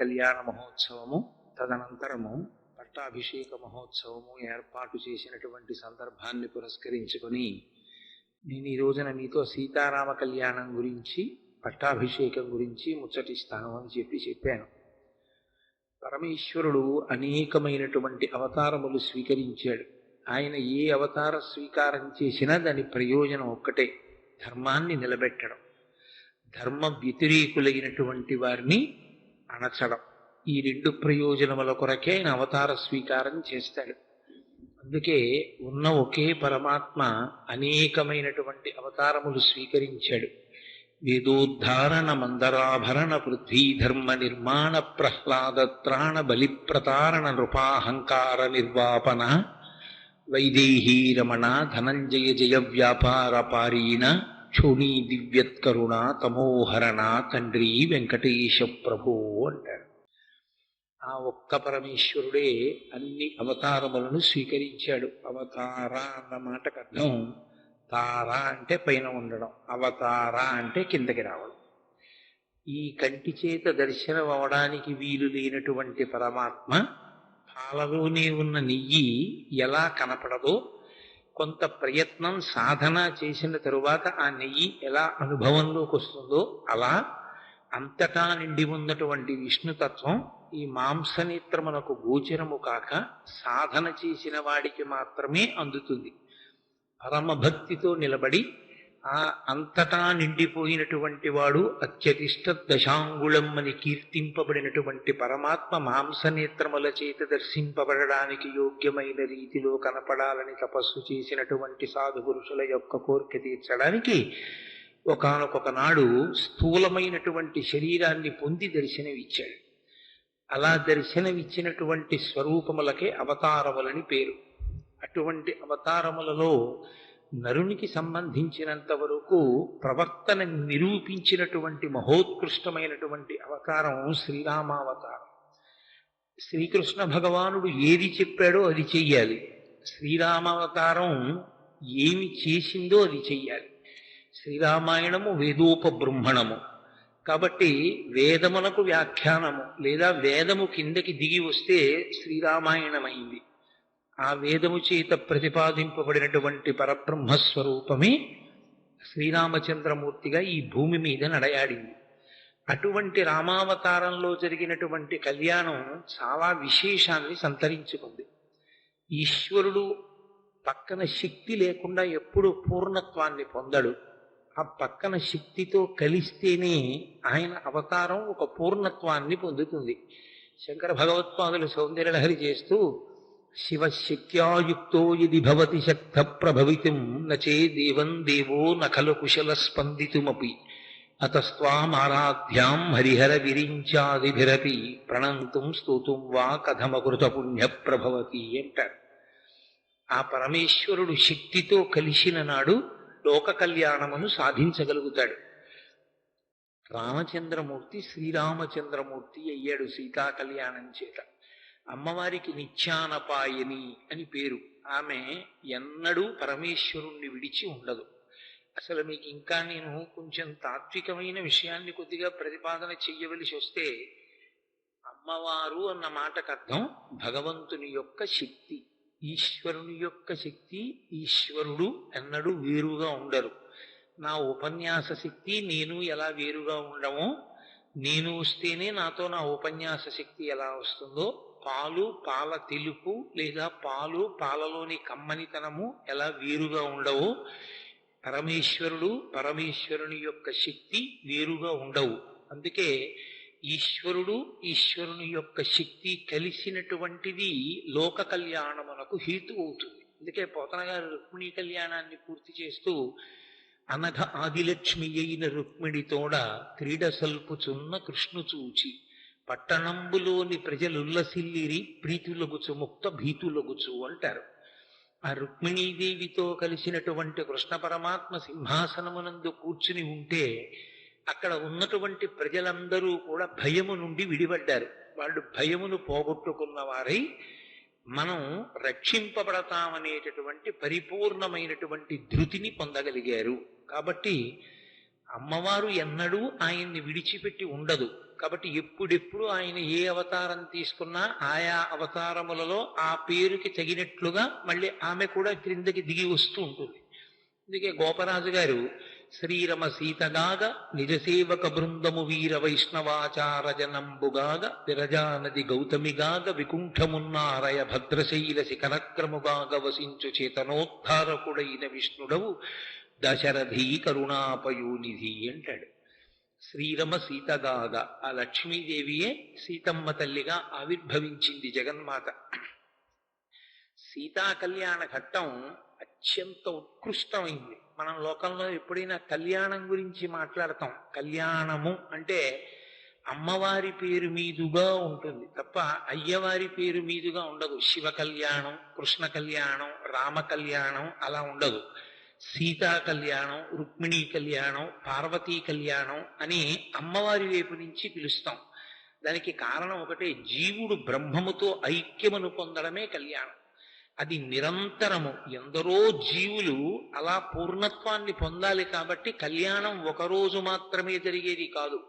కళ్యాణ మహోత్సవము తదనంతరము పట్టాభిషేక మహోత్సవము ఏర్పాటు చేసినటువంటి సందర్భాన్ని పురస్కరించుకొని నేను ఈ రోజున మీతో సీతారామ కళ్యాణం గురించి పట్టాభిషేకం గురించి ముచ్చటిస్తాను అని చెప్పాను. పరమేశ్వరుడు అనేకమైనటువంటి అవతారములు స్వీకరించాడు. ఆయన ఏ అవతార స్వీకారం చేసినా దాని ప్రయోజనం ఒక్కటే, ధర్మాన్ని నిలబెట్టడం, ధర్మ వ్యతిరేకులైనటువంటి వారిని అణచడం. ఈ రెండు ప్రయోజనముల కొరకే ఆయన అవతార స్వీకారం చేస్తాడు. అందుకే ఉన్న ఒకే పరమాత్మ అనేకమైనటువంటి అవతారములు స్వీకరించాడు. వేదోద్ధారణ మందరాభరణ పృథ్వీ ధర్మ నిర్మాణ ప్రహ్లాద త్రాణ బలిప్రతారణ నృపాహంకార నిర్వాపన వైదేహీ రమణ ధనంజయ జయ వ్యాపార పారీణ క్షోణీ దివ్యత్కరుణ తమోహరణ తండ్రి వెంకటేశ ప్రభో అంటాడు. ఆ ఒక్క పరమేశ్వరుడే అన్ని అవతారములను స్వీకరించాడు. అవతార అన్న మాటకు అర్థం తార అంటే పైన ఉండడం, అవతార అంటే కిందకి రావడం. ఈ కంటి చేత దర్శనం అవడానికి వీలు లేనటువంటి పరమాత్మ పాలలోనే ఉన్న నెయ్యి ఎలా కనపడదో, కొంత ప్రయత్నం సాధన చేసిన తరువాత ఆ నెయ్యి ఎలా అనుభవంలోకి వస్తుందో, అలా అంతటా నిండి ఉన్నటువంటి విష్ణుతత్వం ఈ మాంసనేత్రమునకు గోచరము కాక సాధన చేసిన వాడికి మాత్రమే అందుతుంది. పరమభక్తితో నిలబడి ఆ అంతటా నిండిపోయినటువంటి వాడు అత్యతిష్ట దశాంగుళం అని కీర్తింపబడినటువంటి పరమాత్మ మాంసనేత్రముల చేత దర్శింపబడడానికి యోగ్యమైన రీతిలో కనపడాలని తపస్సు చేసినటువంటి సాధు పురుషుల యొక్క కోరిక తీర్చడానికి ఒకానొక నాడు స్థూలమైనటువంటి శరీరాన్ని పొంది దర్శనమిచ్చాడు. అలా దర్శనమిచ్చినటువంటి స్వరూపములకే అవతారములని పేరు. అటువంటి అవతారములలో నరునికి సంబంధించినంత వరకు ప్రవర్తన నిరూపించినటువంటి మహోత్కృష్టమైనటువంటి అవతారం శ్రీరామావతారం. శ్రీకృష్ణ భగవానుడు ఏది చెప్పాడో అది చెయ్యాలి. శ్రీరామావతారం ఏమి చేసిందో అది చెయ్యాలి. శ్రీరామాయణము వేదోపబృంహణము కాబట్టి వేదమునకు వ్యాఖ్యానము లేదా వేదము కిందకి దిగి వస్తే శ్రీరామాయణమైంది. ఆ వేదము చేత ప్రతిపాదింపబడినటువంటి పరబ్రహ్మస్వరూపమే శ్రీరామచంద్రమూర్తిగా ఈ భూమి మీద నడయాడింది. అటువంటి రామావతారంలో జరిగినటువంటి కళ్యాణం చాలా విశేషాన్ని సంతరించుకుంది. ఈశ్వరుడు పక్కన శక్తి లేకుండా ఎప్పుడూ పూర్ణత్వాన్ని పొందడు. ఆ పక్కన శక్తితో కలిస్తేనే ఆయన అవతారం ఒక పూర్ణత్వాన్ని పొందుతుంది. శంకర భగవత్పాదులు సౌందర్యలహరి చేస్తూ శివశక్త్యాయుక్తో యది భవతి శక్త ప్రభవితుం నచే దేవం దేవో నఖలు కుశల స్పందితుమపి అతస్త్వామారాధ్యాం హరిహర విరించాదిభిరపి ప్రణంతుం స్తోతుం వా కథమకృత పుణ్య ప్రభవతి అంటారు. ఆ పరమేశ్వరుడు శక్తితో కలిసిన నాడు లోక కళ్యాణమును సాధించగలుగుతాడు. రామచంద్రమూర్తి శ్రీరామచంద్రమూర్తి అయ్యాడు సీతా కళ్యాణం చేత. అమ్మవారికి నిత్యానపాయని అని పేరు. ఆమె ఎన్నడూ పరమేశ్వరుణ్ణి విడిచి ఉండదు. అసలు మీకు ఇంకా నేను కొంచెం తాత్వికమైన విషయాన్ని కొద్దిగా ప్రతిపాదన చెయ్యవలసి వస్తే, అమ్మవారు అన్న మాటకు అర్థం భగవంతుని యొక్క శక్తి, ఈశ్వరుని యొక్క శక్తి. ఈశ్వరుడు ఎన్నడూ వేరుగా ఉండరు. నా ఉపన్యాస శక్తి నేను ఎలా వేరుగా ఉండమో, నేను వస్తేనే నాతో నా ఉపన్యాస శక్తి ఎలా వస్తుందో, పాలు పాల తెలుపు లేదా పాలు పాలలోని కమ్మనితనము ఎలా వేరుగా ఉండవో, పరమేశ్వరుడు పరమేశ్వరుని యొక్క శక్తి వేరుగా ఉండవు. అందుకే ఈశ్వరుడు ఈశ్వరుని యొక్క శక్తి కలిసినటువంటిది లోక కళ్యాణమునకు హేతు అవుతుంది. అందుకే పోతన గారు రుక్మిణీ కళ్యాణాన్ని పూర్తి చేస్తూ అనఘ ఆదిలక్ష్మి అయిన రుక్మిణితోడ క్రీడ సల్పుచున్న కృష్ణు చూచి పట్టణంబులోని ప్రజలుల్లసిల్లిరి ప్రీతులగుచు ముక్త భీతులగుచు అంటారు. ఆ రుక్మిణీదేవితో కలిసినటువంటి కృష్ణ పరమాత్మ సింహాసనమునందు కూర్చుని ఉంటే అక్కడ ఉన్నటువంటి ప్రజలందరూ కూడా భయము నుండి విడిపడ్డారు. వాళ్ళు భయమును పోగొట్టుకున్న వారై మనం రక్షింపబడతామనేటటువంటి పరిపూర్ణమైనటువంటి ధృతిని పొందగలిగారు. కాబట్టి అమ్మవారు ఎన్నడూ ఆయన్ని విడిచిపెట్టి ఉండదు. కాబట్టి ఎప్పుడెప్పుడు ఆయన ఏ అవతారం తీసుకున్నా ఆయా అవతారములలో ఆ పేరుకి తగినట్లుగా మళ్ళీ ఆమె కూడా క్రిందకి దిగి వస్తూ ఉంటుంది. అందుకే గోపరాజు గారు శ్రీరమ సీతగాగ నిజసేవక బృందము వీర వైష్ణవాచార జనంబుగాగ విరజానది గౌతమిగాగ వికుంఠమున్నారయ భద్రశైల శిఖరక్రముగాగ వసించు చేతనోద్ధారకుడైన విష్ణుడవు దశరథీ కరుణాపయోనిధి అంటాడు. శ్రీరమ సీతగాగ, ఆ లక్ష్మీదేవియే సీతమ్మ తల్లిగా ఆవిర్భవించింది జగన్మాత. సీతా కళ్యాణ ఘట్టం అత్యంత ఉత్కృష్టమైంది. మనం లోకంలో ఎప్పుడైనా కళ్యాణం గురించి మాట్లాడతాం, కళ్యాణము అంటే అమ్మవారి పేరు మీదుగా ఉంటుంది తప్ప అయ్యవారి పేరు మీదుగా ఉండదు. శివ కళ్యాణం, కృష్ణ కళ్యాణం, రామ కళ్యాణం అలా ఉండదు. సీతా కళ్యాణం, రుక్మిణీ కళ్యాణం, పార్వతీ కళ్యాణం అని అమ్మవారి వైపు నుంచి పిలుస్తాం. దానికి కారణం ఒకటే, జీవుడు బ్రహ్మముతో ఐక్యమును పొందడమే కళ్యాణం. అది నిరంతరము ఎందరో జీవులు అలా పూర్ణత్వాన్ని పొందాలి. కాబట్టి కళ్యాణం ఒకరోజు మాత్రమే జరిగేది కాదు,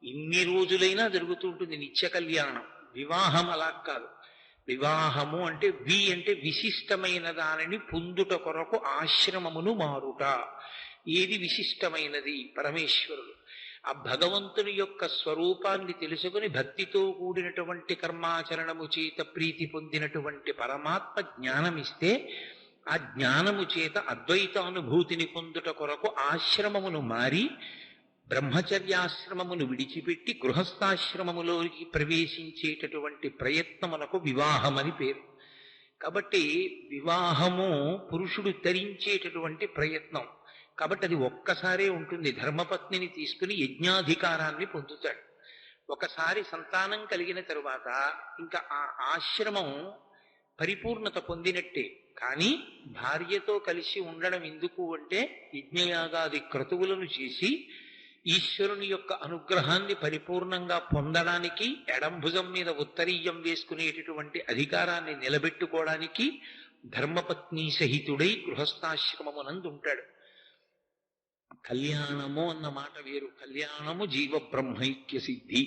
ఇన్ని రోజులైనా జరుగుతూ ఉంటుంది నిత్య కళ్యాణం. వివాహం అలా కాదు. వివాహము అంటే అంటే విశిష్టమైన దానిని పొందుట కొరకు ఆశ్రమమును మారుట. ఏది విశిష్టమైనది? పరమేశ్వరుడు. ఆ భగవంతుని యొక్క స్వరూపాన్ని తెలుసుకుని భక్తితో కూడినటువంటి కర్మాచరణము చేత ప్రీతి పొందినటువంటి పరమాత్మ జ్ఞానమిస్తే ఆ జ్ఞానము చేత అద్వైతానుభూతిని పొందుట కొరకు ఆశ్రమమును మారి బ్రహ్మచర్యాశ్రమమును విడిచిపెట్టి గృహస్థాశ్రమములోకి ప్రవేశించేటటువంటి ప్రయత్నమునకు వివాహమని పేరు. కాబట్టి వివాహము పురుషుడు ధరించేటటువంటి ప్రయత్నం. కాబట్టి అది ఒక్కసారే ఉంటుంది. ధర్మపత్నిని తీసుకుని యజ్ఞాధికారాన్ని పొందుతాడు. ఒకసారి సంతానం కలిగిన తరువాత ఇంకా ఆ ఆశ్రమం పరిపూర్ణత పొందినట్టే. కానీ భార్యతో కలిసి ఉండడం ఎందుకు అంటే యజ్ఞయాగాది క్రతువులను చేసి ఈశ్వరుని యొక్క అనుగ్రహాన్ని పరిపూర్ణంగా పొందడానికి, ఎడంభుజం మీద ఉత్తరీయం వేసుకునేటటువంటి అధికారాన్ని నిలబెట్టుకోవడానికి ధర్మపత్ని సహితుడై గృహస్థాశ్రమమునందు ఉంటాడు. కళ్యాణము అన్న మాట వేరు. కళ్యాణము జీవ బ్రహ్మైక్య సిద్ధి.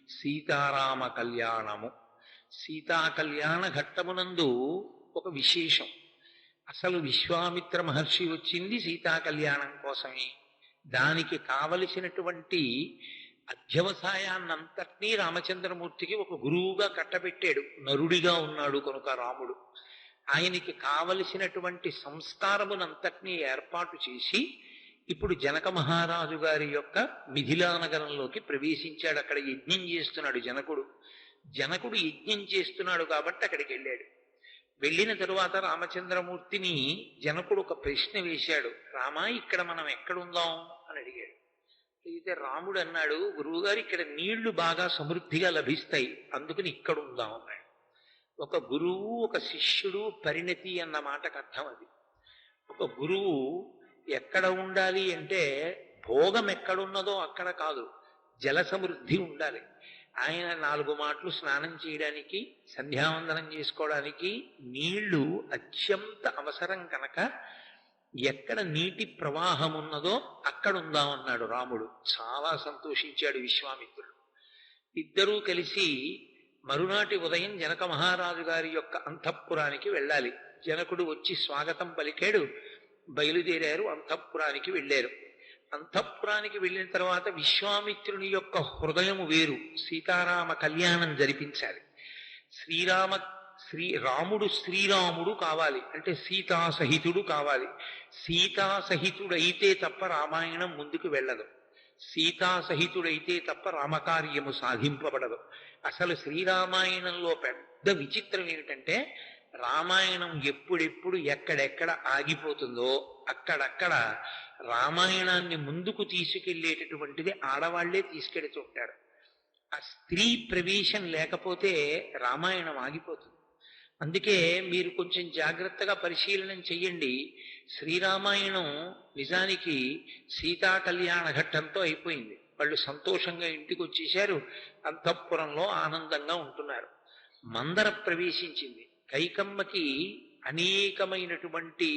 సీతారామ కళ్యాణము, సీతా కళ్యాణ ఘట్టమునందు ఒక విశేషం. అసలు విశ్వామిత్ర మహర్షి వచ్చింది సీతా కళ్యాణం కోసమే. దానికి కావలసినటువంటి అధ్యవసాయాన్నంతటినీ రామచంద్రమూర్తికి ఒక గురువుగా కట్టబెట్టాడు. నరుడిగా ఉన్నాడు కనుక రాముడు. ఆయనకి కావలసినటువంటి సంస్కారమునంతటినీ ఏర్పాటు చేసి ఇప్పుడు జనక మహారాజు గారి యొక్క మిథిలా నగరంలోకి ప్రవేశించాడు. అక్కడ యజ్ఞం చేస్తున్నాడు జనకుడు. జనకుడు యజ్ఞం చేస్తున్నాడు కాబట్టి అక్కడికి వెళ్ళాడు. వెళ్ళిన తరువాత రామచంద్రమూర్తిని జనకుడు ఒక ప్రశ్న వేశాడు. రామా, ఇక్కడ మనం ఎక్కడుందాం అని అడిగాడు. అయితే రాముడు అన్నాడు, గురువుగారు ఇక్కడ నీళ్లు బాగా సమృద్ధిగా లభిస్తాయి, అందుకని ఇక్కడ ఉందాం అన్నాడు. ఒక గురువు ఒక శిష్యుడు పరిణతి అన్న మాటకు అర్థం అది. ఒక గురువు ఎక్కడ ఉండాలి అంటే భోగం ఎక్కడున్నదో అక్కడ కాదు, జల సమృద్ధి ఉండాలి. ఆయన 4 మాటలు స్నానం చేయడానికి, సంధ్యావందనం చేసుకోవడానికి నీళ్లు అత్యంత అవసరం కనుక ఎక్కడ నీటి ప్రవాహం ఉన్నదో అక్కడ ఉందామన్నాడు రాముడు. చాలా సంతోషించాడు విశ్వామిత్రుడు. ఇద్దరూ కలిసి మరునాటి ఉదయం జనక మహారాజు గారి యొక్క అంతఃపురానికి వెళ్ళాలి. జనకుడు వచ్చి స్వాగతం పలికాడు. బయలుదేరారు, అంతఃపురానికి వెళ్ళారు. అంతఃపురానికి వెళ్ళిన తర్వాత విశ్వామిత్రుని యొక్క హృదయము వేరు. సీతారామ కళ్యాణం జరిపించాలి. రాముడు శ్రీరాముడు కావాలి అంటే సీతాసహితుడు కావాలి. సీతాసహితుడైతే తప్ప రామాయణం ముందుకు వెళ్ళదు. సీతాసహితుడైతే తప్ప రామకార్యము సాధింపబడదు. అసలు శ్రీరామాయణంలో పెద్ద విచిత్రం ఏమిటంటే రామాయణం ఎప్పుడెప్పుడు ఎక్కడెక్కడ ఆగిపోతుందో అక్కడక్కడ రామాయణాన్ని ముందుకు తీసుకెళ్లేటటువంటిది ఆడవాళ్లే తీసుకెడుతుంటారు. ఆ స్త్రీ ప్రవేశం లేకపోతే రామాయణం ఆగిపోతుంది. అందుకే మీరు కొంచెం జాగ్రత్తగా పరిశీలనం చెయ్యండి. శ్రీరామాయణం నిజానికి సీతా కళ్యాణ ఘట్టంతో అయిపోయింది. వాళ్ళు సంతోషంగా ఇంటికి వచ్చేశారు, అంతఃపురంలో ఆనందంగా ఉంటున్నారు. మందర ప్రవేశించింది. కైకమ్మకి అనేకమైనటువంటి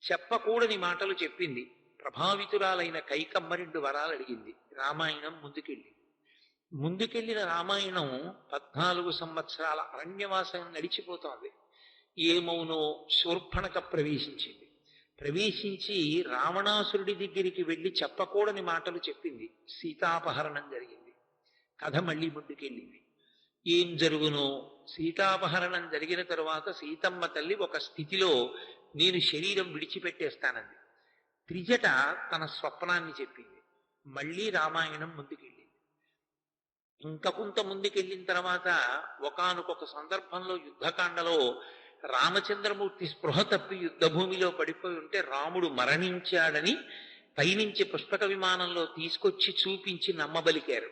చెప్పకూడని మాటలు చెప్పింది. ప్రభావితురాలైన కైకమ్మ 2 వరాలు అడిగింది. రామాయణం ముందుకెళ్ళి ముందుకెళ్లిన రామాయణం 14 సంవత్సరాల అరణ్యవాసం నడిచిపోతోంది. ఏమౌనో శూర్పణఖ ప్రవేశించింది. ప్రవేశించి రావణాసురుడి దగ్గరికి వెళ్లి చెప్పకూడని మాటలు చెప్పింది. సీతాపహరణం జరిగింది. కథ మళ్ళీ ముందుకెళ్ళింది. ఏం జరుగునో, సీతాపహరణం జరిగిన తరువాత సీతమ్మ తల్లి ఒక స్థితిలో నేను శరీరం విడిచిపెట్టేస్తానంది. త్రిజట తన స్వప్నాన్ని చెప్పింది. మళ్ళీ రామాయణం ముందుకెళ్ళింది. ఇంకా కొంత ముందుకెళ్ళిన తర్వాత ఒకానొక సందర్భంలో యుద్ధకాండలో రామచంద్రమూర్తి స్పృహ తప్పి యుద్ధభూమిలో పడిపోయి ఉంటే రాముడు మరణించాడని పైనుంచి పుష్పక విమానంలో తీసుకొచ్చి చూపించి నమ్మబలికారు.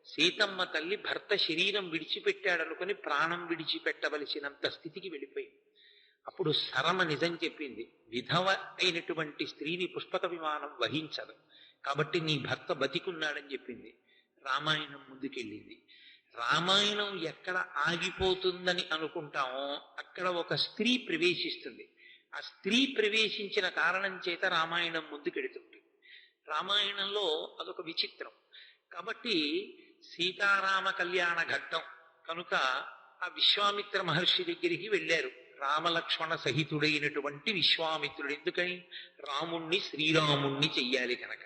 సీతమ్మ తల్లి భర్త శరీరం విడిచిపెట్టాడనుకుని ప్రాణం విడిచిపెట్టవలసినంత స్థితికి వెళ్ళిపోయింది. అప్పుడు సరమ నిజం చెప్పింది. విధవ అయినటువంటి స్త్రీని పుష్పక విమానం వహించదు, కాబట్టి నీ భర్త బతికున్నాడని చెప్పింది. రామాయణం ముందుకెళ్ళింది. రామాయణం ఎక్కడ ఆగిపోతుందని అనుకుంటామో అక్కడ ఒక స్త్రీ ప్రవేశిస్తుంది. ఆ స్త్రీ ప్రవేశించిన కారణం చేత రామాయణం ముందుకెడుతుంది. రామాయణంలో అదొక విచిత్రం. కాబట్టి సీతారామ కళ్యాణ ఘట్టం కనుక ఆ విశ్వామిత్ర మహర్షి దగ్గరికి వెళ్ళారు. రామలక్ష్మణ సహితుడైనటువంటి విశ్వామిత్రుడు. ఎందుకని? రాముణ్ణి శ్రీరాముణ్ణి చెయ్యాలి కనుక,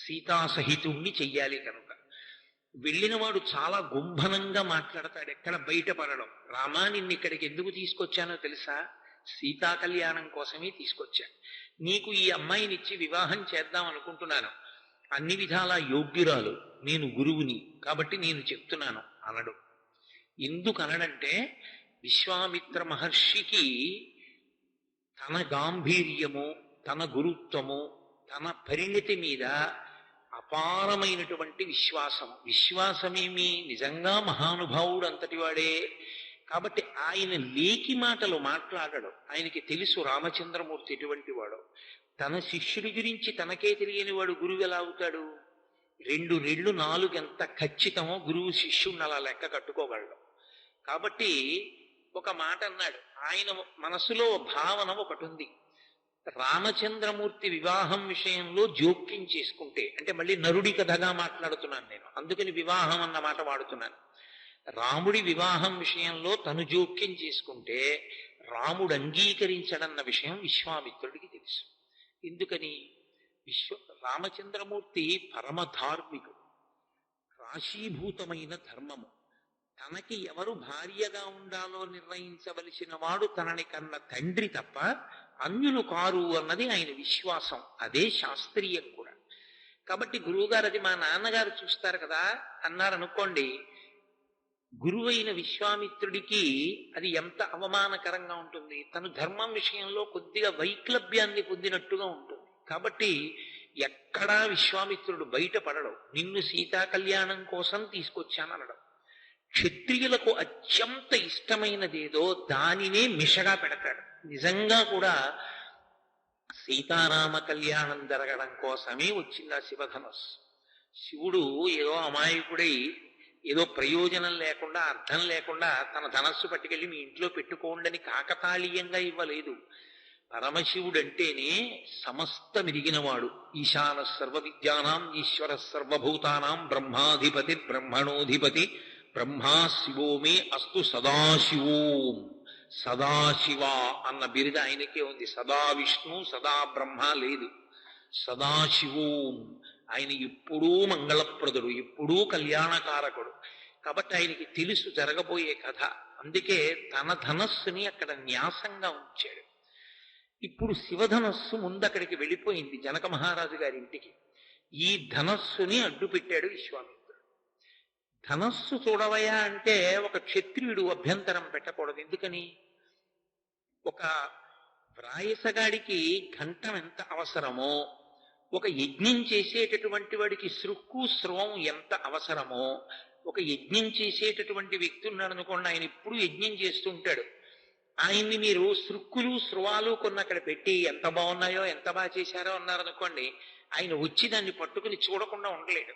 సీతాసహితుణ్ణి చెయ్యాలి కనుక. వెళ్ళినవాడు చాలా గుంభనంగా మాట్లాడతాడు, ఎక్కడ బయటపడడం. రామా, నిన్ను ఇక్కడికి ఎందుకు తీసుకొచ్చానో తెలుసా? సీతా కళ్యాణం కోసమే తీసుకొచ్చా. నీకు ఈ అమ్మాయినిచ్చి వివాహం చేద్దాం అనుకుంటున్నాను. అన్ని విధాలా యోగ్యురాలు, నేను గురువుని, కాబట్టి నేను చెప్తున్నాను అనడు. ఎందుకు అనడంటే విశ్వామిత్ర మహర్షికి తన గాంభీర్యము, తన గురుత్వము, తన పరిణితి మీద అపారమైనటువంటి విశ్వాసమేమి నిజంగా మహానుభావుడు అంతటి వాడే. కాబట్టి ఆయన లేకి మాటలు మాట్లాడడం. ఆయనకి తెలుసు రామచంద్రమూర్తి ఎటువంటి వాడు. తన శిష్యుడి గురించి తనకే తెలియని వాడు గురువు ఎలా అవుతాడు? 2 రెళ్ళు 4 ఎంత ఖచ్చితమో గురువు శిష్యుడిని అలా లెక్క కట్టుకోగలడు. కాబట్టి ఒక మాట అన్నాడు. ఆయన మనసులో భావన ఒకటి ఉంది. రామచంద్రమూర్తి వివాహం విషయంలో జోక్యం చేసుకుంటే, అంటే మళ్ళీ నరుడి కథగా మాట్లాడుతున్నాను నేను, అందుకని వివాహం అన్న మాట వాడుతున్నాను. రాముడి వివాహం విషయంలో తను జోక్యం చేసుకుంటే రాముడు అంగీకరించడన్న విషయం విశ్వామిత్రుడికి తెలుసు. ఎందుకని? రామచంద్రమూర్తి పరమధార్మికుడు, రాశీభూతమైన ధర్మము. తనకి ఎవరు భార్యగా ఉండాలో నిర్ణయించవలసిన వాడు తనని కన్న తండ్రి తప్ప అన్యులు కారు అన్నది ఆయన విశ్వాసం. అదే శాస్త్రీయం కూడా. కాబట్టి గురువుగారు అది మా నాన్నగారు చూస్తారు కదా అన్నారనుకోండి, గురువైన విశ్వామిత్రుడికి అది ఎంత అవమానకరంగా ఉంటుంది. తను ధర్మం విషయంలో కొద్దిగా వైక్లభ్యాన్ని పొందినట్టుగా ఉంటుంది. కాబట్టి ఎక్కడా విశ్వామిత్రుడు బయటపడడం. నిన్ను సీతా కళ్యాణం కోసం తీసుకొచ్చాననడం. క్షత్రియులకు అత్యంత ఇష్టమైనదేదో దానినే మిషగా పెడతాడు. నిజంగా కూడా సీతారామ కళ్యాణం జరగడం కోసమే వచ్చింది ఆ శివధనస్సు. శివుడు ఏదో అమాయకుడై ఏదో ప్రయోజనం లేకుండా, అర్థం లేకుండా తన ధనస్సు పట్టుకెళ్ళి మీ ఇంట్లో పెట్టుకోండని కాకతాళీయంగా ఇవ్వలేదు. పరమశివుడంటేనే సమస్తమిరిగినవాడు. ఈశాన సర్వ విద్యానాం ఈశ్వర సర్వభూతానాం బ్రహ్మాధిపతి బ్రహ్మణోధిపతి బ్రహ్మా శివో మే అస్తు సదాశివోం. సదాశివ అన్న బిరుద ఆయనకే ఉంది. సదా విష్ణు సదా బ్రహ్మ లేదు. సదాశివోం. ఆయన ఎప్పుడూ మంగళప్రదుడు, ఎప్పుడూ కళ్యాణకారకుడు. కాబట్టి ఆయనకి తెలుసు జరగబోయే కథ. అందుకే తన ధనస్సుని అక్కడ న్యాసంగా ఉంచాడు. ఇప్పుడు శివధనస్సు ముందక్కడికి వెళ్ళిపోయింది జనక మహారాజు గారి ఇంటికి. ఈ ధనస్సుని అడ్డు పెట్టాడు విశ్వామిత్రుడు. ధనస్సు చూడవయా అంటే ఒక క్షత్రియుడు అభ్యంతరం పెట్టకూడదు. ఎందుకని? ఒక వ్రాయసగాడికి ఘంటం ఎంత అవసరమో, ఒక యజ్ఞం చేసేటటువంటి వాడికి సృక్కు స్రవం ఎంత అవసరమో, ఒక యజ్ఞం చేసేటటువంటి వ్యక్తి ఉన్నాడు అనుకోండి, ఆయన ఎప్పుడు యజ్ఞం చేస్తుంటాడు. ఆయన్ని మీరు సృక్కులు స్రవాలు కొన్ని అక్కడ పెట్టి ఎంత బాగున్నాయో ఎంత బాగా చేశారో అన్నారనుకోండి, ఆయన వచ్చి దాన్ని పట్టుకుని చూడకుండా ఉండలేడు.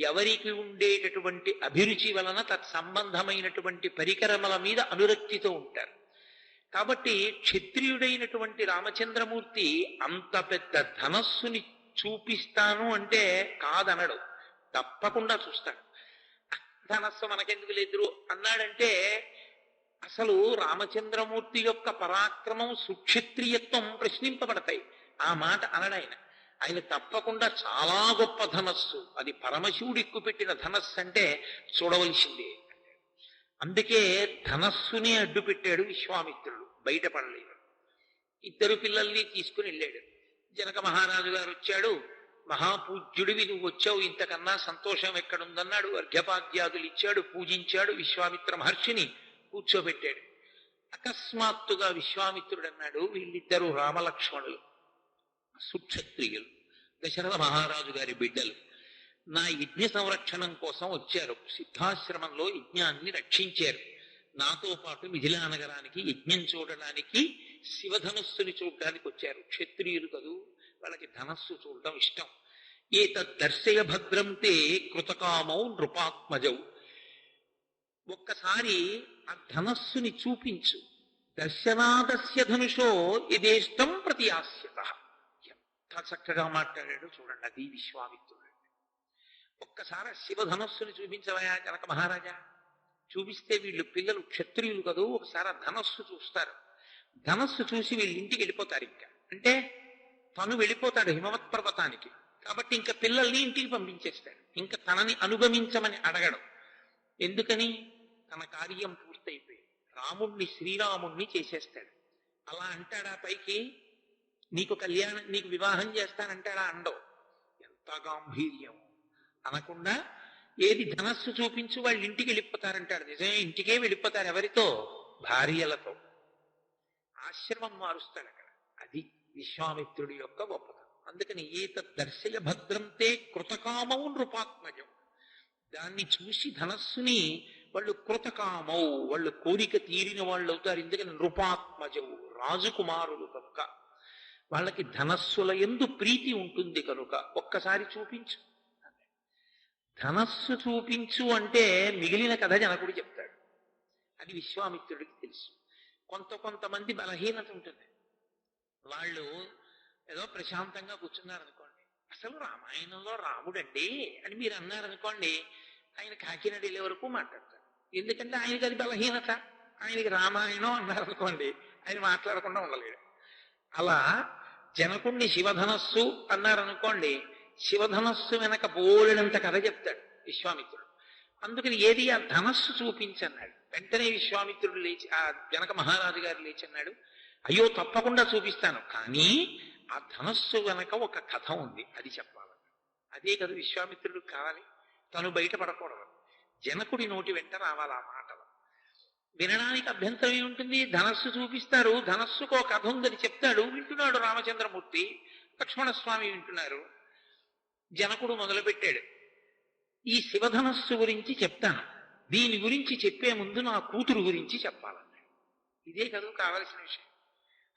ఎవరికి ఉండేటటువంటి అభిరుచి వలన తత్సంబంధమైనటువంటి పరికరముల మీద అనురక్తితో ఉంటారు. కాబట్టి క్షత్రియుడైనటువంటి రామచంద్రమూర్తి అంత పెద్ద ధనస్సుని చూపిస్తాను అంటే కాదనడు, తప్పకుండా చూస్తాడు. ధనస్సు మనకెందుకు లేదు అన్నాడంటే అసలు రామచంద్రమూర్తి యొక్క పరాక్రమం సుక్షత్రియత్వం ప్రశ్నింపబడతాయి. ఆ మాట అనడాయన. ఆయన తప్పకుండా చాలా గొప్ప ధనస్సు, అది పరమశివుడు ఎక్కుపెట్టిన ధనస్సు అంటే చూడవలసిందే. అందుకే ధనస్సునే అడ్డు పెట్టాడు విశ్వామిత్రుడు, బయటపడలేదు. ఇద్దరు పిల్లల్ని తీసుకుని వెళ్ళాడు. జనక మహారాజు గారు వచ్చాడు. మహాపూజ్యుడివి నువ్వు వచ్చావు, ఇంతకన్నా సంతోషం ఎక్కడుందన్నాడు. అర్ఘ్యపాద్యాదులు ఇచ్చాడు, పూజించాడు. విశ్వామిత్ర మహర్షిని కూర్చోబెట్టాడు. అకస్మాత్తుగా విశ్వామిత్రుడు అన్నాడు, వీళ్ళిద్దరూ రామలక్ష్మణులు, సుక్షత్రియులు, దశరథ మహారాజు గారి బిడ్డలు. నా యజ్ఞ సంరక్షణం కోసం వచ్చారు. సిద్ధాశ్రమంలో యజ్ఞాన్ని రక్షించారు. నాతో పాటు మిథిలా నగరానికి యజ్ఞం చూడడానికి, శివధనుస్సుని చూడడానికి వచ్చారు. క్షత్రియులు కదూ, వాళ్ళకి ధనస్సు చూడటం ఇష్టం. ఏతద్దర్శయ భద్రం తే కృతకామౌ నృపాత్మజౌ. ఒక్కసారి ఆ ధనస్సుని చూపించు. దర్శనాదస్య ధనుషో యథేష్టం ప్రతియాస్యత. ఎంత చక్కగా మాట్లాడాడు చూడండి. అది విశ్వామిత్రుడు. ఒక్కసారి శివధనస్సుని చూపించవయా జనక మహారాజా. చూపిస్తే వీళ్ళు పిల్లలు క్షత్రియులు కదూ, ఒకసారి ఆ ధనస్సు చూస్తారు. ధనస్సు చూసి వీళ్ళ ఇంటికి వెళ్ళిపోతారు. ఇంకా అంటే తను వెళ్ళిపోతాడు హిమవత్ పర్వతానికి. కాబట్టి ఇంకా పిల్లల్ని ఇంటికి పంపించేస్తాడు. ఇంకా తనని అనుగమించమని అడగడం. ఎందుకని? తన కార్యం పూర్తయిపోయి రాముణ్ణి శ్రీరాముణ్ణి చేసేస్తాడు. అలా అంటాడా పైకి? నీకు కళ్యాణం, నీకు వివాహం చేస్తానంటాడా? అండవు. ఎంత గాంభీర్యం! అనకుండా ఏది ధనస్సు చూపించు, వాళ్ళు ఇంటికి వెళ్ళిపోతారంటాడు. నిజమే, ఇంటికే వెళ్ళిపోతారు. ఎవరితో? భార్యలతో. ఆశ్రమం మారుస్తాడు అక్కడ. అది విశ్వామిత్రుడి యొక్క గొప్పతనం. అందుకని ఏతద్దర్శయ భద్రంతే కృతకామౌ నృపాత్మజం. దాన్ని చూసి ధనస్సుని వాళ్ళు కృతకామౌ, వాళ్ళు కోరిక తీరిన వాళ్ళు అవుతారు. ఎందుకని? నృపాత్మజవు, రాజకుమారులు కనుక వాళ్ళకి ధనస్సుల యందు ప్రీతి ఉంటుంది కనుక. ఒక్కసారి చూపించు. ధనస్సు చూపించు అంటే మిగిలిన కథ జనకుడు చెప్తాడు. అది విశ్వామిత్రుడికి తెలుసు. కొంతమంది బలహీనత ఉంటుంది. వాళ్ళు ఏదో ప్రశాంతంగా కూర్చున్నారనుకోండి, అసలు రామాయణంలో రాముడండి అని మీరు అన్నారనుకోండి, ఆయన కాకినాడ వెళ్ళే వరకు మాట్లాడతారు. ఎందుకంటే ఆయనకి అది బలహీనత. ఆయనకి రామాయణం అన్నారనుకోండి, ఆయన మాట్లాడకుండా ఉండలేడు. అలా జనకుణ్ణి శివధనస్సు అన్నారనుకోండి, శివధనస్సు వెనక బోలెడంత కథ చెప్తాడు విశ్వామిత్రుడు. అందుకని ఏది ఆ ధనస్సు చూపించన్నాడు. వెంటనే విశ్వామిత్రుడు లేచి, ఆ జనక మహారాజు గారు లేచి అన్నాడు, అయ్యో తప్పకుండా చూపిస్తాను, కానీ ఆ ధనస్సు వెనక ఒక కథ ఉంది, అది చెప్పాలి. అదే కదా విశ్వామిత్రుడు కావాలి. తను బయటపడకూడదు. జనకుడి నోటి వెంట రావాలి ఆ మాటలు. వినడానికి అభ్యంతరం ఏముంటుంది? ధనస్సు చూపిస్తారు, ధనస్సుకు ఒక కథ ఉందని చెప్తాడు. వింటున్నాడు రామచంద్రమూర్తి, లక్ష్మణస్వామి వింటున్నారు. జనకుడు మొదలుపెట్టాడు, ఈ శివధనస్సు గురించి చెప్తాను, దీని గురించి చెప్పే ముందు నా కూతురు గురించి చెప్పాలన్నాడు. ఇదే కదా కావలసిన విషయం.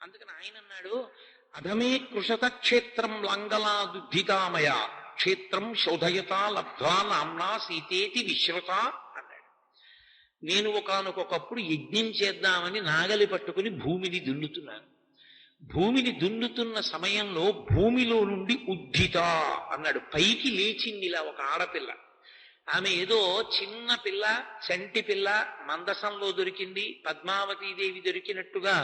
అందుకని ఆయన అన్నాడు, అధమే కృషత క్షేత్రం లంగలాదుద్ధితామయ క్షేత్రం శోధయత లబ్ధ్వా నామ్నా సీతేతి విశ్రుత అన్నాడు. నేను ఒకానొకప్పుడు యజ్ఞం చేద్దామని నాగలి పట్టుకుని భూమిని దున్నుతున్నాను. భూమిని దున్నుతున్న సమయంలో భూమిలో నుండి ఉద్ధిత అన్నాడు, పైకి లేచిందిలా ఒక ఆడపిల్ల. ఆమె ఏదో చిన్న పిల్ల, చంటి పిల్ల, మందసంలో దొరికింది, పద్మావతీదేవి దొరికినట్టుగా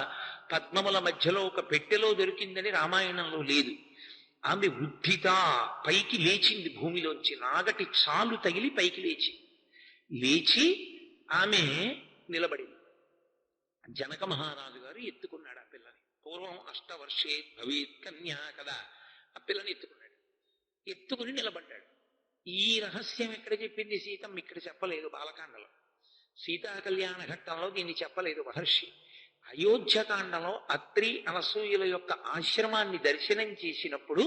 పద్మముల మధ్యలో ఒక పెట్టెలో దొరికిందని రామాయణంలో లేదు. ఆమె ఉద్ధిత, పైకి లేచింది భూమిలోంచి. నాగటి చాలు తగిలి పైకి లేచి ఆమె నిలబడింది. జనక మహారాజు గారు ఎత్తుకున్నాడు ఆ పిల్లని. పూర్వం అష్టవర్షే భవేత్ కన్యా కదా. ఆ పిల్లని ఎత్తుకున్నాడు. ఎత్తుకుని నిలబడ్డాడు. ఈ రహస్యం ఎక్కడ చెప్పింది సీతమ్మ? ఇక్కడ చెప్పలేదు బాలకాండలో. సీతా కళ్యాణ ఘట్టంలో దీన్ని చెప్పలేదు మహర్షి. అయోధ్యకాండలో అత్రి అనసూయల యొక్క ఆశ్రమాన్ని దర్శనం చేసినప్పుడు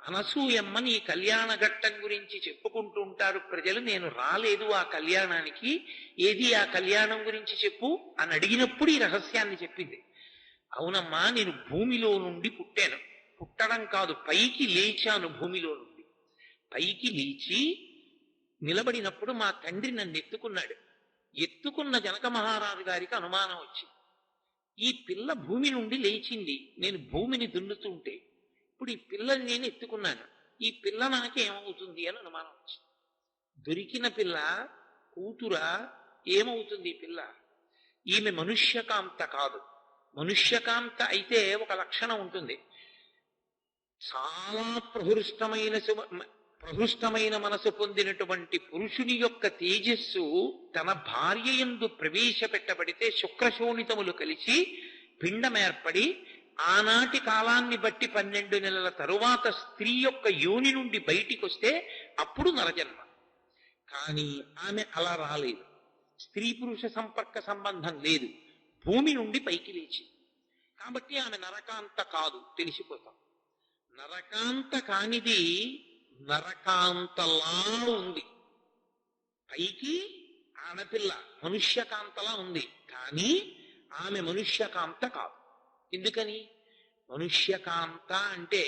అనసూయమ్మని ఈ కళ్యాణ ఘట్టం గురించి చెప్పుకుంటూ ఉంటారు ప్రజలు. నేను రాలేదు ఆ కళ్యాణానికి, ఏది ఆ కళ్యాణం గురించి చెప్పు అని అడిగినప్పుడు ఈ రహస్యాన్ని చెప్పింది. అవునమ్మా, నేను భూమిలో నుండి పుట్టాను. పుట్టడం కాదు, పైకి లేచాను. భూమిలో నుండి పైకి లేచి నిలబడినప్పుడు మా తండ్రి నన్ను ఎత్తుకున్నాడు. ఎత్తుకున్న జనక మహారాజు గారికి అనుమానం వచ్చింది. ఈ పిల్ల భూమి నుండి లేచింది, నేను భూమిని దున్నుతుంటే, ఇప్పుడు ఈ పిల్లని నేను ఎత్తుకున్నాను, ఈ పిల్ల నాకేమవుతుంది అని అనుమానం వచ్చింది. దొరికిన పిల్ల కూతురా ఏమవుతుంది ఈ పిల్ల? ఈమె మనుష్యకాంత కాదు. మనుష్యకాంత అయితే ఒక లక్షణం ఉంటుంది. చాలా ప్రహృష్టమైన మనసు పొందినటువంటి పురుషుని యొక్క తేజస్సు తన భార్య యందు ప్రవేశపెట్టబడితే శుక్రశోణితములు కలిసి పిండమేర్పడి ఆనాటి కాలాన్ని బట్టి 12 నెలల తరువాత స్త్రీ యొక్క యోని నుండి బయటికి వస్తే అప్పుడు నరజన్మ. కానీ ఆమె అలా రాలేదు. స్త్రీ పురుష సంపర్క సంబంధం లేదు, భూమి నుండి పైకి లేచి. కాబట్టి ఆమె నరకాంత కాదు, తెలిసిపోతాం. నరకాంత కానిది నరకాంతలా ఉంది. పైకి ఆడపిల్ల మనుష్యకాంతలా ఉంది, కానీ ఆమె మనుష్యకాంత కాదు. ఎందుకని? మనుష్యకాంత అంటే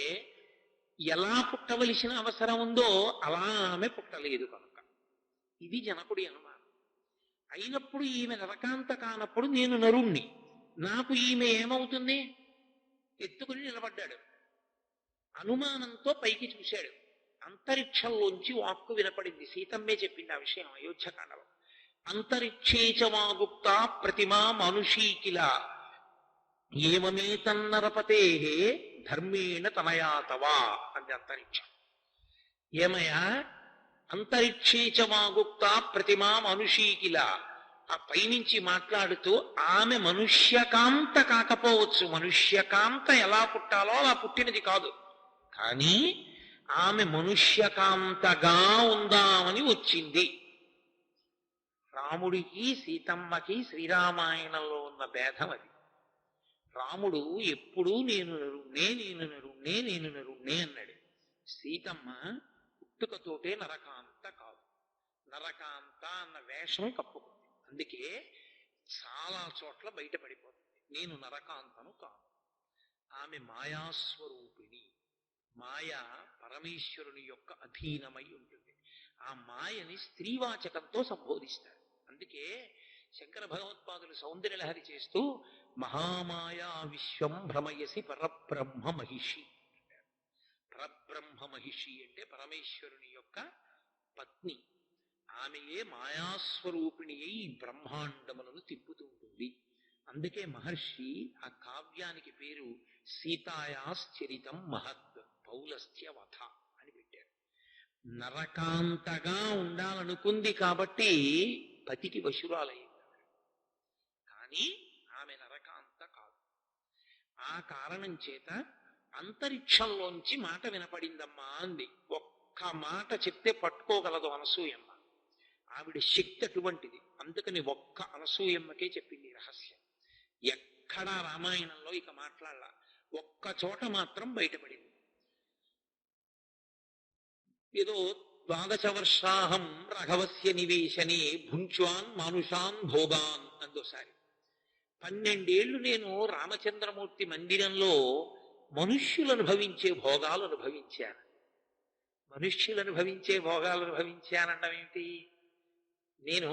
ఎలా పుట్టవలసిన అవసరం ఉందో అలా ఆమె పుట్టలేదు కనుక. ఇది జనకుడి అనుమానం. అయినప్పుడు ఈమె నరకాంత కానప్పుడు నేను నరుణ్ణి, నాకు ఈమె ఏమవుతుంది? ఎత్తుకుని నిలబడ్డాడు. అనుమానంతో పైకి చూశాడు. అంతరిక్షంలోంచి వాక్కు వినపడింది. సీతమ్మే చెప్పింది ఆ విషయం అయోధ్యకాండలో. అంతరిక్షేచవాగుప్త ప్రతిమా మనుషీకిల ఏమమేతన్నరపతే ధర్మేణ తనయాతవా అంది అంతరిక్షం. ఏమయ్యా, అంతరిక్షేచవాగుప్త ప్రతిమా మనుషీకిల, ఆ పైనుంచి మాట్లాడుతూ ఆమె మనుష్యకాంత కాకపోవచ్చు, మనుష్యకాంత ఎలా పుట్టాలో అలా పుట్టినది కాదు, కానీ ఆమె మనుష్యకాంతగా ఉందామని వచ్చింది. రాముడికి సీతమ్మకి శ్రీరామాయణంలో ఉన్న భేదం అది. రాముడు ఎప్పుడూ నేను నరుణ్ణే అన్నాడు. సీతమ్మ పుట్టుకతోటే నరకాంత కాదు, నరకాంత అన్న వేషం కప్పుకుంది. అందుకే చాలా చోట్ల బయటపడిపోతుంది, నేను నరకాంతను కాను. ఆమె మాయాస్వరూపిణి. మాయ పరమేశ్వరుని యొక్క అధీనమై ఉంటుంది. ఆ మాయని స్త్రీవాచకంతో సంబోధిస్తారు. అందుకే శంకర భగవత్పాదులు సౌందర్యలహరి చేస్తూ మహామాయా విశ్వం భ్రమయసి పరబ్రహ్మ మహిషి. పరబ్రహ్మ మహిషి అంటే పరమేశ్వరుని యొక్క పత్ని. ఆమెయే మాయాస్వరూపిణి అయి బ్రహ్మాండములను తిప్పుతూ ఉంటుంది. అందుకే మహర్షి ఆ కావ్యానికి పేరు సీతాయాశ్చరితం మహద్ పౌలస్త్య వధ అని పెట్టారు. నరకాంతగా ఉండాలనుకుంది కాబట్టి పతికి వశురాలయ్యింది. కానీ ఆమె నరకాంత కాదు. ఆ కారణం చేత అంతరిక్షంలోంచి మాట వినపడిందమ్మా అంది. ఒక్క మాట చెప్తే పట్టుకోగలదు అనసూయమ్మ. ఆవిడ శక్తి అటువంటిది. అందుకని ఒక్క అనసూయమ్మకే చెప్పింది రహస్యం. ఎక్కడా రామాయణంలో ఇక మాట్లాడాల. ఒక్క చోట మాత్రం బయటపడింది. ఏదో 12 వర్షాహం రఘవస్య నివేశనే భుంచ్వాన్ మానుషాన్ భోగాన్ అందోసారి. 12 ఏళ్లు నేను రామచంద్రమూర్తి మందిరంలో మనుష్యులు అనుభవించే భోగాలు అనుభవించాను. మనుష్యులు అనుభవించే భోగాలు అనుభవించానంటాం ఏమిటి? నేను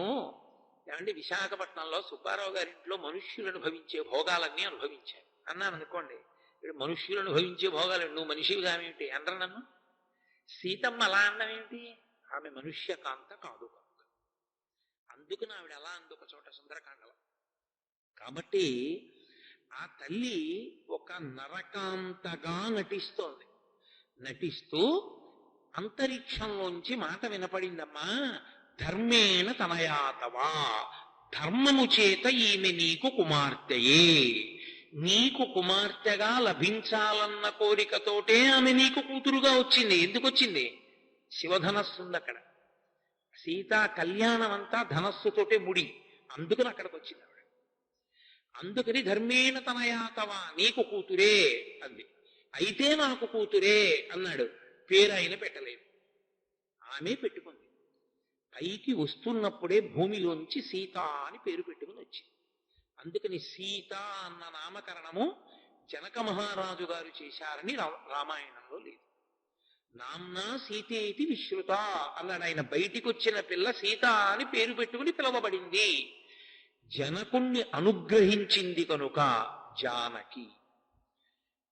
ఏమంటే విశాఖపట్నంలో సుబ్బారావు గారింట్లో మనుష్యులు అనుభవించే భోగాలన్నీ అనుభవించాను అన్నాను అనుకోండి. ఇప్పుడు మనుష్యులు అనుభవించే భోగాలు, నువ్వు మనిషివిగా ఏమిటి అనరు నన్ను. సీతమ్మ అలా అన్నం ఏంటి? ఆమె మనుష్యకాంత కాదు కనుక. అందుకని ఆవిడ అలా అందొక చోట సుందరకాండలో. కాబట్టి ఆ తల్లి ఒక నరకాంతగా నటిస్తోంది. నటిస్తూ అంతరిక్షంలోంచి మాట వినపడిందమ్మా, ధర్మేణ తనయాతవా, ధర్మము చేత ఈమె నీకు కుమార్తెయే. నీకు కుమార్తెగా లభించాలన్న కోరికతోటే ఆమె నీకు కూతురుగా వచ్చింది. ఎందుకు వచ్చింది? శివధనస్సు ఉంది అక్కడ. సీతా కళ్యాణం అంతా ధనస్సుతోటే ముడి. అందుకని అక్కడికి వచ్చింది ఆవిడ. అందుకని ధర్మేణ తనయాతవా, నీకు కూతురే అంది. అయితే నాకు కూతురే అన్నాడు. పేరు ఆయన పెట్టలేదు, ఆమె పెట్టుకుంది. పైకి వస్తున్నప్పుడే భూమిలోంచి సీత అని పేరు పెట్టుకుని వచ్చింది. అందుకని సీత అన్న నామకరణము జనక మహారాజు గారు చేశారని రామాయణంలో లేదు. నామ్నా సీతేతి విశ్రుత అన్నాడు ఆయన. బయటికి వచ్చిన పిల్ల సీత అని పేరు పెట్టుకుని పిలవబడింది. జనకుణ్ణి అనుగ్రహించింది కనుక జానకి.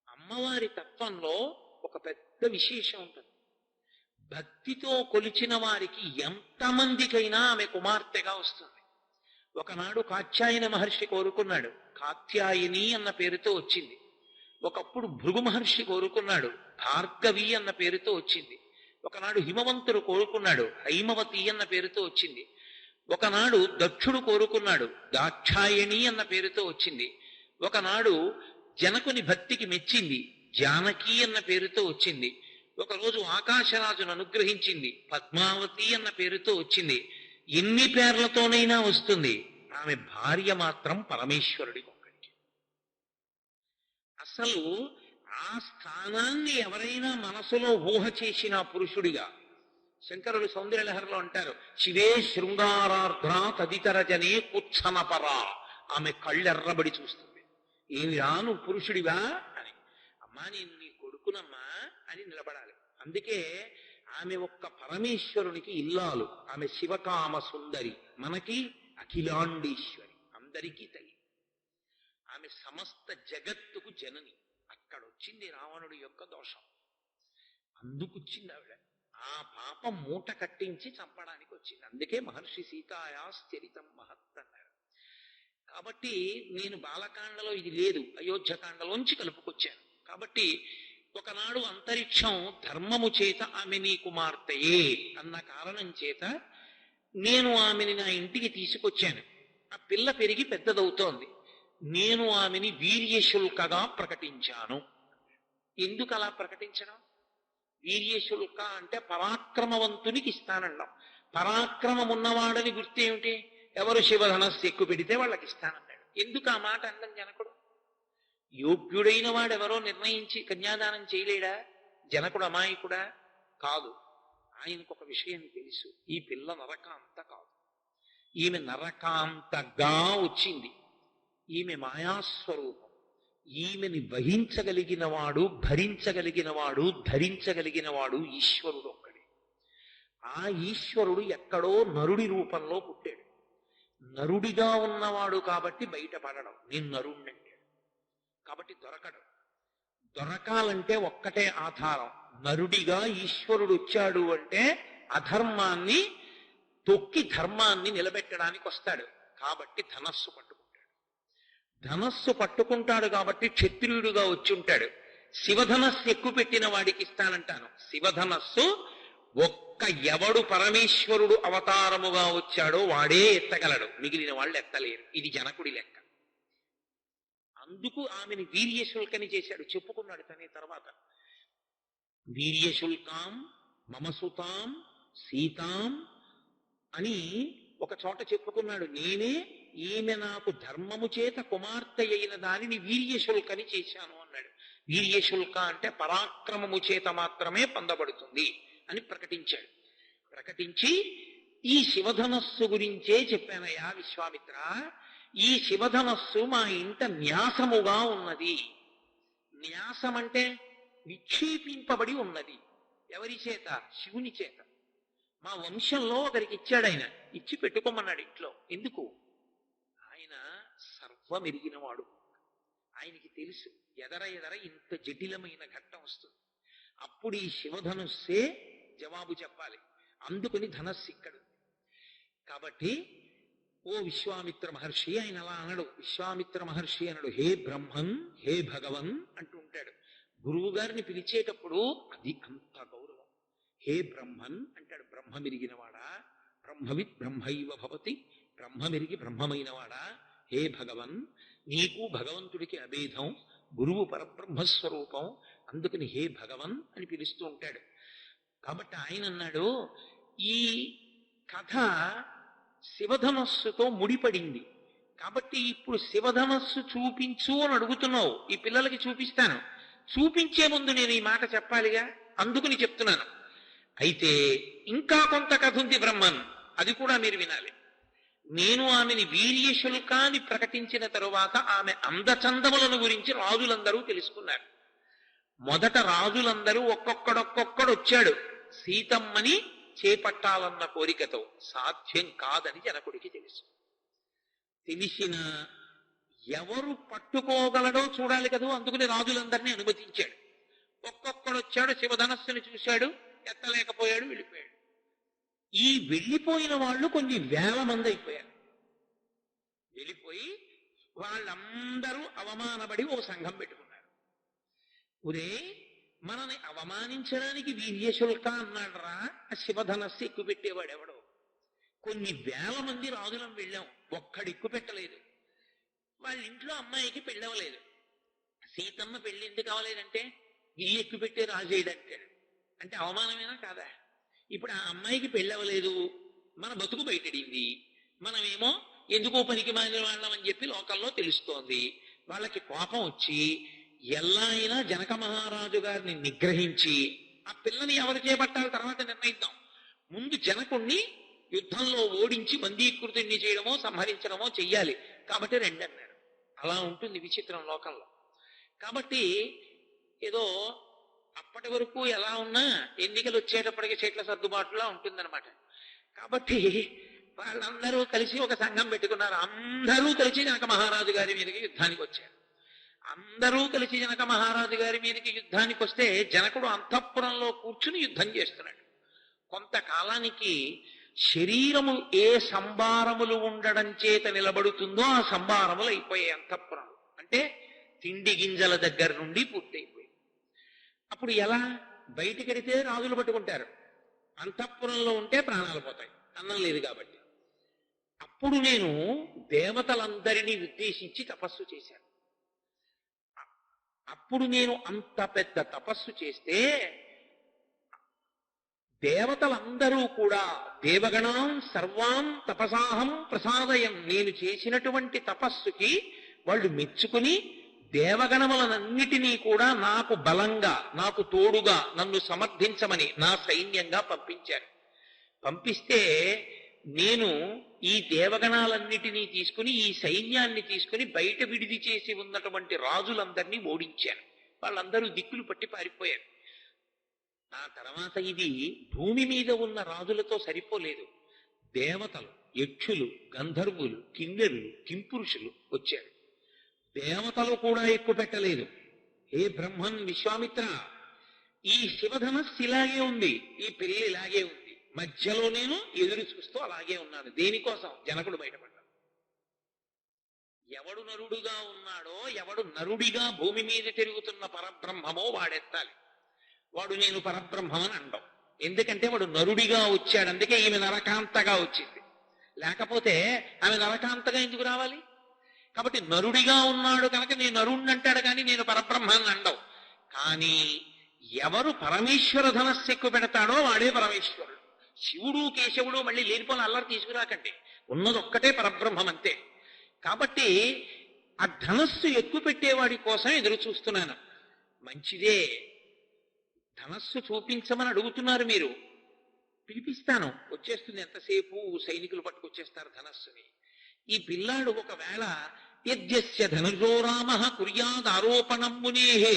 అమ్మవారి తత్వంలో ఒక పెద్ద విశేషం ఉంటుంది. భక్తితో కొలిచిన వారికి ఎంతమందికైనా ఆమె కుమార్తెగా వస్తుంది. ఒకనాడు కాత్యాయన మహర్షి కోరుకున్నాడు, కాత్యాయని అన్న పేరుతో వచ్చింది. ఒకప్పుడు భృగు మహర్షి కోరుకున్నాడు, భార్గవి అన్న పేరుతో వచ్చింది. ఒకనాడు హిమవంతుడు కోరుకున్నాడు, హైమవతి అన్న పేరుతో వచ్చింది. ఒకనాడు దక్షుడు కోరుకున్నాడు, దాక్షాయణి అన్న పేరుతో వచ్చింది. ఒకనాడు జనకుని భక్తికి మెచ్చింది, జానకి అన్న పేరుతో వచ్చింది. ఒకరోజు ఆకాశరాజును అనుగ్రహించింది, పద్మావతి అన్న పేరుతో వచ్చింది. ఎన్ని పేర్లతోనైనా వస్తుంది, ఆమె భార్య మాత్రం పరమేశ్వరుడి ఒక్కడికి. అసలు ఆ స్థానాన్ని ఎవరైనా మనసులో ఊహ చేసిన పురుషుడిగా, శంకరుడు సౌందర్యలహరిలో అంటారు, శివే శృంగారార్ధ్ర తదితర జనే కుత్సనపరా. ఆమె కళ్ళెర్రబడి చూస్తుంది, ఏమి రాను పురుషుడివా అని. అమ్మా నేను నీ కొడుకునమ్మా అని నిలబడాలి. అందుకే ఆమె ఒక్క పరమేశ్వరునికి ఇల్లాలు. ఆమె శివకామ సుందరి, మనకి అఖిలాండేశ్వరి, అందరికీ తల్లి. ఆమె సమస్త జగత్తుకు జనని. అక్కడొచ్చింది రావణుడి యొక్క దోషం, అందుకొచ్చింది ఆవిడ. ఆ పాపం మూట కట్టించి చంపడానికి వచ్చింది. అందుకే మహర్షి సీతాయాశ్చరితం మహత్ అన్నారు. కాబట్టి నేను బాలకాండలో ఇది లేదు, అయోధ్యకాండలోంచి కలుపుకొచ్చాను. కాబట్టి ఒకనాడు అంతరిక్షం ధర్మము చేత ఆమె నీ కుమార్తెయే అన్న కారణం చేత నేను ఆమెని నా ఇంటికి తీసుకొచ్చాను. ఆ పిల్ల పెరిగి పెద్దదవుతోంది. నేను ఆమెని వీర్యశుల్కగా ప్రకటించాను. ఎందుకు అలా ప్రకటించడం? వీర్యశుల్క అంటే పరాక్రమవంతునికి ఇస్తానన్నాం. పరాక్రమం ఉన్నవాడని గుర్తేమిటి? ఎవరు శివధనస్సు ఎక్కువ పెడితే వాళ్ళకి ఇస్తానన్నాడు. ఎందుకు ఆ మాట అన్నం జనకుడు? యోగ్యుడైన వాడెవరో నిర్ణయించి కన్యాదానం చేయలేడా? జనకుడు అమాయకుడా? కాదు. ఆయనకు ఒక విషయం తెలుసు, ఈ పిల్ల నరకాంత కాదు. ఈమె నరకాంతగా వచ్చింది. ఈమె మాయాస్వరూపం. ఈమెని వహించగలిగిన వాడు, భరించగలిగిన వాడు, ధరించగలిగిన వాడు ఈశ్వరుడు ఒక్కడే. ఆ ఈశ్వరుడు ఎక్కడో నరుడి రూపంలో పుట్టాడు. నరుడిగా ఉన్నవాడు కాబట్టి బయటపడడం. నేను నరుణ్ణంటాడు కాబట్టి దొరకడు. దొరకాలంటే ఒక్కటే ఆధారం, నరుడిగా ఈశ్వరుడు వచ్చాడు అంటే అధర్మాన్ని తొక్కి ధర్మాన్ని నిలబెట్టడానికి వస్తాడు. కాబట్టి ధనస్సు పట్టుకుంటాడు. ధనస్సు పట్టుకుంటాడు కాబట్టి క్షత్రియుడుగా వచ్చి ఉంటాడు. శివధనస్సు ఎక్కువ పెట్టిన వాడికి ఇస్తానంటాను. శివధనస్సు ఒక్క ఎవడు పరమేశ్వరుడు అవతారముగా వచ్చాడో వాడే ఎత్తగలడు, మిగిలిన వాళ్ళు ఎత్తలేరు. ఇది జనకుడి లెక్క. అందుకు ఆమెని వీర్యశుల్కని చేశాడు. చెప్పుకున్నాడు తనే తర్వాత, వీర్యశుల్కాం మమసుతాం సీతాం అని ఒక చోట చెప్పుకున్నాడు. నేనే ఈమె నాకు ధర్మము చేత కుమార్తె అయిన దానిని వీర్యశుల్కని చేశాను అన్నాడు. వీర్యశుల్క అంటే పరాక్రమము చేత మాత్రమే పొందబడుతుంది అని ప్రకటించాడు. ప్రకటించి ఈ శివధనస్సు గురించే చెప్పానయ్యా విశ్వామిత్ర, ఈ శివధనస్సు మా ఇంట న్యాసముగా ఉన్నది. న్యాసం అంటే విక్షేపింపబడి ఉన్నది. ఎవరి చేత? శివుని చేత. మా వంశంలో ఒకరికి ఇచ్చాడు ఆయన, ఇచ్చి పెట్టుకోమన్నాడు ఇంట్లో. ఎందుకు? ఆయన సర్వమెరిగినవాడు. ఆయనకి తెలుసు ఎదర ఇంత జటిలమైన ఘట్టం వస్తుంది. అప్పుడు ఈ శివధనుస్సే జవాబు చెప్పాలి. అందుకని ధనస్సు ఇక్కడ. కాబట్టి ఓ విశ్వామిత్ర మహర్షి, ఆయన అలా అనడు. విశ్వామిత్ర మహర్షి అనడు, హే బ్రహ్మన్, హే భగవన్ అంటూ ఉంటాడు. గురువు గారిని పిలిచేటప్పుడు అది అంత గౌరవం. హే బ్రహ్మన్ అంటాడు. బ్రహ్మమెరిగినవాడా, బ్రహ్మవిత్ బ్రహ్మైవ భవతి, బ్రహ్మమెరిగి బ్రహ్మమైనవాడా, హే భగవన్, నీకు భగవంతుడికి అభేదం, గురువు పరబ్రహ్మస్వరూపం, అందుకని హే భగవన్ అని పిలుస్తూ ఉంటాడు. కాబట్టి ఆయన అన్నాడు, ఈ కథ శివధనస్సుతో ముడిపడింది కాబట్టి ఇప్పుడు శివధనస్సు చూపించు అని అడుగుతున్నావు. ఈ పిల్లలకి చూపిస్తాను. చూపించే ముందు నేను ఈ మాట చెప్పాలిగా, అందుకుని చెప్తున్నాను. అయితే ఇంకా కొంత కథ ఉంది బ్రహ్మన్, అది కూడా మీరు వినాలి. నేను ఆమెని వీర్యశుల్కాన్ని ప్రకటించిన తరువాత ఆమె అందచందములను గురించి రాజులందరూ తెలుసుకున్నారు. మొదట రాజులందరూ ఒక్కొక్కడొక్కొక్కడు వచ్చాడు సీతమ్మని చేపట్టాలన్న కోరికతో. సాధ్యం కాదని జనకుడికి తెలుసు. తెలిసిన ఎవరు పట్టుకోగలడో చూడాలి కదా, అందుకని రాజులందరినీ అనుమతించాడు. ఒక్కొక్కడు వచ్చాడు, శివధనస్సుని చూశాడు, ఎత్తలేకపోయాడు, వెళ్ళిపోయాడు. ఈ వెళ్ళిపోయిన వాళ్ళు కొన్ని వేల మంది అయిపోయారు. వెళ్ళిపోయి వాళ్ళందరూ అవమానపడి ఓ సంఘం పెట్టుకున్నారు. ఒరే, మనని అవమానించడానికి వీర్యశుల్క అన్నాడరా ఆ శివధనస్సు ఎక్కువ పెట్టేవాడు ఎవడో. కొన్ని వేల మంది రాజులం వెళ్ళాం, ఒక్కడు ఎక్కువ పెట్టలేదు. వాళ్ళ ఇంట్లో అమ్మాయికి పెళ్ళవలేదు. సీతమ్మ పెళ్లి ఎందుకు కావలేదంటే ఈ ఎక్కువ పెట్టే రాజేయడంటాడు. అంటే అవమానమేనా కాదా? ఇప్పుడు ఆ అమ్మాయికి పెళ్ళవలేదు, మన బతుకు బయటడింది, మనమేమో ఎందుకో పనికి మారిన వాళ్ళం అని చెప్పి లోకల్లో తెలుస్తోంది. వాళ్ళకి కోపం వచ్చి ఎలా అయినా జనక మహారాజు గారిని నిగ్రహించి ఆ పిల్లని ఎవరు చేపట్టాలి తర్వాత నిర్ణయిద్దాం, ముందు జనకుణ్ణి యుద్ధంలో ఓడించి బందీకృతుణ్ణి చేయడమో సంహరించడమో చెయ్యాలి, కాబట్టి రండి అన్నాడు. అలా ఉంటుంది విచిత్రం లోకంలో. కాబట్టి ఏదో అప్పటి వరకు ఎలా ఉన్నా ఎన్నికలు వచ్చేటప్పటికి చెట్ల సర్దుబాటులా ఉంటుందన్నమాట. కాబట్టి వాళ్ళందరూ కలిసి ఒక సంఘం పెట్టుకున్నారు. అందరూ కలిసి జనక మహారాజు గారి మీదకి యుద్ధానికి వచ్చారు. అందరూ కలిసి జనక మహారాజు గారి మీదకి యుద్ధానికి వస్తే జనకుడు అంతఃపురంలో కూర్చుని యుద్ధం చేస్తున్నాడు. కొంతకాలానికి శరీరము ఏ సంభారములు ఉండడం చేత నిలబడుతుందో ఆ సంభారములు అయిపోయాయి అంతఃపురం. అంటే తిండి గింజల దగ్గర నుండి పూర్తయిపోయి. అప్పుడు ఎలా? బయటికెడితే రాజులు పట్టుకుంటారు, అంతఃపురంలో ఉంటే ప్రాణాలు పోతాయి, అన్నం లేదు కాబట్టి. అప్పుడు నేను దేవతలందరినీ ఉద్దేశించి తపస్సు చేశాను. అప్పుడు నేను అంత పెద్ద తపస్సు చేస్తే దేవతలందరూ కూడా దేవగణాం సర్వాం తపసాహం ప్రసాదయం, నేను చేసినటువంటి తపస్సుకి వాళ్ళు మెచ్చుకుని దేవగణములనన్నిటినీ కూడా నాకు బలంగా, నాకు తోడుగా, నన్ను సమర్థించమని నా సైన్యంగా పంపించారు. పంపిస్తే నేను ఈ దేవగణాలన్నిటినీ తీసుకుని, ఈ సైన్యాన్ని తీసుకుని బయట విడిది చేసి ఉన్నటువంటి రాజులందరినీ ఓడించాను. వాళ్ళందరూ దిక్కులు పట్టి పారిపోయారు. ఆ తర్వాత ఇది భూమి మీద ఉన్న రాజులతో సరిపోలేదు. దేవతలు, యక్షులు, గంధర్వులు, కిన్నెరులు, కింపురుషులు వచ్చారు. దేవతలు కూడా ఎక్కువ పెట్టలేదు. హే బ్రహ్మన్, విశ్వామిత్ర, ఈ శివధనస్సు ఇలాగే ఉంది, ఈ పెళ్లి ఇలాగే ఉంది, మధ్యలో నేను ఎదురు చూస్తూ అలాగే ఉన్నాను. దేనికోసం? జనకుడు బయటపడ్డాడు. ఎవడు నరుడుగా ఉన్నాడో, ఎవడు నరుడిగా భూమి మీద తిరుగుతున్న పరబ్రహ్మమో వాడెత్తాలి. వాడు నేను పరబ్రహ్మమని అండం. ఎందుకంటే వాడు నరుడిగా వచ్చాడు, అందుకే ఈమె నరకాంతగా వచ్చింది. లేకపోతే ఆమె నరకాంతగా ఎందుకు రావాలి? కాబట్టి నరుడిగా ఉన్నాడు కనుక నేను నరుణ్ణి అంటాడు, కానీ నేను పరబ్రహ్మాన్ని అండవు. కానీ ఎవరు పరమేశ్వర ధనస్సు ఎక్కువ పెడతాడో వాడే పరమేశ్వరుడు. శివుడు కేశవుడు మళ్ళీ లేనిపోని అల్లరి తీసుకురాకండి, ఉన్నదొక్కటే పరబ్రహ్మం అంతే. కాబట్టి ఆ ధనస్సు ఎక్కువ పెట్టేవాడి కోసం ఎదురు చూస్తున్నాను. మంచిదే, ధనస్సు చూపించమని అడుగుతున్నారు మీరు, పిలిపిస్తాను, వచ్చేస్తుంది. ఎంతసేపు సైనికులు పట్టుకొచ్చేస్తారు ధనస్సుని. ఈ పిల్లాడు ఒకవేళ యజ్ఞస్య ధనుజో రామ కుర్యాదారోపణం మునేహే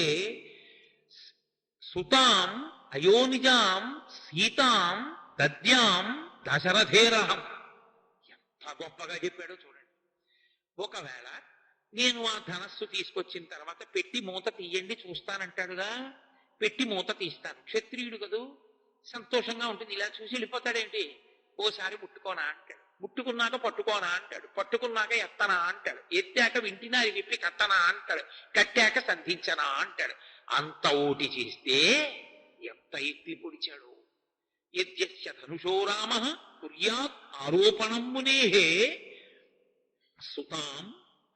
సుతాం అయోనిజాం సీతాం దద్యాం దశరథేరహం. ఎంత గొప్పగా చెప్పాడో చూడండి. ఒకవేళ నేను ఆ ధనస్సు తీసుకొచ్చిన తర్వాత పెట్టి మూత తీయండి చూస్తానంటాడుగా, పెట్టి మూత తీస్తాను. క్షత్రియుడు కదూ, సంతోషంగా ఉంటుంది. ఇలా చూసి వెళ్ళిపోతాడేంటి? ఓసారి ముట్టుకోనా అంటాడు, ముట్టుకున్నాక పట్టుకోనా అంటాడు, పట్టుకున్నాక ఎత్తనా అంటాడు, ఎత్తాక వింటినా విప్పి కట్టనా అంటాడు, కట్టాక సంధించనా అంటాడు. అంత ఓటి చేస్తే ఎంత ఎత్తి పొడిచాడు. యజ్ఞస్య ధనుషో రామ కుర్యాత్ ఆరోపణం మునేహే సుతాం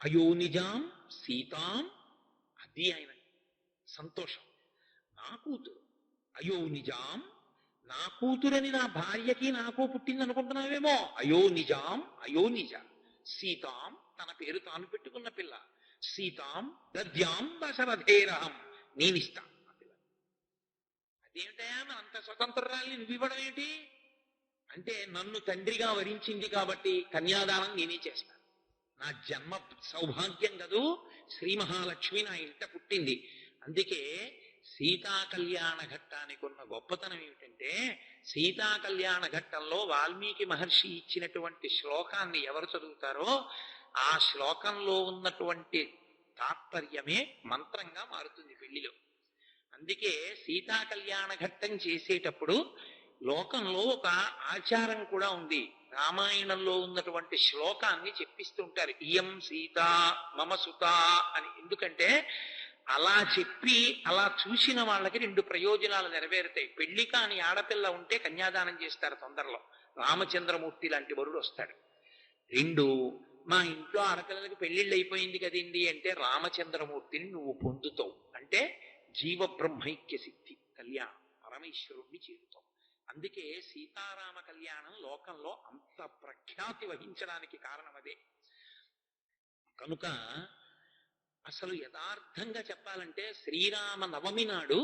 అయోనిజాం సీతాం. అది ఆయన సంతోషం. నా కూతురు అయోనిజాం, నా కూతురని నా భార్యకి నాకు పుట్టింది అనుకుంటున్నావేమో. అయోనిజాం, అయోనిజ. సీతాం, తన పేరు తాను పెట్టుకున్న పిల్ల. సీతాం దద్యాం దశరథేరహం, నేనిస్తా ఆ పిల్ల. అదేమిటయా మన అంత స్వతంత్రాన్ని నువ్వు ఇవ్వడం ఏంటి అంటే, నన్ను తండ్రిగా వరించింది కాబట్టి కన్యాదానం నేనే చేస్తాను. నా జన్మ సౌభాగ్యం కదూ, శ్రీ మహాలక్ష్మి నా ఇంట పుట్టింది. అందుకే సీతా కళ్యాణ ఘట్టానికి ఉన్న గొప్పతనం ఏమిటంటే, సీతా కళ్యాణ ఘట్టంలో వాల్మీకి మహర్షి ఇచ్చినటువంటి శ్లోకాన్ని ఎవరు చదువుతారో ఆ శ్లోకంలో ఉన్నటువంటి తాత్పర్యమే మంత్రంగా మారుతుంది పెళ్లిలో. అందుకే సీతా కళ్యాణ ఘట్టం చేసేటప్పుడు లోకంలో ఒక ఆచారం కూడా ఉంది. రామాయణంలో ఉన్నటువంటి శ్లోకాన్ని చెప్పిస్తుంటారు, ఇయం సీత మమ సుత అని. ఎందుకంటే అలా చెప్పి అలా చూసిన వాళ్ళకి రెండు ప్రయోజనాలు నెరవేరుతాయి. పెళ్లి కాని ఆడపిల్ల ఉంటే కన్యాదానం చేస్తారు తొందరలో, రామచంద్రమూర్తి లాంటి వరుడు వస్తాడు. రెండు, మా ఇంట్లో ఆడపిల్లలకి పెళ్లిళ్ళు అయిపోయింది కదండి అంటే రామచంద్రమూర్తిని నువ్వు పొందుతావు. అంటే జీవబ్రహ్మైక్య సిద్ధి కళ్యాణం, పరమేశ్వరుణ్ణి చేరుతావు. అందుకే సీతారామ కళ్యాణం లోకంలో అంత ప్రఖ్యాతి వహించడానికి కారణం అదే. కనుక అసలు యథార్థంగా చెప్పాలంటే శ్రీరామ నవమి నాడు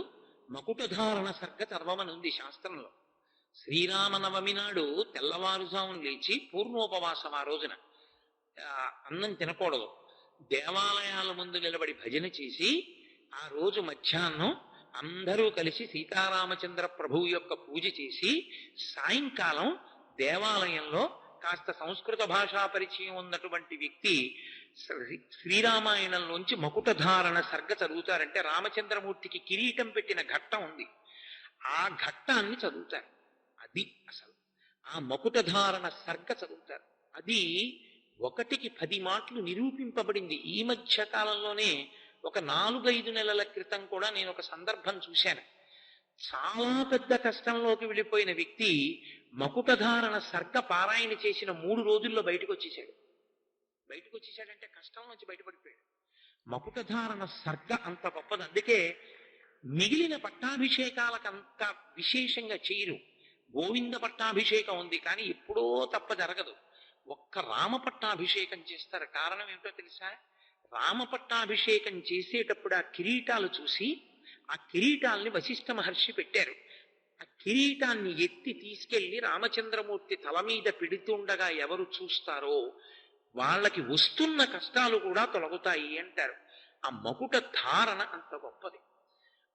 మకుటధారణ సర్గ చర్వమనుంది శాస్త్రంలో. శ్రీరామ నవమి నాడు తెల్లవారుజామున లేచి పూర్ణోపవాసం, ఆ రోజున అన్నం తినకూడదు. దేవాలయాల ముందు నిలబడి భజన చేసి ఆ రోజు మధ్యాహ్నం అందరూ కలిసి సీతారామచంద్ర ప్రభువు యొక్క పూజ చేసి సాయంకాలం దేవాలయంలో కాస్త సంస్కృత భాషా పరిచయం ఉన్నటువంటి వ్యక్తి శ్రీరామాయణంలోంచి మకుటధారణ సర్గ చదువుతారంటే రామచంద్రమూర్తికి కిరీటం పెట్టిన ఘట్టం ఉంది, ఆ ఘట్టాన్ని చదువుతారు. అది అసలు ఆ మకుటధారణ సర్గ చదువుతారు. అది 1కి 10 మాటలు నిరూపింపబడింది. ఈ మధ్య కాలంలోనే ఒక 4-5 నెలల క్రితం కూడా నేను ఒక సందర్భం చూశాను. చాలా పెద్ద కష్టంలోకి వెళ్ళిపోయిన వ్యక్తి మకుటధారణ సర్గ పారాయణ చేసిన 3 రోజుల్లో బయటకు వచ్చేసాడు. బయటకు కష్టం నుంచి బయటపడిపోయాడు. మకుటధారణ సర్గ అంత గొప్పది. అందుకే మిగిలిన పట్టాభిషేకాలకు అంత విశేషంగా చేయరు. గోవింద పట్టాభిషేకం ఉంది కానీ ఎప్పుడో తప్ప జరగదు. ఒక్క రామ పట్టాభిషేకం చేస్తారు. కారణం ఏమిటో తెలుసా? రామ పట్టాభిషేకం చేసేటప్పుడు ఆ కిరీటాలు చూసి ఆ కిరీటాల్ని వశిష్ఠ మహర్షి పెట్టారు. ఆ కిరీటాన్ని ఎత్తి తీసుకెళ్లి రామచంద్రమూర్తి తల మీద పెడుతుండగా ఎవరు చూస్తారో వాళ్ళకి వస్తున్న కష్టాలు కూడా తొలగుతాయి అంటారు. ఆ మకుట ధారణ అంత గొప్పది.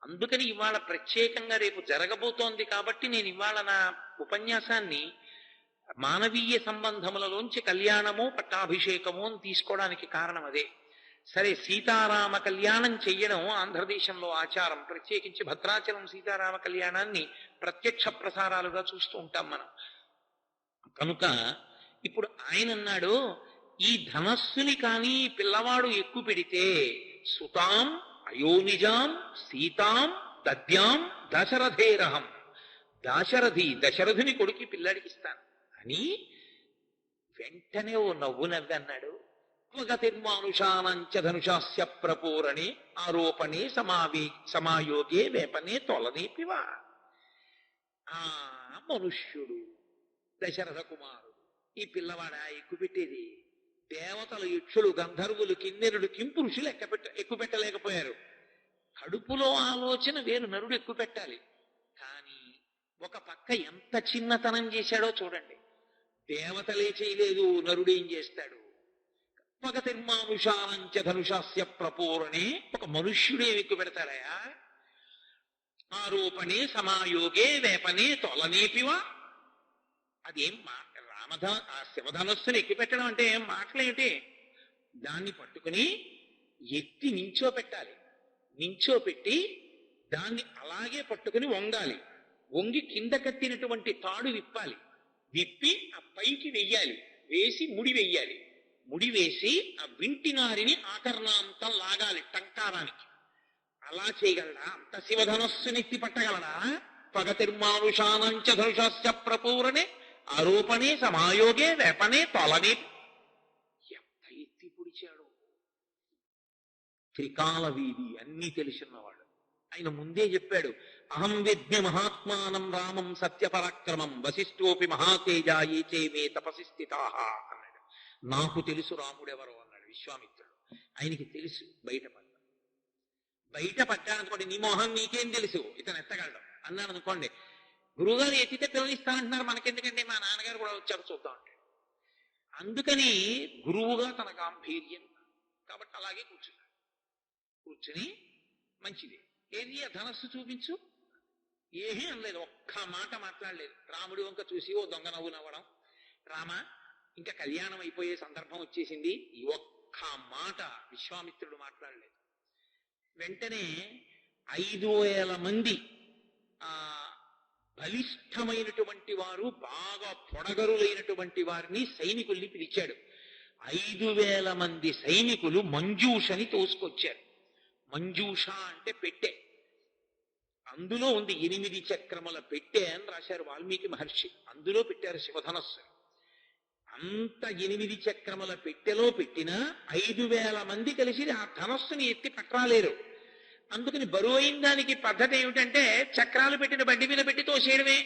అందుకని ఇవాళ ప్రత్యేకంగా రేపు జరగబోతోంది కాబట్టి నేను ఇవాళ నా ఉపన్యాసాన్ని మానవీయ సంబంధములలోంచి కళ్యాణము పట్టాభిషేకము అని తీసుకోవడానికి కారణం అదే. సరే, సీతారామ కళ్యాణం చెయ్యడం ఆంధ్రదేశంలో ఆచారం. ప్రత్యేకించి భద్రాచలం సీతారామ కళ్యాణాన్ని ప్రత్యక్ష ప్రసారాలుగా చూస్తూ ఉంటాం మనం. కనుక ఇప్పుడు ఆయన అన్నాడు, ఈ ధనస్సుని కానీ పిల్లవాడు ఎక్కువ పెడితే సుతాం అయోనిజాం సీతాం దద్యాం దశరథేరహం, దశరథుని కొడుకి పిల్లాడికి ఇస్తాను అని వెంటనే ఓ నవ్వు నవ్వి అన్నాడు. త్వగతిర్మానుషానంచ ధనుషాస్య ప్రపూరణే ఆరోపణే సమాయోగే వేపనే తొలనేపివా. ఆ మనుష్యుడు దశరథ కుమారుడు, ఈ పిల్లవాడ ఎక్కువ పెట్టేది. దేవతలు, యక్షులు, గంధర్వులు, కిన్నెరుడు, కింపురుషులు ఎక్కువ పెట్టలేకపోయారు. కడుపులో ఆలోచన వేరు, నరుడు ఎక్కువ పెట్టాలి. కానీ ఒక పక్క ఎంత చిన్నతనం చేశాడో చూడండి. దేవతలే చేయలేదు, నరుడేం చేస్తాడు? త్వగతిర్మానుషానంచ ధనుషాస్య ప్రపూరణే, ఒక మనుష్యుడే ఎక్కువ పెడతాడయా. ఆరోపణే సమాయోగే వేపనే తొలనేపివా. అదేం మాట? ఆ శివధనస్సుని ఎక్కి పెట్టడం అంటే ఏం మాటలేమిటి? దాన్ని పట్టుకుని ఎత్తి నించోపెట్టాలి. నించోపెట్టి దాన్ని అలాగే పట్టుకుని వంగాలి. వంగి కింద కట్టినటువంటి తాడు విప్పాలి. విప్పి ఆ పైకి వెయ్యాలి. వేసి ముడి వెయ్యాలి. ముడి వేసి ఆ వింటినారిని ఆకర్ణాంతం లాగాలి టంకారానికి. అలా చేయగలడా? అంత శివధనస్సునెత్తి పట్టగలడా? పగతిర్మానుషానంచ ధనుషాస్య ప్రపూరణే ఆరోపణే సమాయోగే వేపనే తొలనే. ఎంత ఎత్తి పొడిచాడు! త్రికాల వీధి అన్నీ తెలిసినవాడు. ఆయన ముందే చెప్పాడు, అహం విజ్ఞ మహాత్మానం రామం సత్యపరాక్రమం వశిష్ఠోపి మహాతేజా ఏచే మే తపసి స్థితాః అన్నాడు. నాకు తెలుసు రాముడెవరో అన్నాడు విశ్వామిత్రుడు. ఆయనకి తెలుసు. బయటపడ్డాడనుకోండి, నీ మోహం నీకేం తెలుసు, ఇతను ఎత్తగలడు అన్నాడు అనుకోండి. గురువుగారు ఎత్తితే పిల్లలు ఇస్తానంటున్నారు, మనకెందుకంటే మా నాన్నగారు కూడా వచ్చారు చూద్దాం అంటే. అందుకని గురువుగా తన గాంభీర్యం కాబట్టి అలాగే కూర్చుని మంచిది ఏది ఆ ధనస్సు చూపించు, ఏమీ అనలేదు, ఒక్క మాట మాట్లాడలేదు. రాముడి వంక చూసి ఓ దొంగ నవ్వు నవ్వడం. రామ, ఇంకా కళ్యాణం అయిపోయే సందర్భం వచ్చేసింది, ఈ ఒక్క మాట విశ్వామిత్రుడు మాట్లాడలేదు. వెంటనే 5,000 మంది ఆ బలిష్టమైనటువంటి వారు, బాగా పొడగరులైనటువంటి వారిని సైనికుల్ని పిలిచాడు. 5,000 మంది సైనికులు మంజూషని తోసుకొచ్చారు. మంజూష అంటే పెట్టె. అందులో ఉంది 8 చక్రముల పెట్టె అని రాశారు వాల్మీకి మహర్షి. అందులో పెట్టారు శివధనస్సు. అంత 8 చక్రముల పెట్టెలో పెట్టిన 5,000 మంది కలిసి ఆ ధనస్సుని ఎత్తి పట్టరాలేరు. అందుకని బరువైన దానికి పద్ధతి ఏమిటంటే చక్రాలు పెట్టిన బండి మీద పెట్టి తోసేయడమే.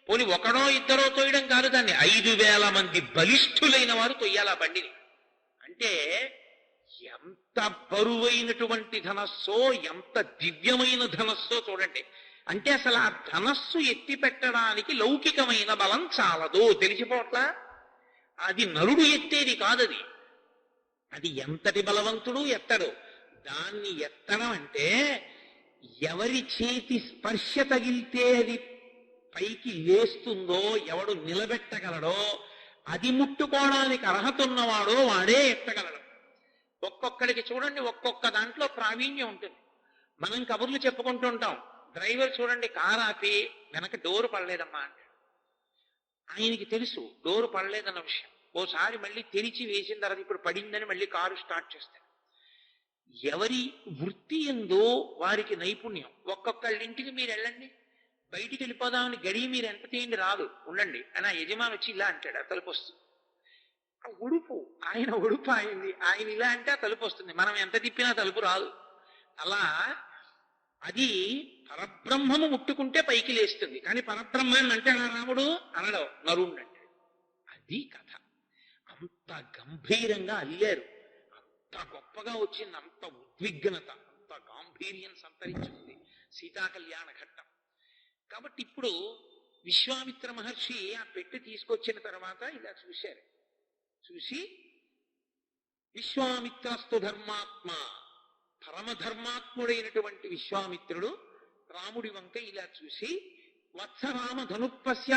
పోని ఒకడో ఇద్దరో తోయడం కాదు, దాన్ని 5,000 మంది బలిష్ఠులైన వారు తొయ్యాలి ఆ బండిని. అంటే ఎంత బరువైనటువంటి ధనస్సో, ఎంత దివ్యమైన ధనస్సో చూడండి. అంటే అసలు ఆ ధనస్సు ఎత్తి పెట్టడానికి లౌకికమైన బలం చాలదు, తెలిసిపోట్లా. అది నరుడు ఎత్తేది కాదది. అది ఎంతటి బలవంతుడు ఎత్తడు. దాన్ని ఎత్తడం అంటే ఎవరి చేతి స్పర్శ తగిలితే అది పైకి లేస్తుందో, ఎవడు నిలబెట్టగలడో, అది ముట్టుకోవడానికి అర్హత ఉన్నవాడో వాడే ఎత్తగలడు. ఒక్కొక్కడికి చూడండి, ఒక్కొక్క దాంట్లో ప్రావీణ్యం ఉంటుంది. మనం కబుర్లు చెప్పుకుంటూ ఉంటాం. డ్రైవర్ చూడండి కారు ఆపి వెనక డోరు పడలేదమ్మా అంటాడు. ఆయనకి తెలుసు డోరు పడలేదన్న విషయం. ఓసారి మళ్ళీ తెరిచి వేసిన తర్వాత ఇప్పుడు పడిందని మళ్ళీ కారు స్టార్ట్ చేస్తాడు. ఎవరి వృత్తి ఎందో వారికి నైపుణ్యం. ఒక్కొక్కళ్ళింటికి మీరు వెళ్ళండి, బయటికి వెళ్ళిపోదామని గడియ మీరు ఎంత తీయండి రాదు, ఉండండి అని ఆ యజమాని వచ్చి ఇలా అంటాడు, ఆ తలుపు వస్తుంది. ఆ ఉడుపు ఆయన ఉడుపు అయింది, ఆయన ఇలా అంటే ఆ తలుపు వస్తుంది. మనం ఎంత తిప్పినా తలుపు రాదు. అలా అది పరబ్రహ్మము ముట్టుకుంటే పైకి లేస్తుంది. కానీ పరబ్రహ్మాన్ని అంటే రాముడు అనడం, నరుణ్ణి అంటాడు. అది కథ. అంత గంభీరంగా అల్లారు, అంత గొప్పగా వచ్చింది, అంత ఉద్విగ్నత, అంత గాంభీర్యం సంతరించుకుంది సీతా కళ్యాణ ఘట్టం. కాబట్టి ఇప్పుడు విశ్వామిత్ర మహర్షి ఆ పెట్టి తీసుకొచ్చిన తర్వాత ఇలా చూశారు. చూసి విశ్వామిత్రస్తు ధర్మాత్మ, పరమధర్మాత్ముడైనటువంటి విశ్వామిత్రుడు రాముడి వంక ఇలా చూసి వత్స రామ ధనుప్పస్య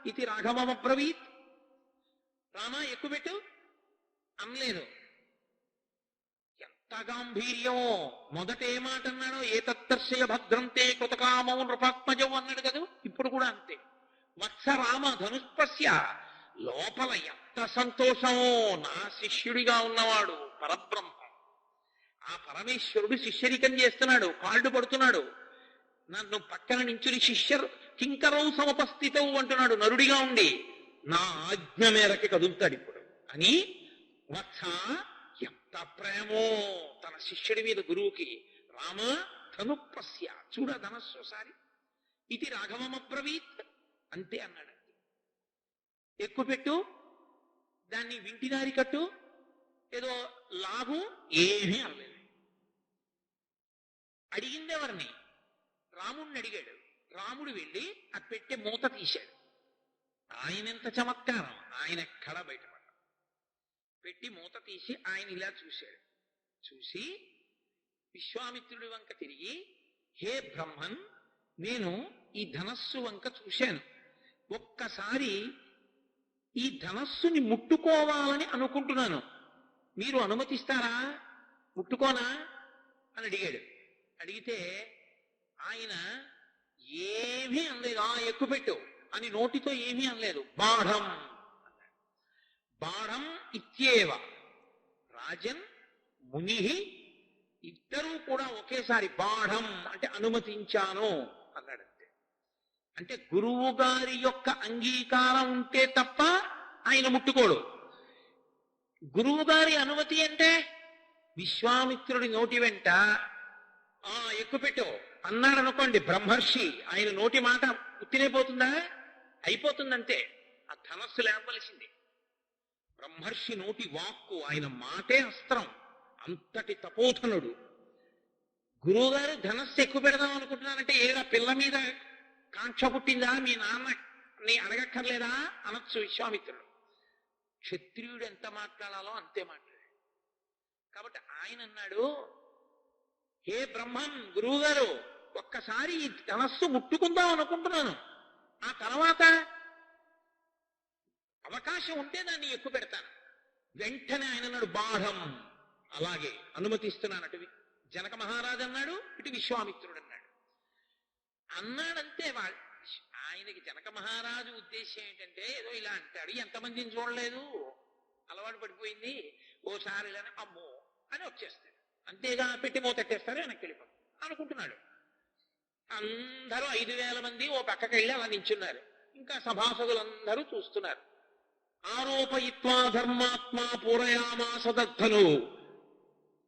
ఇది రాఘవమబ్రవీత్. రామ ఎక్కుపెట్టు అనలేదు. ఎంత గాంభీర్యం! మొదట ఏ మాట అన్నాడో, ఏ తత్తర్షయ భద్రంతే కృతకామౌ నృపాత్మజం అన్నాడు కదా. ఇప్పుడు కూడా అంతే. వత్స రామ ధనుస్పస్య, లోపల ఎంత సంతోషమో. నా శిష్యుడిగా ఉన్నవాడు పరబ్రహ్మ, ఆ పరమేశ్వరుడు శిష్యరికం చేస్తున్నాడు, కాళ్ళు పడుతున్నాడు. నన్ను పక్కన నించుని శిష్యరు కింకరౌ సమపస్థితౌ అంటున్నాడు. నరుడిగా ఉండి నా ఆజ్ఞ మేరకి కదులుతాడు ఇప్పుడు అని. వత్స, ఎంత ప్రేమో తన శిష్యుడి మీద గురువుకి. రామ ధనుప్పస్య, చూడ ధనస్సు సారి ఇది రాఘవమబ్రవీత్, అంతే అన్నాడు. ఎక్కుపెట్టు, దాన్ని వింటిదారి కట్టు, ఏదో లాభం ఏమీ అనలేదు. అడిగింది ఎవరిని? రాముడిని అడిగాడు. రాముడు వెళ్ళి ఆ పెట్టె మూత తీశాడు. ఆయనెంత చమత్కారం! ఆయన ఎక్కడ బయటపడ్డా. పెట్టి మూత తీసి ఆయన ఇలా చూశాడు. చూసి విశ్వామిత్రుడి వంక తిరిగి, హే బ్రహ్మన్, నేను ఈ ధనస్సు వంక చూశాను. ఒక్కసారి ఈ ధనస్సుని ముట్టుకోవాలని అనుకుంటున్నాను, మీరు అనుమతిస్తారా? ముట్టుకోనా అని అడిగాడు. అడిగితే ఆయన ఏమీ అనలేదు. ఎక్కుపెట్టు అని నోటితో ఏమీ అనలేదు. బాఢం అన్నాడు. బాఢం ఇత్యేవ రాజన్ ముని, ఇద్దరూ కూడా ఒకేసారి బాఢం అంటే అనుమతించాను అన్నాడు. అంటే గురువు గారి యొక్క అంగీకారం ఉంటే తప్ప ఆయన ముట్టుకోడు. గురువు గారి అనుమతి అంటే విశ్వామిత్రుడి నోటి వెంట ఎక్కుపెట్టు అన్నాడు అనుకోండి బ్రహ్మర్షి, ఆయన నోటి మాట ఉత్తినైపోతుందా? అయిపోతుందంతే. ఆ ధనస్సు లేవలసింది. బ్రహ్మర్షి నోటి వాక్కు, ఆయన మాటే అస్త్రం. అంతటి తపోధనుడు. గురువుగారు ధనస్సు ఎక్కువ పెడదాం అనుకుంటున్నానంటే ఏదో పిల్ల మీద కాంక్ష పుట్టిందా, మీ నాన్నని అడగక్కర్లేదా అనొచ్చు విశ్వామిత్రుడు. క్షత్రియుడు ఎంత మాట్లాడాలో అంతే మాట్లాడాడు. కాబట్టి ఆయన అన్నాడు, హే బ్రహ్మన్, గురువుగారు ఒక్కసారి ఈ ధనస్సు ముట్టుకుందాం అనుకుంటున్నాను, ఆ తర్వాత అవకాశం ఉంటే దాన్ని ఎక్కువ పెడతాను. వెంటనే ఆయన అన్నాడు బాఢం, అలాగే అనుమతిస్తున్నాను. అటు జనక మహారాజు అన్నాడు, ఇటు విశ్వామిత్రుడు అన్నాడు. అన్నాడంతే ఆయనకి జనక మహారాజు ఉద్దేశం ఏంటంటే ఏదో ఇలా అంటాడు, ఎంతమందిని చూడలేదు, అలవాటు పడిపోయింది, ఓసారి ఇలానే అమ్మో అని వచ్చేస్తాడు, అంతేగా పెట్టి మోతెట్టేస్తారు వెనక్కి వెళ్ళిపోతాడు అనుకుంటున్నాడు. అందరూ 5,000 మంది ఓ పక్కకి వెళ్ళి అలా నించున్నారు. ఇంకా సభాసదులందరూ చూస్తున్నారు. ఆరోపయిత్వా ధర్మాత్మా పూరయామాస దగ్ధను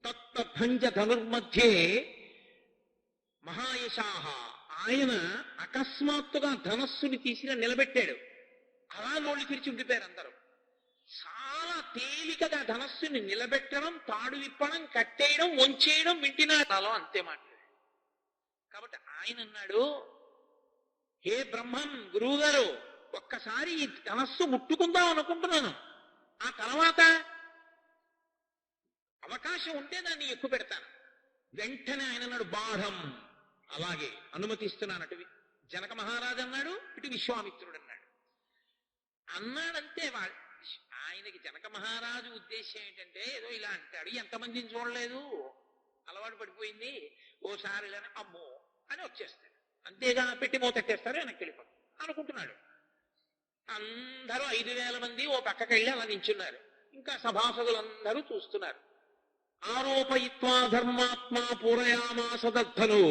తత్తభంజ ధనుర్మధ్యే మహాయశాహ. ఆయన అకస్మాత్తుగా ధనస్సుని తీసి నిలబెట్టాడు. అలా నోళ్ళు తెరిచి ఉండిపోయారు అందరూ. చాలా తేలికగా ధనస్సుని నిలబెట్టడం, తాడు విప్పడం, కట్టేయడం, వంచేయడం వింటినాలో అంతే మాట. కాబట్టి ఆయన అన్నాడు, హే బ్రహ్మం గురువు గారు, ఒక్కసారి ఈ ధనస్సు ముట్టుకుందాం అనుకుంటున్నాను, ఆ తర్వాత అవకాశం ఉంటే దాన్ని ఎక్కువ పెడతాను. వెంటనే ఆయన అన్నాడు బాఢం, అలాగే అనుమతిస్తున్నాను. అటు జనక మహారాజు అన్నాడు, ఇటు విశ్వామిత్రుడు అన్నాడు. అన్నాడంతే ఆయనకి జనక మహారాజు ఉద్దేశం ఏంటంటే ఏదో ఇలా అంటాడు, ఎంతమందిని చూడలేదు, అలవాటు పడిపోయింది, ఓసారి ఇలానే అమ్మో అని వచ్చేస్తాడు, అంతేగా పెట్టి మోతెట్టేస్తారు వెనక్కి వెళ్ళిపోతాడు అనుకుంటున్నాడు. అందరూ 5,000 మంది ఓ పక్కకి వెళ్ళి అలా నించున్నారు. ఇంకా సభాసదులందరూ చూస్తున్నారు. ఆరోపయిత్వా ధర్మాత్మా పూరయామాస దగ్ధను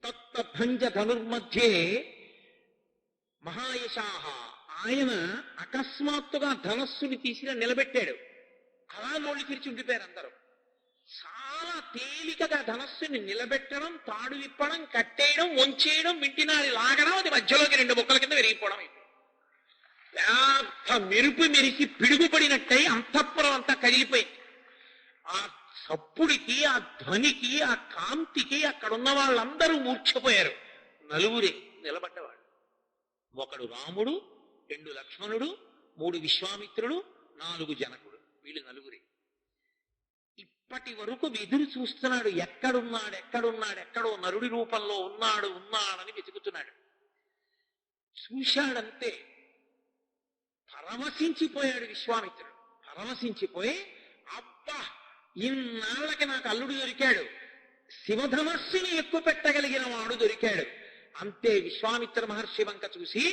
తత్తభంజ ధనుర్మధ్యే మహాయశాహ. ఆయన అకస్మాత్తుగా ధనస్సుని తీసి నిలబెట్టాడు. అలా నోళ్ళు తెరిచి ఉండిపోయారు అందరూ. చాలా తేలికగా ధనస్సుని నిలబెట్టడం, తాడు విప్పడం, కట్టేయడం, వంచేయడం, వింటినారి లాగడం, అది మధ్యలోకి 2 ముక్కల కింద విరిగిపోవడం అయిపోయింది. మెరుపు మెరిసి పిడుగుపడినట్టయి అంతఃపురం అంతా కదిలిపోయింది. ఆ సప్పుడికి, ఆ ధ్వనికి, ఆ కాంతికి అక్కడున్న వాళ్ళందరూ మూర్ఛపోయారు. 4 నిలబడ్డవాడు. 1 రాముడు, 2 లక్ష్మణుడు, 3 విశ్వామిత్రుడు, 4 జనకుడు. వీళ్ళు 4. ఇప్పటి వరకు ఎదురు చూస్తున్నాడు, ఎక్కడో నరుడి రూపంలో ఉన్నాడని వెతుకుతున్నాడు. చూశాడంతే, పరవశించిపోయాడు విశ్వామిత్రుడు. పరవశించిపోయి, అబ్బా ఇన్నాళ్ళకి నాకు అల్లుడు దొరికాడు, శివధనస్సుని ఎక్కువ పెట్టగలిగిన వాడు దొరికాడు. అంతే విశ్వామిత్ర మహర్షి వంక చూసి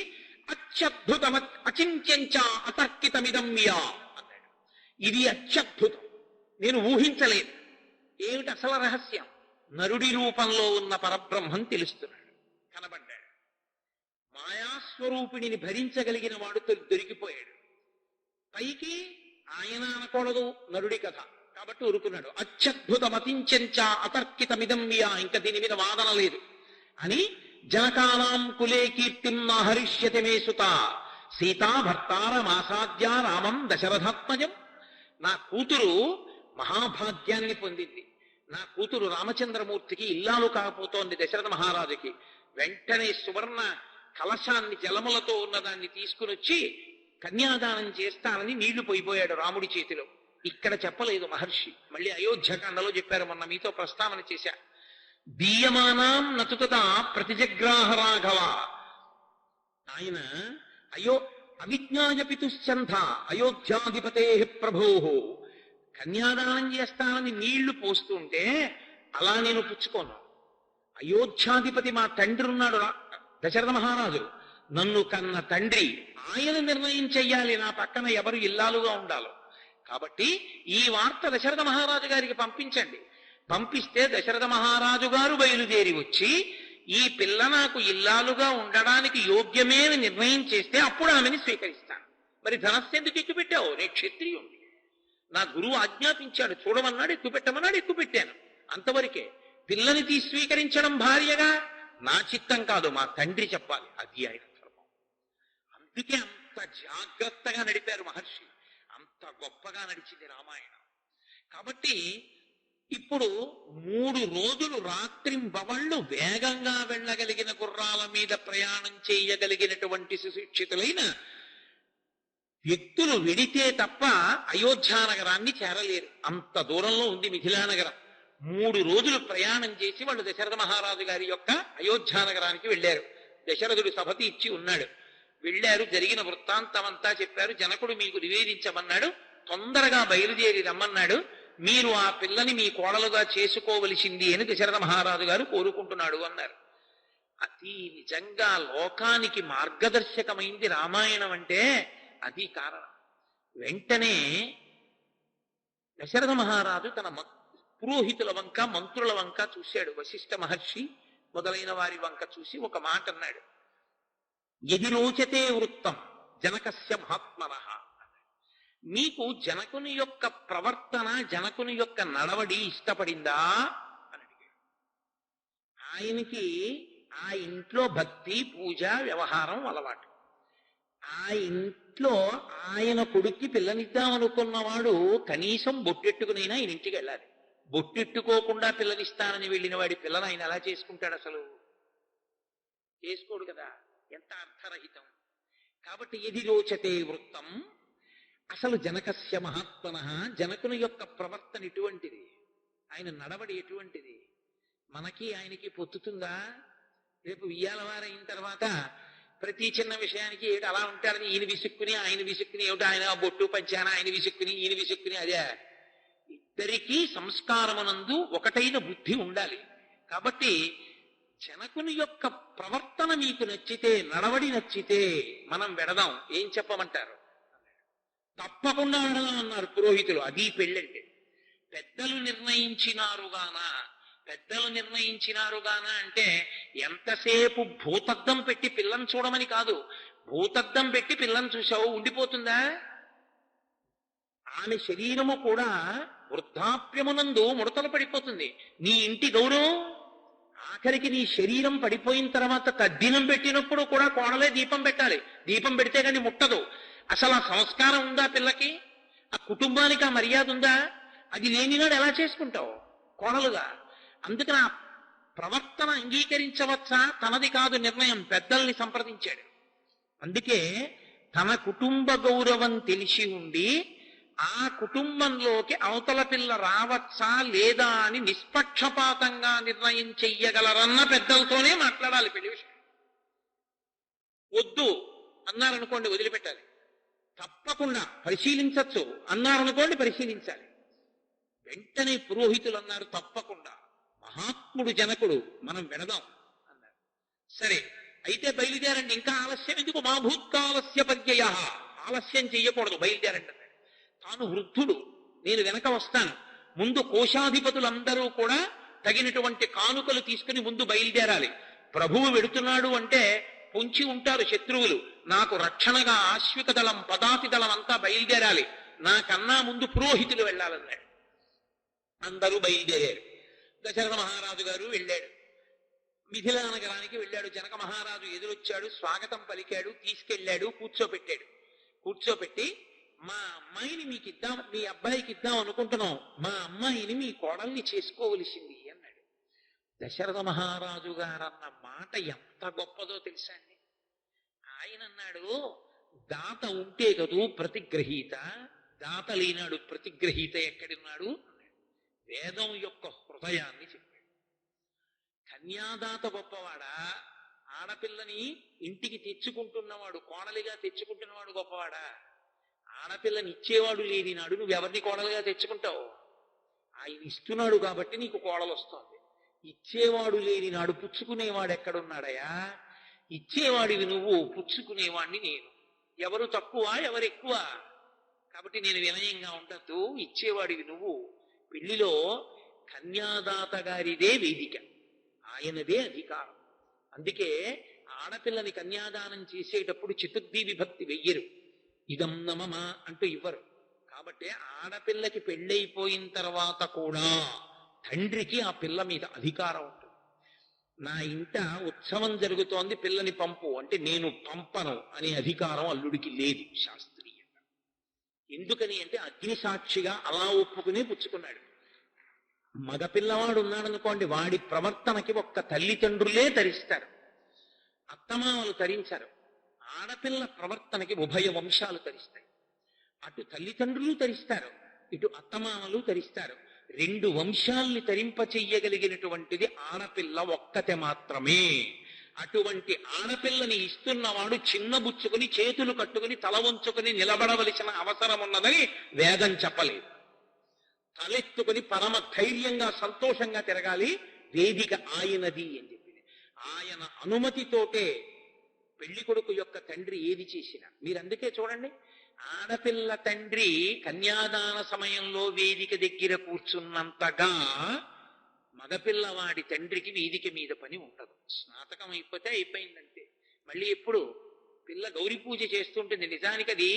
అత్యద్భుతం అచింత్యంచ అతర్కితమిదం యా అన్నాడు. ఇది అత్యద్భుతం, నేను ఊహించలేదు. ఏమిటి అసలు రహస్యం? నరుడి రూపంలో ఉన్న పరబ్రహ్మం తెలుస్తున్నాడు, కనబడ్డాడు. మాయాస్వరూపిణిని భరించగలిగిన వాడు దొరికిపోయాడు. పైకి ఆయన అనకూడదు నరుడి కథ కాబట్టి ఊరుకున్నాడు. అత్యద్భుతమతించంచ అతర్కితమిదం యా, ఇంకా దీని మీద వాదన లేదు అని జనకానాం కులే కీర్తిం నాహరిష్యతి మే సుత సీతా భర్తారమాసాద్య రామం దశరథాత్మజం. నా కూతురు మహాభాగ్యాన్ని పొందింది. నా కూతురు రామచంద్రమూర్తికి ఇల్లాలు కాకపోతోంది దశరథ మహారాజుకి. వెంటనే సువర్ణ కలశాన్ని జలములతో ఉన్నదాన్ని తీసుకుని వచ్చి కన్యాదానం చేస్తానని నీళ్లు పోయిపోయాడు రాముడి చేతిలో. ఇక్కడ చెప్పలేదు మహర్షి, మళ్ళీ అయోధ్యకాండలో చెప్పారు. మొన్న మీతో ప్రస్తావన చేశా. దీయమానాం నతుతత ప్రతిజగ్రాహ రాఘవ. ఆయన అవిజ్ఞాయ పితుశ్చంధ అయోధ్యాధిపతే ప్రభో. కన్యాదానం చేస్తానని నీళ్లు పోస్తుంటే అలా నేను పుచ్చుకోను. అయోధ్యాధిపతి మా తండ్రి ఉన్నాడు దశరథ మహారాజు, నన్ను కన్న తండ్రి, ఆయన నిర్ణయం చెయ్యాలి నా పక్కన ఎవరు ఇల్లాలుగా ఉండాలో. కాబట్టి ఈ వార్త దశరథ మహారాజు గారికి పంపించండి. పంపిస్తే దశరథ మహారాజు గారు బయలుదేరి వచ్చి ఈ పిల్ల నాకు ఇల్లాలుగా ఉండడానికి యోగ్యమే అని నిర్ణయం చేస్తే అప్పుడు ఆమెని స్వీకరిస్తాను. మరి ధనస్సు ఎందుకు ఎక్కుపెట్టావు? నే క్షత్రియుణ్ణి, నా గురువు ఆజ్ఞాపించాడు, చూడమన్నాడు, ఎక్కుపెట్టమన్నాడు, ఎక్కుపెట్టాను, అంతవరకే. పిల్లని తీసి స్వీకరించడం భార్యగా నా చిత్తం కాదు, మా తండ్రి చెప్పాలి, అది ఆయన ధర్మం. అందుకే అంత జాగ్రత్తగా నడిపారు మహర్షి, అంత గొప్పగా నడిచింది రామాయణం. కాబట్టి ఇప్పుడు 3 రోజులు రాత్రింబవళ్ళు వేగంగా వెళ్ళగలిగిన గుర్రాల మీద ప్రయాణం చేయగలిగినటువంటి సుశిక్షితులైన వ్యక్తులు వెడితే తప్ప అయోధ్యానగరాన్ని చేరలేరు. అంత దూరంలో ఉంది మిథిలానగరం. 3 రోజులు ప్రయాణం చేసి వాళ్ళు దశరథ మహారాజు గారి యొక్క అయోధ్యానగరానికి వెళ్ళారు. దశరథుడు సభతి ఇచ్చి ఉన్నాడు. వెళ్ళారు, జరిగిన వృత్తాంతం అంతా చెప్పారు. జనకుడు మీకు నివేదించమన్నాడు, తొందరగా బయలుదేరి రమ్మన్నాడు. మీరు ఆ పిల్లని మీ కోడలుగా చేసుకోవలసింది అని దశరథ మహారాజు గారు కోరుకుంటున్నాడు అన్నారు. అతి నిజంగా లోకానికి మార్గదర్శకమైంది రామాయణం అంటే అది కారణం. వెంటనే దశరథ మహారాజు తన పురోహితుల వంక మంత్రుల వంక చూశాడు. వశిష్ఠ మహర్షి మొదలైన వారి వంక చూసి ఒక మాట అన్నాడు. యది రోచతే వృత్తం జనకస్య మహాత్మనః, మీకు జనకుని యొక్క ప్రవర్తన, జనకుని యొక్క నడవడి ఇష్టపడిందా అని అడిగాడు. ఆయనకి ఆ ఇంట్లో భక్తి, పూజ, వ్యవహారం అలవాటు. ఆ ఇంట్లో ఆయన కొడుక్కి పిల్లనిద్దామనుకున్నవాడు కనీసం బొట్టెట్టుకునైనా ఆయన ఇంటికి వెళ్ళాలి. బొట్టెట్టుకోకుండా పిల్లనిస్తానని వెళ్ళిన వాడి పిల్లని ఆయన ఎలా చేసుకుంటాడు? అసలు చేసుకోడు కదా. ఎంత అర్థరహితం. కాబట్టి యది రోచతే వృత్తం, అసలు జనకస్య మహాత్మనః, జనకుని యొక్క ప్రవర్తన ఎటువంటిది, ఆయన నడవడి ఎటువంటిది, మనకి ఆయనకి పొత్తుతుందా? రేపు ఇయ్యాలవారైన తర్వాత ప్రతి చిన్న విషయానికి ఏమిటి అలా ఉంటారని ఈయన విసుక్కుని ఆయన విసుక్కుని, ఏమిటి ఆయన బొట్టు పంచాన ఆయన విసుక్కుని ఈయన విసుక్కుని, అదే ఇద్దరికీ సంస్కారమునందు ఒకటైన బుద్ధి ఉండాలి. కాబట్టి జనకుని యొక్క ప్రవర్తన మీకు నచ్చితే, నడవడి నచ్చితే మనం వెడదాం. ఏం చెప్పమంటారు? తప్పకుండా వెడదాం అన్నారు పురోహితులు. అది పెళ్ళంటే. పెద్దలు నిర్ణయించినారుగాన అంటే ఎంతసేపు భూతద్దం పెట్టి పిల్లని చూడమని కాదు. భూతద్దం పెట్టి పిల్లని చూసావు ఉండిపోతుందా? ఆమె శరీరము కూడా వృద్ధాప్యమునందు ముడతలు పడిపోతుంది. నీ ఇంటి గౌరవం, ఆఖరికి నీ శరీరం పడిపోయిన తర్వాత తద్దినం పెట్టినప్పుడు కూడా కోడలే దీపం పెట్టాలి. దీపం పెడితే కానీ ముట్టదు. అసలు ఆ సంస్కారం ఉందా పిల్లకి? ఆ కుటుంబానికి ఆ మర్యాద ఉందా? అది లేనినాడు ఎలా చేసుకుంటావు కోడలుగా? అందుకని ఆ ప్రవర్తన అంగీకరించవచ్చా? తనది కాదు నిర్ణయం, పెద్దల్ని సంప్రదించాడు. అందుకే తన కుటుంబ గౌరవం తెలిసి ఉండి ఆ కుటుంబంలోకి అవతల పిల్ల రావచ్చా లేదా అని నిష్పక్షపాతంగా నిర్ణయం చెయ్యగలరన్న పెద్దలతోనే మాట్లాడాలి పెళ్లి విషయం. వద్దు అన్నారనుకోండి వదిలిపెట్టాలి. తప్పకుండా పరిశీలించచ్చు అన్నారనుకోండి పరిశీలించాలి. వెంటనే పురోహితులు అన్నారు తప్పకుండా, మహాత్ముడు జనకుడు, మనం వెడదాం అన్నారు. సరే అయితే బయలుదేరండి, ఇంకా ఆలస్యం ఎందుకు? మా భూత్కాలస్య పర్యయ, ఆలస్యం చెయ్యకూడదు, బయలుదేరండి అన్నాడు. తాను వృద్ధుడు, నేను వెనక వస్తాను, ముందు కోశాధిపతులందరూ కూడా తగినటువంటి కానుకలు తీసుకుని ముందు బయలుదేరాలి. ప్రభువు వెడుతున్నాడు అంటే పొంచి ఉంటారు శత్రువులు, నాకు రక్షణగా ఆశ్విక దళం, పదాతి దళం అంతా బయలుదేరాలి, నాకన్నా ముందు పురోహితులు వెళ్ళాలన్నాడు. అందరూ బయలుదేరారు. దశరథ మహారాజు గారు వెళ్ళాడు, మిథిలా నగరానికి వెళ్ళాడు. జనక మహారాజు ఎదురొచ్చాడు, స్వాగతం పలికాడు, తీసుకెళ్ళాడు, కూర్చోపెట్టాడు. కూర్చోపెట్టి మా అమ్మాయిని మీకు ఇద్దాం, మీ అబ్బాయికి ఇద్దాం అనుకుంటున్నాం, మా అమ్మాయిని మీ కోడల్ని చేసుకోవలసింది అన్నాడు. దశరథ మహారాజు గారు అన్న మాట ఎంత గొప్పదో తెలుసా అండి. ఆయన అన్నాడు, దాత ఉంటే కదూ ప్రతిగ్రహీత, దాత లేనాడు ప్రతిగ్రహీత ఎక్కడున్నాడు? వేదం యొక్క హృదయాన్ని చెప్పాడు. కన్యాదాత గొప్పవాడా, ఆడపిల్లని ఇంటికి తెచ్చుకుంటున్నవాడు, కోడలిగా తెచ్చుకుంటున్నవాడు గొప్పవాడా? ఆడపిల్లని ఇచ్చేవాడు లేని నాడు నువ్వెవరిని కోడలుగా తెచ్చుకుంటావు? ఆయన ఇస్తున్నాడు కాబట్టి నీకు కోడలు వస్తుంది. ఇచ్చేవాడు లేని నాడు పుచ్చుకునేవాడు ఎక్కడున్నాడయా? ఇచ్చేవాడివి నువ్వు, పుచ్చుకునేవాడిని నేను. ఎవరు తక్కువ ఎవరు ఎక్కువ? కాబట్టి నేను వినయంగా ఉండద్దు, ఇచ్చేవాడివి నువ్వు. పెళ్లిలో కన్యాదాత గారిదే వేదిక, ఆయనదే అధికారం. అందుకే ఆడపిల్లని కన్యాదానం చేసేటప్పుడు చతుర్థి విభక్తి వెయ్యరు, ఇదం నమమ అంటూ ఇవ్వరు. కాబట్టి ఆడపిల్లకి పెళ్ళైపోయిన తర్వాత కూడా తండ్రికి ఆ పిల్ల మీద అధికారం ఉంటుంది. నా ఇంట ఉత్సవం జరుగుతోంది, పిల్లని పంపు అంటే నేను పంపను అనే అధికారం అల్లుడికి లేదు శాస్త్రీయంగా. ఎందుకని అంటే అగ్ని సాక్షిగా అలా ఒప్పుకునే పుచ్చుకున్నాడు. మగపిల్లవాడు ఉన్నాడనుకోండి, వాడి ప్రవర్తనకి ఒక్క తల్లిదండ్రులే తరిస్తారు, అత్తమామలు తరించారు. ఆడపిల్ల ప్రవర్తనకి ఉభయ వంశాలు తరిస్తాయి. అటు తల్లిదండ్రులు తరిస్తారు, ఇటు అత్తమామలు తరిస్తారు. రెండు వంశాల్ని తరింప చెయ్యగలిగినటువంటిది ఆడపిల్ల ఒక్కతే మాత్రమే. అటువంటి ఆడపిల్లని ఇస్తున్నవాడు చిన్నబుచ్చుకుని చేతులు కట్టుకుని తల వంచుకుని నిలబడవలసిన అవసరం ఉన్నదని వేదం చెప్పలేదు. తలెత్తుకుని పరమ ధైర్యంగా సంతోషంగా తిరగాలి, వేదిక ఆయనది అని చెప్పింది. ఆయన అనుమతితోటే పెళ్లి కొడుకు యొక్క తండ్రి ఏది చేసినా. మీరు అందుకే చూడండి, ఆడపిల్ల తండ్రి కన్యాదాన సమయంలో వేదిక దగ్గర కూర్చున్నంతగా మగపిల్లవాడి తండ్రికి వేదిక మీద పని ఉండదు. స్నాతకం అయిపోతే అయిపోయిందంటే మళ్ళీ ఎప్పుడు పిల్ల గౌరీ పూజ చేస్తుంటుంది. నిజానికి అది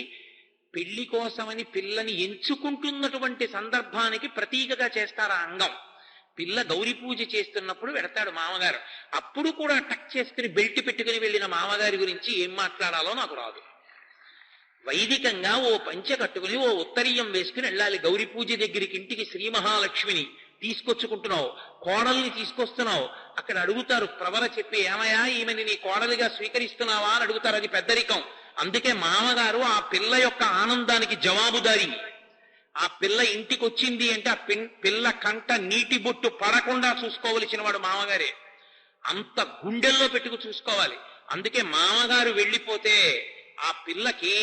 పెళ్లి కోసమని పిల్లని ఎంచుకుంటున్నటువంటి సందర్భానికి ప్రతీకగా చేస్తారు ఆ అంగం. పిల్ల గౌరీ పూజ చేస్తున్నప్పుడు వెడతాడు మామగారు. అప్పుడు కూడా టక్ చేసుకుని బెల్ట్ పెట్టుకుని వెళ్ళిన మామగారి గురించి ఏం మాట్లాడాలో నాకు రాదు. వైదికంగా ఓ పంచె కట్టుకుని ఓ ఉత్తరీయం వేసుకుని వెళ్ళాలి గౌరీ పూజ దగ్గరికి. ఇంటికి శ్రీ మహాలక్ష్మిని తీసుకొచ్చుకుంటున్నావు, కోడల్ని తీసుకొస్తున్నావు. అక్కడ అడుగుతారు ప్రవర చెప్పి, ఏమయ్యా ఈమెని నీ కోడలిగా స్వీకరిస్తున్నావా అని అడుగుతారు. అది పెద్దరికం. అందుకే మామగారు ఆ పిల్ల యొక్క ఆనందానికి జవాబుదారి. ఆ పిల్ల ఇంటికి వచ్చింది అంటే ఆ పిల్ల కంట నీటి బొట్టు పడకుండా చూసుకోవలసిన వాడు మామగారే. అంత గుండెల్లో పెట్టుకు చూసుకోవాలి. అందుకే మామగారు వెళ్ళిపోతే ఆ పిల్లకి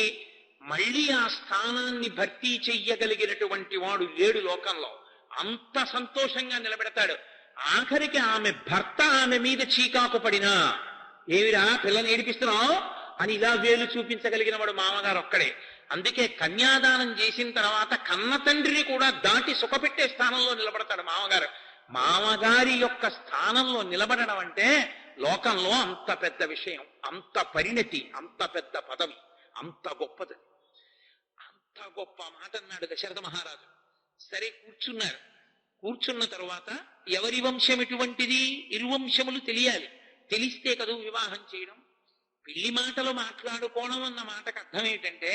మళ్ళీ ఆ స్థానాన్ని భర్తీ చెయ్యగలిగినటువంటి వాడు లేడు లోకంలో. అంత సంతోషంగా నిలబెడతాడు. ఆఖరికి ఆమె భర్త ఆమె మీద చీకాకు పడినా, ఏమిరా పిల్లని ఏడిపిస్తున్నావు అని ఇలా వేలు చూపించగలిగిన వాడు మామగారు ఒక్కడే. అందుకే కన్యాదానం చేసిన తర్వాత కన్న తండ్రిని కూడా దాటి సుఖపెట్టే స్థానంలో నిలబడతాడు మామగారు. మామగారి యొక్క స్థానంలో నిలబడడం అంటే లోకంలో అంత పెద్ద విషయం, అంత పరిణతి, అంత పెద్ద పదవి, అంత గొప్పది. అంత గొప్ప మాట అన్నాడు దశరథ మహారాజు. సరే కూర్చున్నారు. కూర్చున్న తరువాత ఎవరి వంశం ఎటువంటిది, ఇరువంశములు తెలియాలి. తెలిస్తే కదూ వివాహం చేయడం. పెళ్లి మాటలు మాట్లాడుకోవడం అన్న మాటకు అర్థం ఏంటంటే,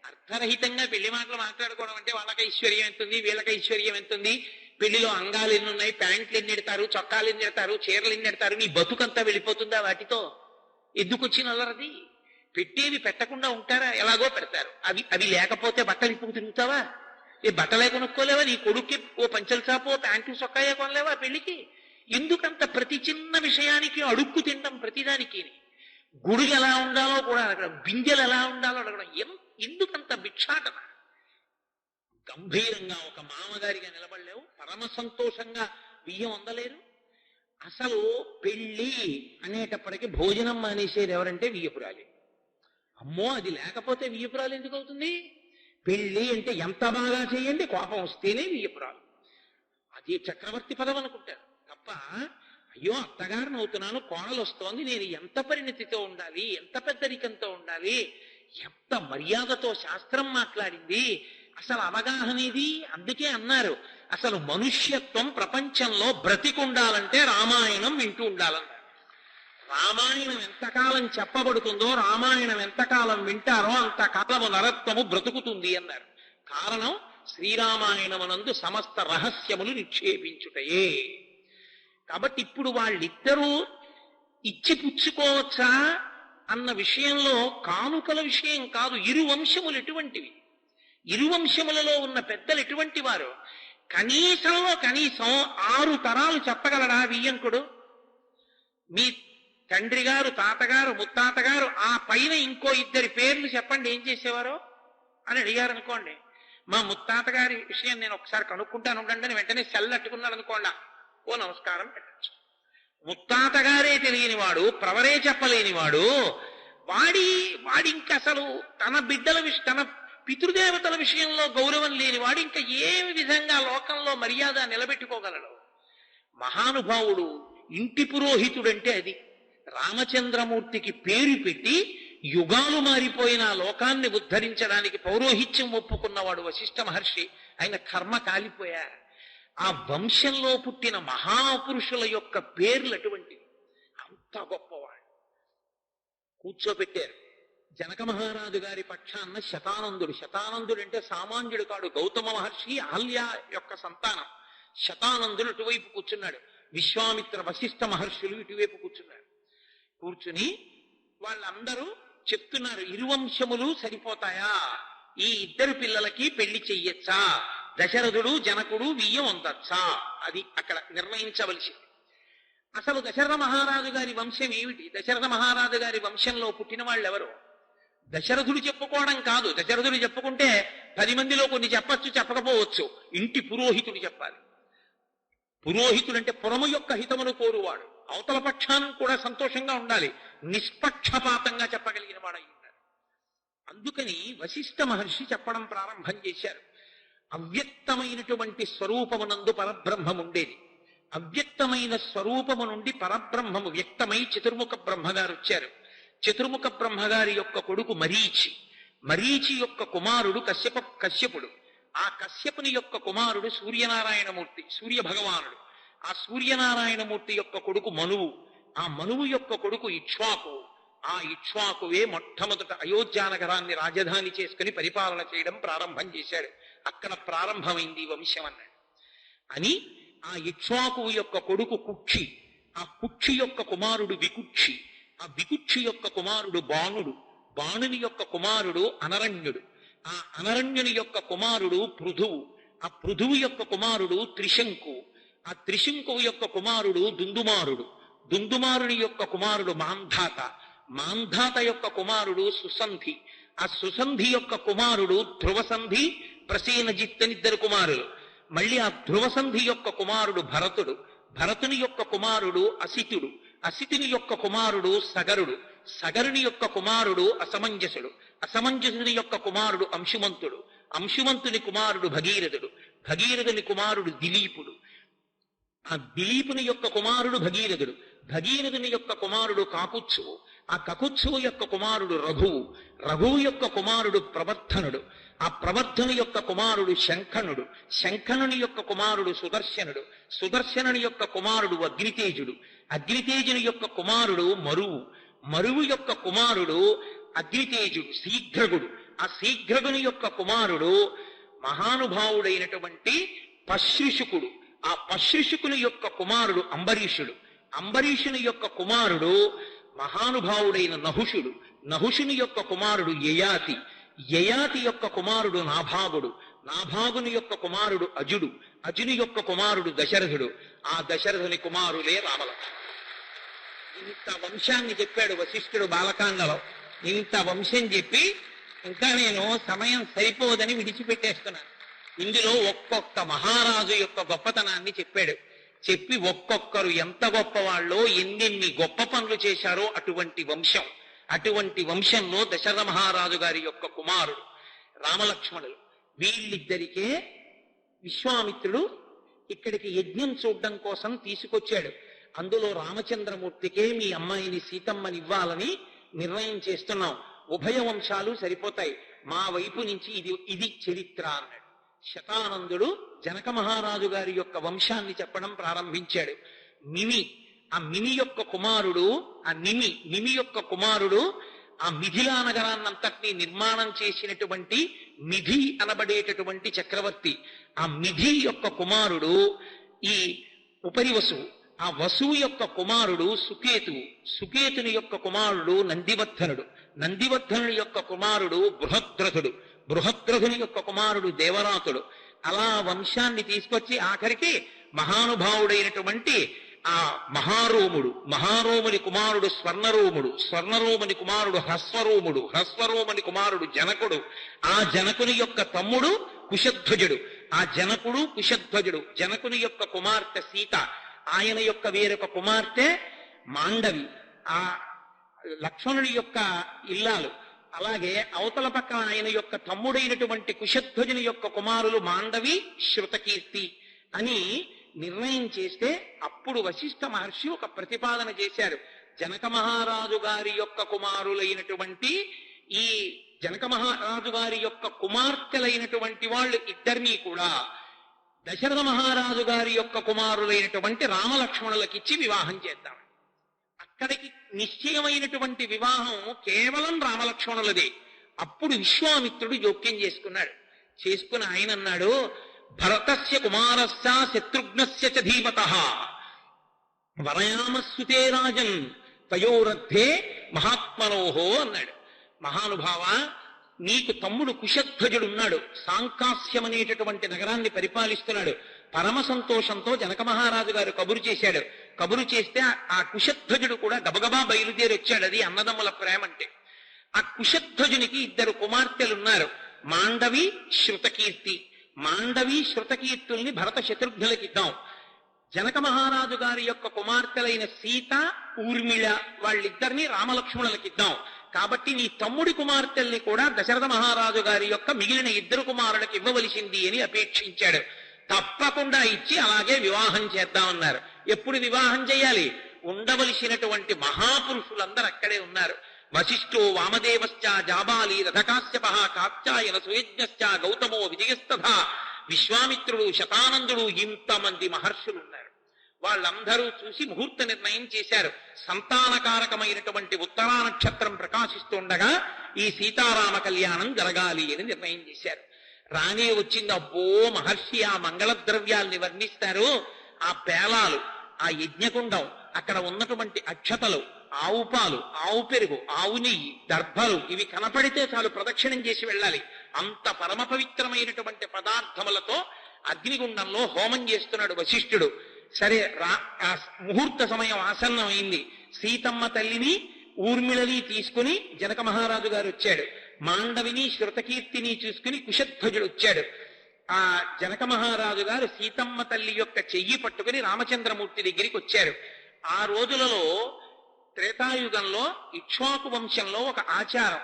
అర్థరహితంగా పెళ్లి మాటలు మాట్లాడుకోవడం అంటే వాళ్ళకి ఐశ్వర్యం ఎంతుంది, వీళ్ళకి ఐశ్వర్యం ఎంతుంది, పెళ్లిలో అంగాలు ఎన్ని ఉన్నాయి, ప్యాంట్లు ఎన్ని ఎడతారు, చొక్కాలు ఎన్ని ఎడతారు, చీరలు ఎన్ని ఎడతారు, నీ బతుకంతా వెళ్ళిపోతుందా వాటితో? ఎందుకు వచ్చిన అల్లరది? పెట్టేవి పెట్టకుండా ఉంటారా? ఎలాగో పెడతారు. అవి లేకపోతే బట్టలు ఇప్పుడు తిరుగుతావా? ఏ బట్టలే కొనుక్కోలేవా? నీ కొడుక్కి ఓ పంచల చాపో ప్యాంటు చొక్కాయే కొనలేవా పెళ్లికి? ఎందుకంత ప్రతి చిన్న విషయానికి అడుక్కు తినడం? ప్రతిదానికి గుడులు ఎలా ఉండాలో కూడా అడగడం, బిందెలు ఎలా ఉండాలో అడగడం. ఎందుకంత భిక్షాటన? గంభీరంగా ఒక మామగారిగా నిలబడలేవు, పరమ సంతోషంగా బియ్యం అందలేరు. అసలు పెళ్ళి అనేటప్పటికీ భోజనం మానేసేది ఎవరంటే వియ్యపురాలి. అమ్మో, అది లేకపోతే వియ్యపురాలు ఎందుకు అవుతుంది? పెళ్ళి అంటే ఎంత బాగా చేయండి, కోపం వస్తేనే వియ్యపురాలు. అది చక్రవర్తి పదం అనుకుంటారు తప్ప, అయ్యో అత్తగారిని అవుతున్నాను, కోడలు వస్తోంది, నేను ఎంత పరిణతితో ఉండాలి, ఎంత పెద్దరికంతో ఉండాలి, ఎంత మర్యాదతో శాస్త్రం మాట్లాడింది, అసలు అవగాహనేది. అందుకే అన్నారు, అసలు మనుష్యత్వం ప్రపంచంలో బ్రతికుండాలంటే రామాయణం వింటూ ఉండాలన్నారు. రామాయణం ఎంతకాలం చెప్పబడుతుందో, రామాయణం ఎంతకాలం వింటారో అంతకాలము నరత్వము బ్రతుకుతుంది అన్నారు. కారణం శ్రీరామాయణమునందు సమస్త రహస్యములు నిక్షేపించుటయే. కాబట్టి ఇప్పుడు వాళ్ళిద్దరూ ఇచ్చి పుచ్చుకోవచ్చా అన్న విషయంలో కానుకల విషయం కాదు. ఇరు వంశములు ఎటువంటివి, ఇరు వంశములలో ఉన్న పెద్దలు ఎటువంటి వారు? కనీసంలో కనీసం 6 తరాలు చెప్పగలడా వియ్యంకుడు? మీ తండ్రి గారు, తాతగారు, ముత్తాతగారు, ఆ పైన ఇంకో 2 పేర్లు చెప్పండి ఏం చేసేవారో అని అడిగారు అనుకోండి. మా ముత్తాతగారి విషయం నేను ఒకసారి కనుక్కుంటాను ఉండండి అని వెంటనే సెల్లట్టుకున్నాడు అనుకోండి, ఓ నమస్కారం పెట్టచ్చు. ముత్తాతగారే తెలియనివాడు, ప్రవరే చెప్పలేనివాడు, వాడి ఇంకా అసలు తన బిడ్డల తన పితృదేవతల విషయంలో గౌరవం లేనివాడు ఇంకా ఏ విధంగా లోకంలో మర్యాద నిలబెట్టుకోగలడు? మహానుభావుడు, ఇంటి పురోహితుడంటే అది. రామచంద్రమూర్తికి పేరు పెట్టి యుగాలు మారిపోయిన లోకాన్ని ఉద్ధరించడానికి పౌరోహిత్యం ఒప్పుకున్నవాడు వశిష్ఠ మహర్షి. ఆయన కర్మ కాలిపోయారు. ఆ వంశంలో పుట్టిన మహాపురుషుల యొక్క పేర్లు అటువంటివి. అంత గొప్పవాడు. కూర్చోబెట్టారు. జనక మహారాజు గారి పక్షాన్న శతానందుడు. శతానందుడు అంటే సామాన్యుడు కాడు. గౌతమ మహర్షి అహల్య యొక్క సంతానం. శతానందుడు అటువైపు కూర్చున్నాడు. విశ్వామిత్ర వశిష్ఠ మహర్షులు ఇటువైపు కూర్చున్నారు. కూర్చుని వాళ్ళందరూ చెప్తున్నారు, ఇరువంశములు సరిపోతాయా? ఈ 2 పిల్లలకి పెళ్లి చెయ్యొచ్చా? దశరథుడు జనకుడు వియ్యం అందచ్చా? అది అక్కడ నిర్ణయించవలసింది. అసలు దశరథ మహారాజు గారి వంశం ఏమిటి? దశరథ మహారాజు గారి వంశంలో పుట్టిన వాళ్ళు ఎవరు? దశరథుడు చెప్పుకోవడం కాదు. దశరథుడు చెప్పుకుంటే 10 మందిలో కొన్ని చెప్పచ్చు, చెప్పకపోవచ్చు. ఇంటి పురోహితుడు చెప్పాలి. పురోహితుడు అంటే పురము యొక్క హితమును కోరువాడు. అవతల పక్షాన్ని కూడా సంతోషంగా ఉండాలి, నిష్పక్షపాతంగా చెప్పగలిగిన వాడై ఉండాలి. అందుకని వశిష్ఠ మహర్షి చెప్పడం ప్రారంభం చేశారు. అవ్యక్తమైనటువంటి స్వరూపమునందు పరబ్రహ్మం ఉండేది. అవ్యక్తమైన స్వరూపము నుండి పరబ్రహ్మము వ్యక్తమై చతుర్ముఖ బ్రహ్మగారు వచ్చారు. చతుర్ముఖ బ్రహ్మగారి యొక్క కొడుకు మరీచి, మరీచి యొక్క కుమారుడు కశ్యపుడు, ఆ కశ్యపుని యొక్క కుమారుడు సూర్యనారాయణమూర్తి, సూర్య భగవానుడు. ఆ సూర్యనారాయణమూర్తి యొక్క కొడుకు మనువు, ఆ మనువు యొక్క కొడుకు ఇక్ష్వాకు. ఆ ఇక్ష్వాకువే మొట్టమొదట అయోధ్యానగరాన్ని రాజధాని చేసుకుని పరిపాలన చేయడం ప్రారంభం చేశాడు. అక్కడ ప్రారంభమైంది వంశం అన్నాడు. అని ఆ ఇక్ష్వాకు యొక్క కొడుకు కుక్షి, ఆ కుక్షి యొక్క కుమారుడు వికుక్షి, ఆ వికుక్షి యొక్క కుమారుడు బాణుడు, బాణుని యొక్క కుమారుడు అనరణ్యుడు, ఆ అనరణ్యుని యొక్క కుమారుడు పృథువు, ఆ పృథువు యొక్క కుమారుడు త్రిశంకు, ఆ త్రిశంకువు యొక్క కుమారుడు దుందుమారుడు, దుందుమారుని యొక్క కుమారుడు మాంధాత, మాంధాత యొక్క కుమారుడు సుసంధి, ఆ సుసంధి యొక్క కుమారుడు ధ్రువసంధి, ప్రసేనజిత్ అని ఇద్దరు కుమారులు. మళ్ళీ ఆ ధ్రువసంధి యొక్క కుమారుడు భరతుడు, భరతుని యొక్క కుమారుడు అసితుడు, అసితుని యొక్క కుమారుడు సగరుడు, సగరుని యొక్క కుమారుడు అసమంజసుడు, అసమంజసుని యొక్క కుమారుడు అంశుమంతుడు, అంశుమంతుని కుమారుడు భగీరథుడు, భగీరథుని కుమారుడు దిలీపుడు, ఆ దిలీపుని యొక్క కుమారుడు భగీరథుడు, భగీరథుని యొక్క కుమారుడు కాకుత్సువు, ఆ కకుత్సువు యొక్క కుమారుడు రఘువు, రఘువు యొక్క కుమారుడు ప్రవర్ధనుడు, ఆ ప్రవర్ధను యొక్క కుమారుడు శంఖనుడు, శంఖనుని యొక్క కుమారుడు సుదర్శనుడు, సుదర్శనుని యొక్క కుమారుడు అగ్నితేజుడు, అగ్నితేజుని యొక్క కుమారుడు మరువు, మరువు యొక్క కుమారుడు అగ్నితేజుడు శీఘ్రగుడు, ఆ శీఘ్రగుని యొక్క కుమారుడు మహానుభావుడైనటువంటి పశ్రుషుకుడు, ఆ పశ్రుషుకుని యొక్క కుమారుడు అంబరీషుడు, అంబరీషుని యొక్క కుమారుడు మహానుభావుడైన నహుషుడు, నహుషుని యొక్క కుమారుడు యయాతి, యయాతి యొక్క కుమారుడు నాభాగుడు, నాభాగుని యొక్క కుమారుడు అజుడు, అజుని యొక్క కుమారుడు దశరథుడు, ఆ దశరథుని కుమారులే రామలక్ష్మణుడు. ఇంత వంశాన్ని చెప్పాడు వశిష్ఠుడు బాలకాండలో. ఇంత వంశం చెప్పి ఇంకా నేను సమయం సరిపోదని విడిచిపెట్టేస్తున్నాను. ఇందులో ఒక్కొక్క మహారాజు యొక్క గొప్పతనాన్ని చెప్పాడు. చెప్పి ఒక్కొక్కరు ఎంత గొప్పవాళ్ళో, ఎన్నెన్ని గొప్ప పనులు చేశారో అటువంటి వంశం. అటువంటి వంశంలో దశరథ మహారాజు గారి యొక్క కుమారుడు రామలక్ష్మణులు. వీళ్ళిద్దరికే విశ్వామిత్రుడు ఇక్కడికి యజ్ఞం చూడడం కోసం తీసుకొచ్చాడు. అందులో రామచంద్రమూర్తికే మీ అమ్మాయిని సీతమ్మని ఇవ్వాలని నిర్ణయం చేస్తున్నాం. ఉభయ వంశాలు సరిపోతాయి, మా వైపు నుంచి ఇది చరిత్ర అన్నాడు. శతానందుడు జనక మహారాజు గారి యొక్క వంశాన్ని చెప్పడం ప్రారంభించాడు. మిమి, ఆ మిమి యొక్క కుమారుడు, ఆ నిమి యొక్క కుమారుడు ఆ మిథిలా నగరాన్నంతటినీ నిర్మాణం చేసినటువంటి మిథి అనబడేటటువంటి చక్రవర్తి. ఆ మిథి యొక్క కుమారుడు ఈ ఉపరివసువు, ఆ వసువు యొక్క కుమారుడు సుకేతువు, సుకేతుని యొక్క కుమారుడు నందివర్ధనుడు, నందివర్ధనుడి యొక్క కుమారుడు బృహద్రథుడు, బృహద్రథుని యొక్క కుమారుడు దేవరాతుడు. అలా వంశాన్ని తీసుకొచ్చి ఆఖరికి మహానుభావుడైనటువంటి ఆ మహారోముడు, మహారోముని కుమారుడు స్వర్ణరోముడు, స్వర్ణరోముని కుమారుడు హ్రస్వరోముడు, హ్రస్వరోముని కుమారుడు జనకుడు, ఆ జనకుని యొక్క తమ్ముడు కుశధ్వజుడు, ఆ జనకుడు కుశధ్వజుడు, జనకుని యొక్క కుమార్తె సీత, ఆయన యొక్క వేరొక కుమార్తె మాండవి, ఆ లక్ష్మణుడి యొక్క ఇల్లాలు. అలాగే అవతల పక్క ఆయన యొక్క తమ్ముడైనటువంటి కుశధ్వజుని యొక్క కుమారులు మాండవి, శృతకీర్తి అని నిర్ణయం చేస్తే అప్పుడు వశిష్ఠ మహర్షి ఒక ప్రతిపాదన చేశారు. జనక మహారాజు గారి యొక్క కుమారులైనటువంటి ఈ జనక మహారాజు గారి యొక్క కుమార్తెలైనటువంటి వాళ్ళు ఇద్దరినీ కూడా దశరథ మహారాజు గారి యొక్క కుమారులైనటువంటి రామలక్ష్మణులకిచ్చి వివాహం చేద్దాం. అక్కడికి నిశ్చయమైనటువంటి వివాహం కేవలం రామలక్ష్మణులదే. అప్పుడు విశ్వామిత్రుడు జోక్యం చేసుకుని ఆయన అన్నాడు, భరతస్య కుమారస్య శత్రుఘ్నస్య చ ధీమతః వరయామస్సుతే రాజన్ తయోరద్ధే మహాత్మనోహో అన్నాడు. మహానుభావ, నీకు తమ్ముడు కుశధ్వజుడున్నాడు, సాంకాస్యం అనేటటువంటి నగరాన్ని పరిపాలిస్తున్నాడు. పరమ సంతోషంతో జనక మహారాజు గారు కబురు చేశాడు. కబురు చేస్తే ఆ కుశధ్వజుడు కూడా గబగబా బయలుదేరి వచ్చాడు. అది అన్నదమ్ముల ప్రేమ అంటే. ఆ కుశధ్వజునికి ఇద్దరు కుమార్తెలున్నారు, మాండవి, శృతకీర్తి. మాండవి, శృతకీర్తుల్ని భరత శత్రుఘ్నులకి ఇద్దాం. జనక మహారాజు గారి యొక్క కుమార్తెలైన సీత ఊర్మిళ వాళ్ళిద్దరినీ రామలక్ష్మణులకిద్దాం, కాబట్టి నీ తమ్ముడి కుమార్తెల్ని కూడా దశరథ మహారాజు గారి యొక్క మిగిలిన ఇద్దరు కుమారులకు ఇవ్వవలసింది అని అపేక్షించాడు. తప్పకుండా ఇచ్చి అలాగే వివాహం చేద్దామన్నారు. ఎప్పుడు వివాహం చేయాలి? ఉండవలసినటువంటి మహాపురుషులందరూ అక్కడే ఉన్నారు. వశిష్ఠో వామదేవశ్చ జాబాలి రథకాశ్యప కాత్యాయన సుయజ్ఞశ్చ గౌతమో విజయస్తథా విశ్వామిత్రుడు శతానందుడు ఇంతమంది మహర్షులు ఉన్నారు. వాళ్ళందరూ చూసి ముహూర్త నిర్ణయం చేశారు. సంతానకారకమైనటువంటి ఉత్తరా నక్షత్రం ప్రకాశిస్తుండగా ఈ సీతారామ కళ్యాణం జరగాలి అని నిర్ణయం చేశారు. రానే వచ్చింది. అబ్బో మహర్షి ఆ మంగళ ద్రవ్యాల్ని వర్ణిస్తారు. ఆ పేలాలు, ఆ యజ్ఞకుండం, అక్కడ ఉన్నటువంటి అక్షతలు, ఆవు పాలు, ఆవు పెరుగు, ఆవు నెయ్యి, దర్భలు, ఇవి కనపడితే చాలు ప్రదక్షిణం చేసి వెళ్ళాలి. అంత పరమ పవిత్రమైనటువంటి పదార్థములతో అగ్నిగుండంలో హోమం చేస్తున్నాడు వశిష్ఠుడు. సరే, ఆ ముహూర్త సమయం ఆసన్నమైంది. సీతమ్మ తల్లిని ఊర్మిళని తీసుకుని జనక మహారాజు గారు వచ్చాడు. మాండవిని శృతకీర్తిని చూసుకుని కుశధ్వజుడు వచ్చాడు. ఆ జనక మహారాజు గారు సీతమ్మ తల్లి యొక్క చెయ్యి పట్టుకుని రామచంద్రమూర్తి దగ్గరికి వచ్చారు. ఆ రోజులలో త్రేతాయుగంలో ఇక్ష్వాకు వంశంలో ఒక ఆచారం,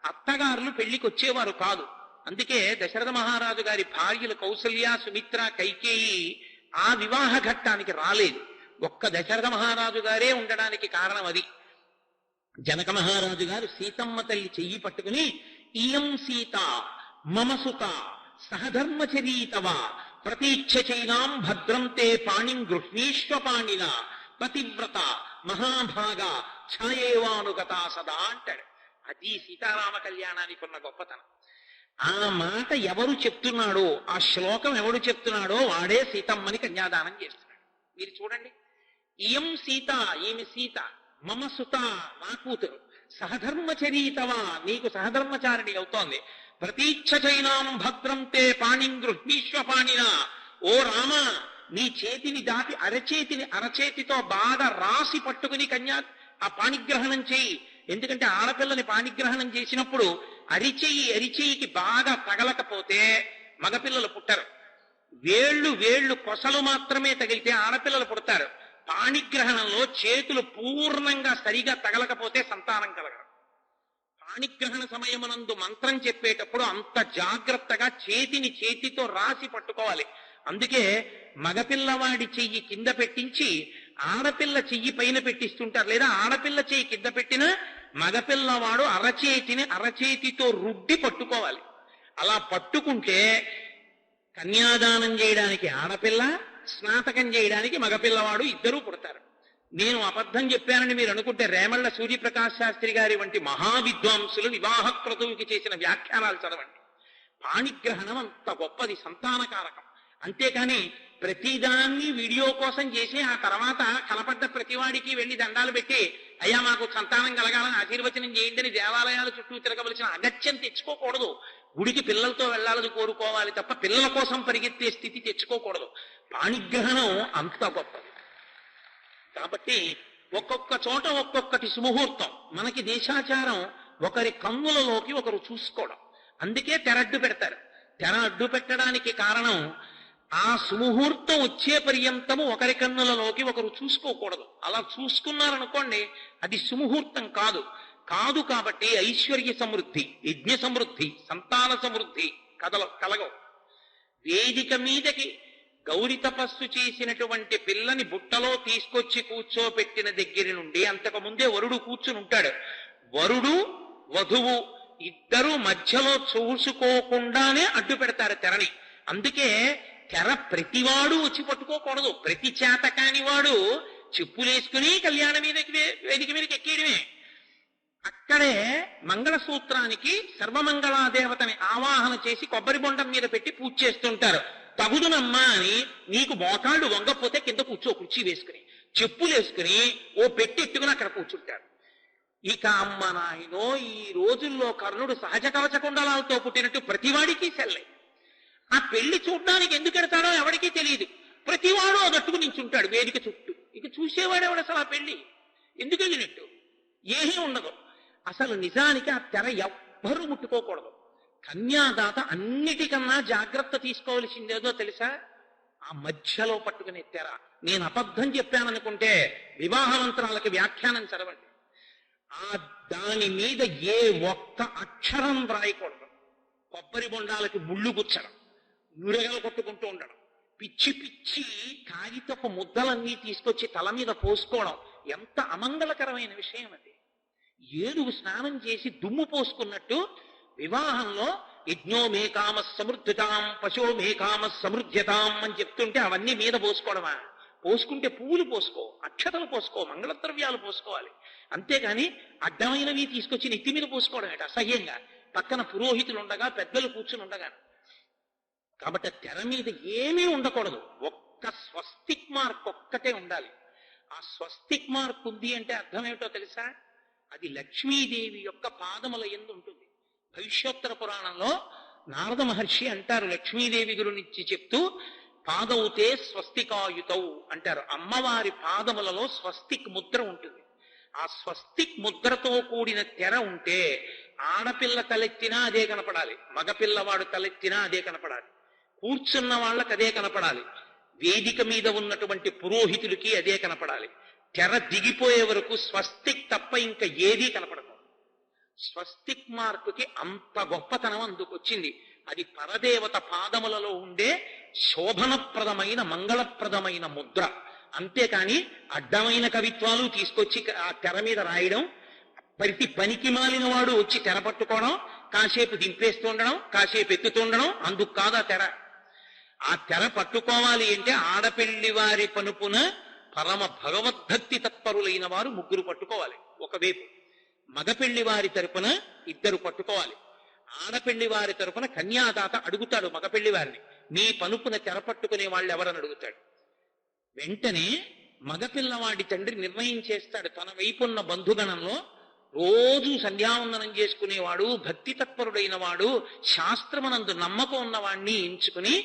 అత్తగారులు పెళ్లికి వచ్చేవారు కాదు. అందుకే దశరథ మహారాజు గారి భార్యలు కౌసల్య, సుమిత్ర, కైకేయి ఆ వివాహ ఘట్టానికి రాలేదు. ఒక్క దశరథ మహారాజు గారే ఉండడానికి కారణం అది. జనక మహారాజు గారు సీతమ్మ తల్లి చెయ్యి పట్టుకుని, ఇయం సీత మమ సుత సహధర్మచరీతవ ప్రతీక్ష చైనాం భద్రంతే పాణిం గృహ్ణీష్వ పాణిన పతివ్రత మహాభాగ ఛాయేవానుగత సదా అంటాడు. అది సీతారామ కళ్యాణానికి ఉన్న గొప్పతనం. ఆ మాట ఎవరు చెప్తున్నాడో, ఆ శ్లోకం ఎవడు చెప్తున్నాడో వాడే సీతమ్మని కన్యాదానం చేస్తున్నాడు. మీరు చూడండి, ఇయం సీత, ఈమె సీత, మమ సుత, నా కూతురు, సహధర్మచరీతవా, నీకు సహధర్మచారిణి అవుతోంది, ప్రతీక్ష చైనాం భద్రంతే పాణిం గృహ్ణీష్వ పాణిన, ఓ రామ నీ చేతిని దాటి అరచేతితో బాగా రాసి పట్టుకుని ఆ పాణిగ్రహణం చేయి. ఎందుకంటే ఆడపిల్లని పాణిగ్రహణం చేసినప్పుడు అరిచేయికి బాగా తగలకపోతే మగపిల్లలు పుట్టరు. వేళ్ళు కొసలు మాత్రమే తగిలితే ఆడపిల్లలు పుడతారు. పాణిగ్రహణంలో చేతులు పూర్ణంగా సరిగా తగలకపోతే సంతానం కలగరు. పాణిగ్రహణ సమయమునందు మంత్రం చెప్పేటప్పుడు అంత జాగ్రత్తగా చేతితో రాసి పట్టుకోవాలి. అందుకే మగపిల్లవాడి చెయ్యి కింద పెట్టించి ఆడపిల్ల చెయ్యి పైన పెట్టిస్తుంటారు. లేదా ఆడపిల్ల చెయ్యి కింద పెట్టిన మగపిల్లవాడు అరచేతితో రుడ్డి పట్టుకోవాలి. అలా పట్టుకుంటే కన్యాదానం చేయడానికి ఆడపిల్ల, స్నాతకం చేయడానికి మగపిల్లవాడు ఇద్దరూ పుడతారు. నేను అబద్ధం చెప్పానని మీరు అనుకుంటే రేమళ్ల సూర్యప్రకాశ్ శాస్త్రి గారి వంటి మహావిద్వాంసులు వివాహ క్రతువుకి చేసిన వ్యాఖ్యానాలు చదవండి. పాణిగ్రహణం అంత గొప్పది, సంతానకారకం. అంతేకాని ప్రతిదాన్ని వీడియో కోసం చేసి ఆ తర్వాత కనపడ్డ ప్రతివాడికి వెళ్లి దండాలు పెట్టి అయ్యా మాకు సంతానం కలగాలని ఆశీర్వచనం చేయండి అని దేవాలయాల చుట్టూ తిరగవలసిన అగత్యం తెచ్చుకోకూడదు. గుడికి పిల్లలతో వెళ్లాలని కోరుకోవాలి తప్ప పిల్లల కోసం పరిగెత్తే స్థితి తెచ్చుకోకూడదు. పాణిగ్రహణం అంత గొప్పది. కాబట్టి ఒక్కొక్క చోట ఒక్కొక్కటి సుముహూర్తం. మనకి దేశాచారం ఒకరి కన్నులలోకి ఒకరు చూసుకోవడం. అందుకే తెరడ్డు పెడతారు. తెర అడ్డు పెట్టడానికి కారణం ఆ సుముహూర్తం వచ్చే పర్యంతము ఒకరి కన్నులలోకి ఒకరు చూసుకోకూడదు. అలా చూసుకున్నారనుకోండి అది సుముహూర్తం కాదు. కాబట్టి ఐశ్వర్య సమృద్ధి, యజ్ఞ సమృద్ధి, సంతాన సమృద్ధి కలగవు. వేదిక మీదకి గౌరి తపస్సు చేసినటువంటి పిల్లని బుట్టలో తీసుకొచ్చి కూర్చోపెట్టిన దగ్గర నుండి అంతకు ముందే వరుడు కూర్చుని ఉంటాడు. వరుడు వధువు ఇద్దరు మధ్యలో చూసుకోకుండానే అడ్డు పెడతారు తెరని. అందుకే తెర ప్రతివాడు వచ్చి పట్టుకోకూడదు. ప్రతి చేత కాని వాడు చెప్పులేసుకుని కళ్యాణ వేదిక మీదకి ఎక్కేయడమే. అక్కడే మంగళసూత్రానికి సర్వమంగళాదేవతని ఆవాహన చేసి కొబ్బరి బొండం మీద పెట్టి పూజ చేస్తుంటారు. తగుదునమ్మా అని నీకు మోకాళ్ళు వంగపోతే కింద కుర్చీ వేసుకుని చెప్పులేసుకుని ఓ పెట్టెట్టుకుని అక్కడ కూర్చుంటారు. ఇక అమ్మ నాయనో, ఈ రోజుల్లో కర్ణుడు సహజ కవచ కుండలాలతో పుట్టినట్టు ప్రతివాడికి సెల్లే. ఆ పెళ్లి చూడ్డానికి ఎందుకు ఎడతాడో ఎవరికీ తెలియదు. ప్రతివాడు అదట్టుకు నించుంటాడు వేదిక చుట్టూ. ఇక చూసేవాడెవడు అసలు ఆ పెళ్లి ఎందుకు వెళ్ళినట్టు ఏమీ ఉండదు. అసలు నిజానికి ఆ తెర ఎవ్వరూ ముట్టుకోకూడదు. కన్యాదాత అన్నిటికన్నా జాగ్రత్త తీసుకోవలసిందేదో తెలుసా? ఆ మధ్యలో పట్టుకుని తెర. నేను అబద్ధం చెప్పాననుకుంటే వివాహ మంత్రాలకి వ్యాఖ్యానం చదవండి. ఆ దాని మీద ఏ ఒక్క అక్షరం వ్రాయకూడదు. కొబ్బరి బొండాలకి ముళ్ళు గుచ్చడం, నురగలు కొట్టుకుంటూ ఉండడం, పిచ్చి పిచ్చి కాగితపు ముద్దలన్నీ తీసుకొచ్చి తల మీద పోసుకోవడం ఎంత అమంగళకరమైన విషయం అది. ఏనుగు స్నానం చేసి దుమ్ము పోసుకున్నట్టు వివాహంలో యజ్ఞో మే కామ సమృద్ధితాం పశో మే కామ సమృద్ధ్యతాం అని చెప్తుంటే అవన్నీ మీద పోసుకోవడమా? పోసుకుంటే పువ్వులు పోసుకో, అక్షతలు పోసుకో, మంగళద్రవ్యాలు పోసుకోవాలి. అంతేగాని అడ్డమైనవి తీసుకొచ్చి నెత్తి మీద పోసుకోవడం ఏంటి అసహ్యంగా, పక్కన పురోహితులు ఉండగా, పెద్దలు కూర్చుని ఉండగా. కాబట్టి తెర మీద ఏమీ ఉండకూడదు. ఒక్క స్వస్తిక్ మార్క్ ఒక్కటే ఉండాలి. ఆ స్వస్తిక్ మార్క్ ఉంది అంటే అర్థం ఏమిటో తెలుసా? అది లక్ష్మీదేవి యొక్క పాదముల యందు ఉంటుంది. భవిష్యోత్తర పురాణంలో నారద మహర్షి అంటారు, లక్ష్మీదేవి గురించి చెప్తూ, పాదవుతే స్వస్తికాయుతౌ అంటారు. అమ్మవారి పాదములలో స్వస్తిక్ ముద్ర ఉంటుంది. ఆ స్వస్తిక్ ముద్రతో కూడిన తెర ఉంటే ఆడపిల్ల తలెత్తినా అదే కనపడాలి, మగపిల్లవాడు తలెత్తినా అదే కనపడాలి, కూర్చున్న వాళ్ళకి అదే కనపడాలి, వేదిక మీద ఉన్నటువంటి పురోహితులకి అదే కనపడాలి. తెర దిగిపోయే వరకు స్వస్తిక్ తప్ప ఇంకా ఏదీ కనపడదు. స్వస్తిక్ మార్కుకి అంత గొప్పతనం అందుకొచ్చింది. అది పరదేవత పాదములలో ఉండే శోభనప్రదమైన మంగళప్రదమైన ముద్ర. అంతేకాని అడ్డమైన కవిత్వాలు తీసుకొచ్చి ఆ తెర మీద రాయడం, ప్రతి పనికి మాలిన వాడు వచ్చి తెర పట్టుకోవడం, కాసేపు దింపేస్తుండడం, కాసేపు ఎత్తుతుండడం, అందుకు కాదు ఆ తెర. ఆ తెర పట్టుకోవాలి అంటే ఆడపెళ్లి వారి పనుపున పరమ భగవద్భక్తి తత్పరులైన వారు ముగ్గురు పట్టుకోవాలి ఒకవైపు, మగపెళ్లి వారి తరపున ఇద్దరు పట్టుకోవాలి. ఆడపెళ్లి వారి తరపున కన్యాదాత అడుగుతాడు మగపెళ్లి వారిని, మీ పనుపున తెర పట్టుకునే వాళ్ళు ఎవరని అడుగుతాడు. వెంటనే మగపిల్లవాడి తండ్రి నిర్ణయం చేస్తాడు, తన వైపున్న బంధుగణంలో రోజు సంధ్యావందనం చేసుకునేవాడు, భక్తి తత్పరుడైన వాడు, శాస్త్రమునందు నమ్మకం ఉన్నవాణ్ణి ఎంచుకుని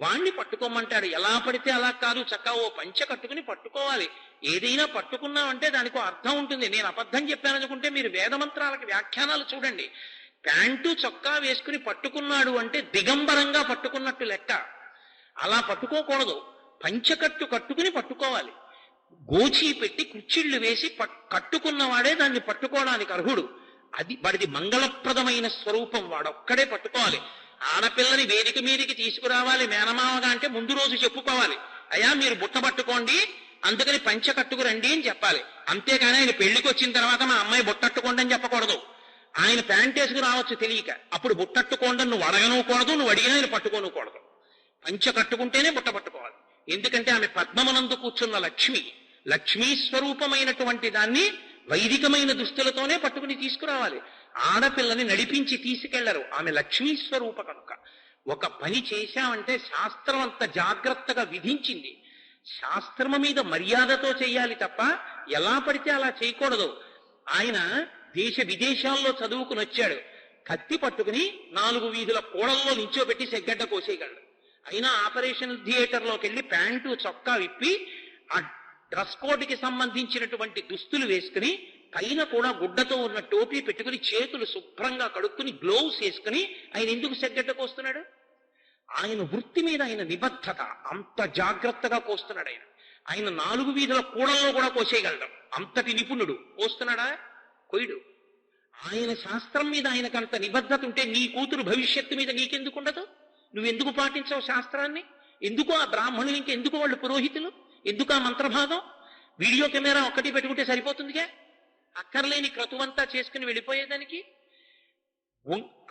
వాణ్ణి పట్టుకోమంటాడు. ఎలా పడితే అలా కాదు, చక్కగా ఓ పంచె కట్టుకుని పట్టుకోవాలి. ఏదైనా పట్టుకున్నామంటే దానికి అర్థం ఉంటుంది. నేను అబద్ధం చెప్పాననుకుంటే మీరు వేదమంత్రాలకి వ్యాఖ్యానాలు చూడండి. ప్యాంటు చొక్కా వేసుకుని పట్టుకున్నాడు అంటే దిగంబరంగా పట్టుకున్నట్టు లెక్క. అలా పట్టుకోకూడదు, పంచకట్టు కట్టుకుని పట్టుకోవాలి. గోచి పెట్టి కుచ్చిళ్ళు వేసి కట్టుకున్నవాడే దాన్ని పట్టుకోవడానికి అర్హుడు. అది వాడిది మంగళప్రదమైన స్వరూపం, వాడొక్కడే పట్టుకోవాలి. ఆడపిల్లని వేదిక మీదకి తీసుకురావాలి మేనమావగా అంటే ముందు రోజు చెప్పుకోవాలి, అయ్యా మీరు బుట్ట పట్టుకోండి అందుకని పంచ కట్టుకురండి అని చెప్పాలి. అంతేకాని ఆయన పెళ్లికి వచ్చిన తర్వాత మా అమ్మాయి బుట్టట్టుకోండి అని చెప్పకూడదు. ఆయన ప్యాంట్ వేసుకు రావచ్చు తెలియక, అప్పుడు బుట్టట్టుకోండి నువ్వు అడగనూకూడదు, నువ్వు అడిగినా ఆయన పట్టుకోనూకూడదు. పంచ కట్టుకుంటేనే బుట్ట పట్టుకోవాలి. ఎందుకంటే ఆమె పద్మమునందు కూర్చున్న లక్ష్మి, లక్ష్మీ స్వరూపమైనటువంటి దాన్ని వైదికమైన దుస్తులతోనే పట్టుకుని తీసుకురావాలి. ఆడపిల్లని నడిపించి తీసుకెళ్లరు, ఆమె లక్ష్మీ స్వరూప కనుక. ఒక పని చేశామంటే శాస్త్రం అంత జాగ్రత్తగా విధించింది. శాస్త్రము మీద మర్యాదతో చేయాలి తప్ప ఎలా పడితే అలా చేయకూడదు. ఆయన దేశ విదేశాల్లో చదువుకుని వచ్చాడు, కత్తి పట్టుకుని 4 వీధుల కూడల్లో నించోబెట్టి సెగ్గడ్డ కోసేయగలడు. అయినా ఆపరేషన్ థియేటర్లోకి వెళ్ళి ప్యాంటు చొక్కా విప్పి ఆ డ్రెస్ కోడ్కి సంబంధించినటువంటి దుస్తులు వేసుకుని పైన కూడా గుడ్డతో ఉన్న టోపీ పెట్టుకుని చేతులు శుభ్రంగా కడుక్కుని గ్లోవ్స్ వేసుకుని ఆయన ఎందుకు సెగ్గడ్డ కోస్తున్నాడు? ఆయన వృత్తి మీద ఆయన నిబద్ధత, అంత జాగ్రత్తగా కోస్తున్నాడు. ఆయన 4 వీధుల కూడల్లో కూడా కోసేయగలడు, అంతటి నిపుణుడు. కోస్తున్నాడా? కొయ్యడు. ఆయన శాస్త్రం మీద ఆయనకంత నిబద్ధత ఉంటే నీ కూతురు భవిష్యత్తు మీద నీకెందుకు ఉండదు? నువ్వెందుకు పాటించావు శాస్త్రాన్ని? ఎందుకు ఆ బ్రాహ్మణులు, ఇంకెందుకు వాళ్ళు పురోహితులు? ఎందుకు ఆ మంత్రభాగం? వీడియో కెమెరా ఒక్కటి పెట్టుకుంటే సరిపోతుందిగా, అక్కర్లేని క్రతువంతా చేసుకుని వెళ్ళిపోయేదానికి.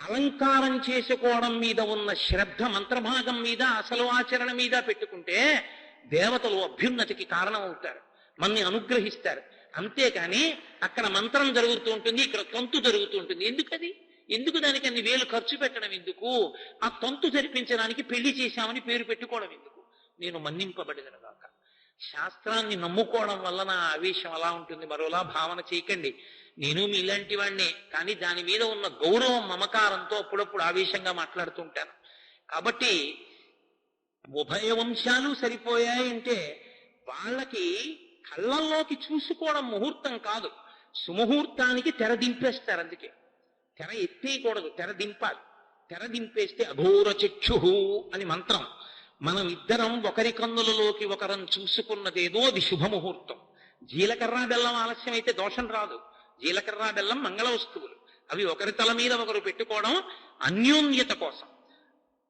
అలంకారం చేసుకోవడం మీద ఉన్న శ్రద్ధ మంత్రభాగం మీద, అసలు ఆచరణ మీద పెట్టుకుంటే దేవతలు అభ్యున్నతికి కారణం అవుతారు, మనని అనుగ్రహిస్తారు. అంతేకాని అక్కడ మంత్రం జరుగుతూ ఉంటుంది, ఇక్కడ తంతు జరుగుతూ ఉంటుంది. ఎందుకది? ఎందుకు దానికి అన్ని వేలు ఖర్చు పెట్టడం ఎందుకు? ఆ తంతు జరిపించడానికి పెళ్లి చేశామని పేరు పెట్టుకోవడం ఎందుకు? నేను మన్నింపబడినగాక. శాస్త్రాన్ని నమ్ముకోవడం వల్ల నా ఆవేశం అలా ఉంటుంది, మరోలా భావన చేయకండి. నేను మీలాంటి వాడినే, కానీ దాని మీద ఉన్న గౌరవం మమకారంతో అప్పుడప్పుడు ఆవేశంగా మాట్లాడుతుంటాను. కాబట్టి ఉభయ వంశాలు సరిపోయాయంటే వాళ్ళకి కళ్ళల్లోకి చూసుకోవడం ముహూర్తం కాదు, సుముహూర్తానికి తెర దింపేస్తారు. అందుకే తెర ఎత్తేయకూడదు, తెర దింపాలి. తెర దింపేస్తే అఘోర చక్షు అని మంత్రం, మనం ఇద్దరం ఒకరి కన్నులలోకి ఒకరం చూసుకున్నదేదో అది శుభముహూర్తం. జీలకర్ర బెల్లం ఆలస్యం అయితే దోషం రాదు. జీలకర్ర బెల్లం మంగళ వస్తువులు. అవి ఒకరి తల మీద ఒకరు పెట్టుకోవడం అన్యోన్యత కోసం,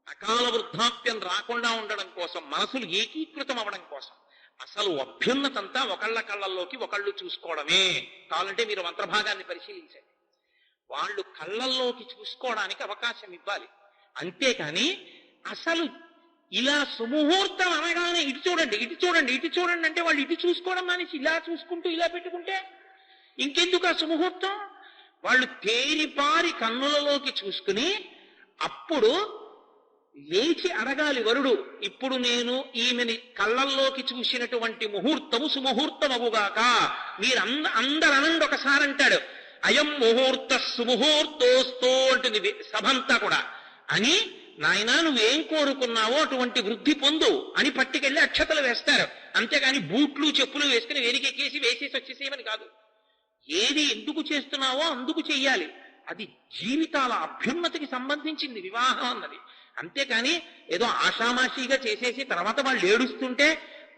అకాల వృద్ధాప్యం రాకుండా ఉండడం కోసం, మనసులు ఏకీకృతం అవ్వడం కోసం. అసలు అభ్యున్నతంతా ఒకళ్ళ కళ్ళల్లోకి ఒకళ్ళు చూసుకోవడమే. కావాలంటే మీరు మంత్రభాగాన్ని పరిశీలించండి. వాళ్ళు కళ్ళల్లోకి చూసుకోవడానికి అవకాశం ఇవ్వాలి. అంతేకాని అసలు ఇలా సుముహూర్తం అనగానే ఇటు చూడండి, ఇటు చూడండి, ఇటు చూడండి అంటే వాళ్ళు ఇటు చూసుకోవడం మానేసి ఇలా చూసుకుంటూ ఇలా పెట్టుకుంటే ఇంకెందుకు ఆ సుముహూర్తం? వాళ్ళు తేరిపారి కన్నులలోకి చూసుకుని అప్పుడు లేచి అడగాలి వరుడు, ఇప్పుడు నేను ఈమెని కళ్ళల్లోకి చూసినటువంటి ముహూర్తము సుముహూర్తమగుగాక. మీరు అందరు అనండి ఒకసారి అంటాడు. అయం ముహూర్త సుముహూర్తోస్తో అంటుంది సభంతా కూడా. అని నాయనా నువ్వేం కోరుకున్నావో అటువంటి వృద్ధి పొందు అని పట్టుకెళ్ళి అక్షతలు వేస్తారు. అంతేగాని బూట్లు చెప్పులు వేసుకుని వెనుకెక్కేసి వేసేసి వచ్చేసేయమని కాదు. ఏది ఎందుకు చేస్తున్నావో అందుకు చెయ్యాలి. అది జీవితాల అభ్యున్నతికి సంబంధించింది వివాహం అన్నది. అంతేకాని ఏదో ఆషామాషీగా చేసేసి తర్వాత వాళ్ళు ఏడుస్తుంటే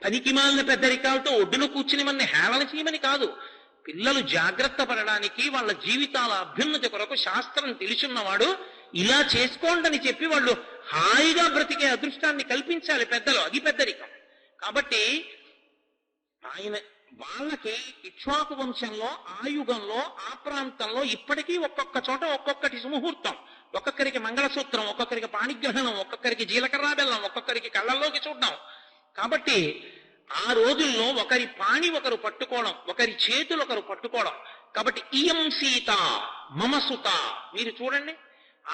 పనికిమాలిన పెద్దరికాలతో ఒడ్డున కూర్చుని మన హేళన చేయమని కాదు. పిల్లలు జాగ్రత్త పడడానికి, వాళ్ళ జీవితాల అభ్యున్నతి కొరకు శాస్త్రం తెలుసున్నవాడు ఇలా చేసుకోండి అని చెప్పి వాళ్ళు హాయిగా బ్రతికే అదృష్టాన్ని కల్పించాలి పెద్దలు. అది పెద్దరికం. కాబట్టి ఆయన వాళ్ళకి ఇక్ష్వాకు వంశంలో ఆ యుగంలో ఆ ప్రాంతంలో ఇప్పటికీ ఒక్కొక్క చోట ఒక్కొక్కటి సుముహూర్తం. ఒక్కొక్కరికి మంగళసూత్రం, ఒక్కొక్కరికి పాణిగ్రహణం, ఒక్కొక్కరికి జీలకర్ర బెల్లం, ఒక్కొక్కరికి కళ్ళల్లోకి చూడడం. కాబట్టి ఆ రోజుల్లో ఒకరి పాణి ఒకరు పట్టుకోవడం, ఒకరి చేతులు ఒకరు పట్టుకోవడం. కాబట్టి ఇయం సీత మమ సుత. మీరు చూడండి,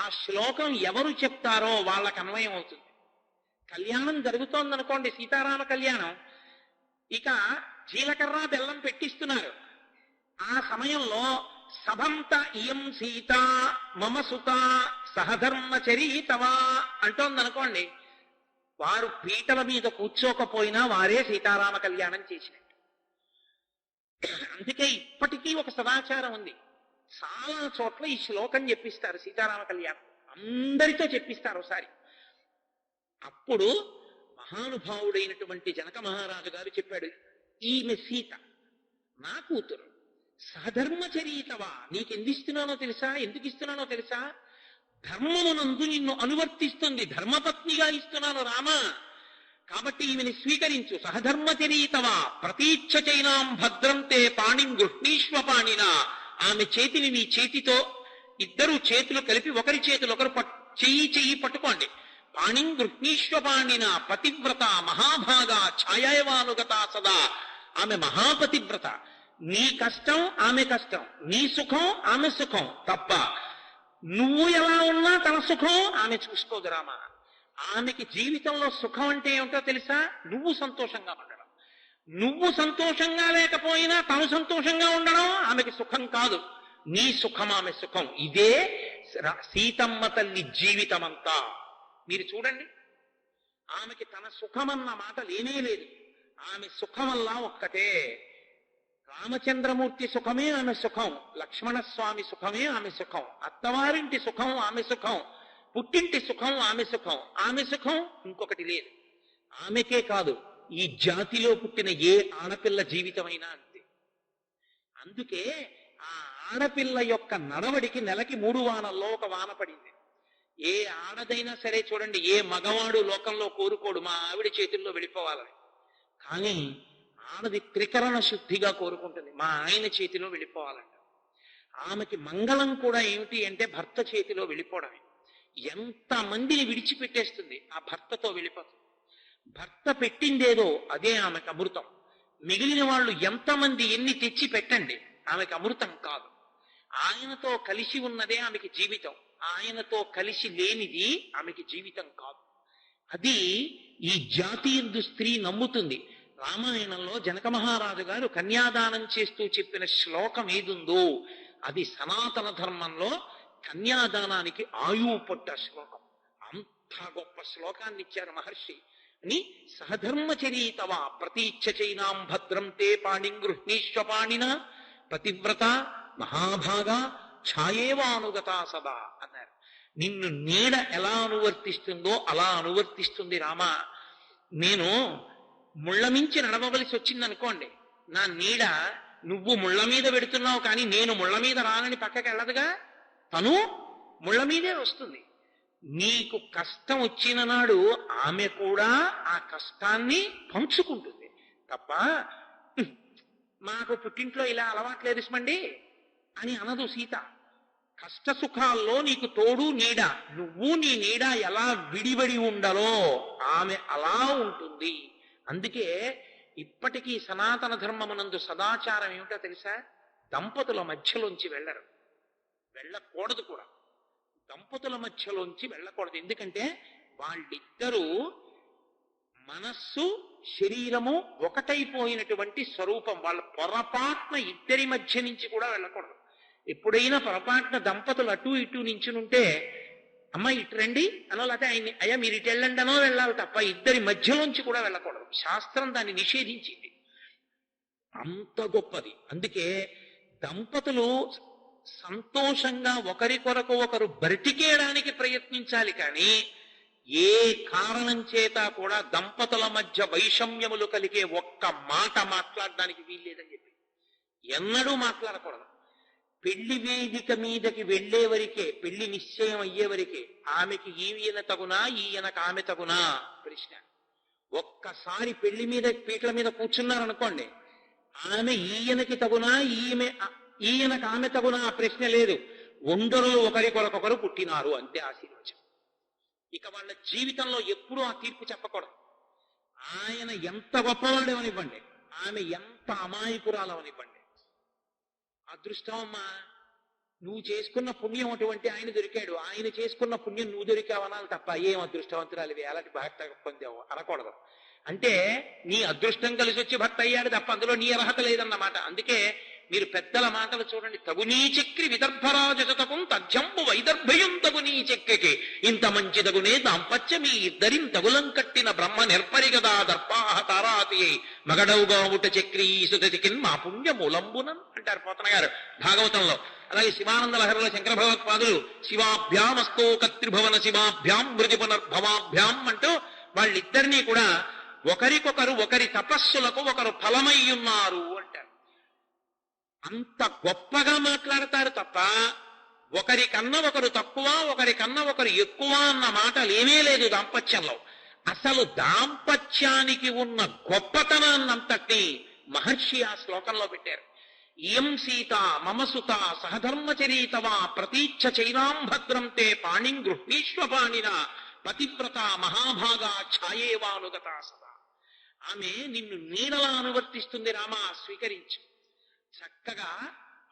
ఆ శ్లోకం ఎవరు చెప్తారో వాళ్ళకి అన్వయం అవుతుంది. కళ్యాణం జరుగుతోందనుకోండి, సీతారామ కళ్యాణం, ఇక జీలకర్ర బెల్లం పెట్టిస్తున్నారు. ఆ సమయంలో సభంత ఇయం సీత మమ సుత సహధర్మచరీతవా అంటోందనుకోండి, వారు పీటల మీద కూర్చోకపోయినా వారే సీతారామ కళ్యాణం చేసినట్టు. అందుకే ఇప్పటికీ ఒక సదాచారం ఉంది. చాలా చోట్ల ఈ శ్లోకం చెప్పిస్తారు సీతారామ కళ్యాణం, అందరితో చెప్పిస్తారు ఒకసారి. అప్పుడు మహానుభావుడైనటువంటి జనక మహారాజు గారు చెప్పాడు, ఈమె సీత నా కూతురు, సహధర్మచరీతవా. నీకెందిస్తున్నానో తెలుసా? ఎందుకు ఇస్తున్నానో తెలుసా? ధర్మమునందు నిన్ను అనువర్తిస్తుంది, ధర్మపత్నిగా ఇస్తున్నాను రామా. కాబట్టి ఈమెని స్వీకరించు. సహధర్మచరీతవా ప్రతీచ్ఛ చైనాం భద్రం తే పాణిం గృహ్ణీష్వ పాణినా. ఆమె చేతిని నీ చేతితో, ఇద్దరు చేతులు కలిపి ఒకరి చేతులు ఒకరు చెయ్యి పట్టుకోండి. పాణిం గృహ్ణీష్వ పాణిన పతివ్రత మహాభాగా ఛాయావానుగత సదా. ఆమె మహాపతివ్రత. నీ కష్టం ఆమె కష్టం, నీ సుఖం ఆమె సుఖం తప్ప నువ్వు ఎలా ఉన్నా తన సుఖం ఆమె చూసుకోదు రామా. ఆమెకి జీవితంలో సుఖం అంటే ఏమిటో తెలుసా? నువ్వు సంతోషంగా ఉండడం. నువ్వు సంతోషంగా లేకపోయినా తను సంతోషంగా ఉండడం ఆమెకి సుఖం కాదు. నీ సుఖం ఆమె సుఖం. ఇదే సీతమ్మ తల్లి జీవితమంతా. మీరు చూడండి, ఆమెకి తన సుఖమన్న మాట లేనే లేదు. ఆమె సుఖమల్లా ఒక్కటే. రామచంద్రమూర్తి సుఖమే ఆమె సుఖం, లక్ష్మణస్వామి సుఖమే ఆమె సుఖం, అత్తవారింటి సుఖం ఆమె సుఖం, పుట్టింటి సుఖం ఆమె సుఖం. ఆమె సుఖం ఇంకొకటి లేదు. ఆమెకే కాదు, ఈ జాతిలో పుట్టిన ఏ ఆడపిల్ల జీవితమైనా అంతే. అందుకే ఆ ఆడపిల్ల యొక్క నడవడికి నెలకి 3 వానల్లో ఒక వాన పడింది. ఏ ఆడదైనా సరే చూడండి, ఏ మగవాడు లోకంలో కోరుకోడు మా ఆవిడ చేతుల్లో వెళ్ళిపోవాలని. కానీ ఆడది త్రికరణ శుద్ధిగా కోరుకుంటుంది, మా ఆయన చేతిలో వెళ్ళిపోవాలంట. ఆమెకి మంగళం కూడా ఏమిటి అంటే భర్త చేతిలో వెళ్ళిపోవడమే. ఎంత మందిని విడిచిపెట్టేస్తుంది, ఆ భర్తతో వెళ్ళిపోతుంది. భర్త పెట్టిందేదో అదే ఆమెకు అమృతం. మిగిలిన వాళ్ళు ఎంతమంది ఎన్ని తెచ్చి పెట్టండి, ఆమెకు అమృతం కాదు. ఆయనతో కలిసి ఉన్నదే ఆమెకి జీవితం, ఆయనతో కలిసి లేనిది ఆమెకి జీవితం కాదు. అది ఈ జాతీయందు స్త్రీ నమ్ముతుంది. రామాయణంలో జనక మహారాజు గారు కన్యాదానం చేస్తూ చెప్పిన శ్లోకం ఏదుందో అది సనాతన ధర్మంలో కన్యాదానానికి ఆయువు పట్ట శ్లోకం. అంత గొప్ప శ్లోకాన్ని ఇచ్చారు మహర్షి అని. సహధర్మచరీతవా ప్రతీచ్ఛ చైనాం భద్రం తే పాణిం గృహ్ణీష్వ పాణిన పతివ్రత మహాభాగా ఛాయేవానుగత సదా అన్నారు. నిన్ను నీడ ఎలా అనువర్తిస్తుందో అలా అనువర్తిస్తుంది రామ. నేను ముళ్ళ మించి నడవవలసి వచ్చిందనుకోండి, నా నీడ నువ్వు ముళ్ళ మీద పెడుతున్నావు కానీ నేను ముళ్ళ మీద రానని పక్కకి వెళ్ళదుగా, తను ముళ్ళ మీదే వస్తుంది. నీకు కష్టం వచ్చిన నాడు ఆమె కూడా ఆ కష్టాన్ని పంచుకుంటుంది తప్ప మాకు పుట్టింట్లో ఇలా అలవాట్లేదు ఇస్మండి అని అనదు సీత. కష్ట సుఖాల్లో నీకు తోడు నీడ, నువ్వు నీ నీడ ఎలా విడివడి ఉండలో ఆమె అలా ఉంటుంది. అందుకే ఇప్పటికీ సనాతన ధర్మమునందు సదాచారం ఏమిటో తెలుసా? దంపతుల మధ్యలోంచి వెళ్ళకూడదు కూడా. దంపతుల మధ్యలోంచి వెళ్ళకూడదు. ఎందుకంటే వాళ్ళిద్దరూ మనస్సు శరీరము ఒకటైపోయినటువంటి స్వరూపం. వాళ్ళ పొరపాటున ఇద్దరి మధ్య నుంచి కూడా వెళ్ళకూడదు. ఎప్పుడైనా పొరపాటున దంపతులు అటు ఇటు నించునుంటే అమ్మ ఇటు రండి అనో, లేకపోతే ఆయన్ని అయ్యా మీరు ఇటు వెళ్ళండి అనో వెళ్ళాలి తప్ప ఇద్దరి మధ్యలోంచి కూడా వెళ్ళకూడదు. శాస్త్రం దాన్ని నిషేధించింది. అంత గొప్పది. అందుకే దంపతులు సంతోషంగా ఒకరి కొరకు ఒకరు బ్రతికేయడానికి ప్రయత్నించాలి కానీ ఏ కారణం చేత కూడా దంపతుల మధ్య వైషమ్యములు కలిగే ఒక్క మాట మాట్లాడడానికి వీల్లేదని చెప్పి ఎన్నడూ మాట్లాడకూడదు. పెళ్లి వేదిక మీదకి వెళ్లే వరకే, పెళ్లి నిశ్చయం అయ్యే వరకే ఆమెకి ఈయన తగునా ఈయనకు ఆమె తగునా ప్రశ్న. ఒక్కసారి పెళ్లి మీద పీటల మీద కూర్చున్నారనుకోండి, ఆమె ఈయనకి తగునా ఈయనకు ఆమె తగునా ప్రశ్న లేదు. ఒండరులు ఒకరికొరకొకరు పుట్టినారు అంతే ఆశీర్వచనం. ఇక వాళ్ళ జీవితంలో ఎప్పుడూ ఆ తీర్పు చెప్పకూడదు. ఆయన ఎంత గొప్పవాడేవనివ్వండి, ఆమె ఎంత అమాయకురాలవనివ్వండి, అదృష్టం అమ్మా నువ్వు చేసుకున్న పుణ్యం అటువంటి ఆయన దొరికాడు, ఆయన చేసుకున్న పుణ్యం నువ్వు దొరికావనాలి తప్ప ఏం అదృష్టవంతురాలివి అలాంటి భర్త పొందావు అనకూడదు. అంటే నీ అదృష్టం కలిసి వచ్చి భర్త అయ్యాడు తప్ప అందులో నీ అర్హత లేదన్నమాట. అందుకే మీరు పెద్దల మాటలు చూడండి. తగునీ చక్రి విదర్భరాజతకు తజ్జంబు వైదర్భయం తగునీ చక్రికి ఇంత మంచి తగునే దాంపత్యం ఈ ఇద్దరిం తగులం కట్టిన బ్రహ్మ నిర్పరిగదా దర్పాహ తారాతి మగడవుగా ఉట చక్రీ సుతచికిన్ మా పుణ్య మూలంబునం అంటారు పోతన గారు భాగవతంలో. అలాగే శివానంద లహరిలో శంకర భగవత్పాదులు శివాభ్యామస్తో కత్రిభవన శివాభ్యాం మృది పునర్భవాభ్యాం అంటూ వాళ్ళిద్దరినీ కూడా ఒకరికొకరు ఒకరి తపస్సులకు ఒకరు ఫలమై ఉన్నారు అంటారు. అంత గొప్పగా మాట్లాడతారు తప్ప ఒకరికన్నా ఒకరు తక్కువ ఒకరికన్నా ఒకరు ఎక్కువ అన్న మాటలు ఏమీ లేదు దాంపత్యంలో. అసలు దాంపత్యానికి ఉన్న గొప్పతనాన్నంతటి మహర్షి ఆ శ్లోకంలో పెట్టారు. ఇయం సీత మమసుత సహధర్మచరీతవా ప్రతీచ్ఛ చైనాం భద్రం తే పాణిం గృహ్ణీష్వపాణిన పతివ్రత మహాభాగా ఛాయేవానుగత సదా. ఆమె నిన్ను నీడలా అనువర్తిస్తుంది రామా, స్వీకరించు. చక్కగా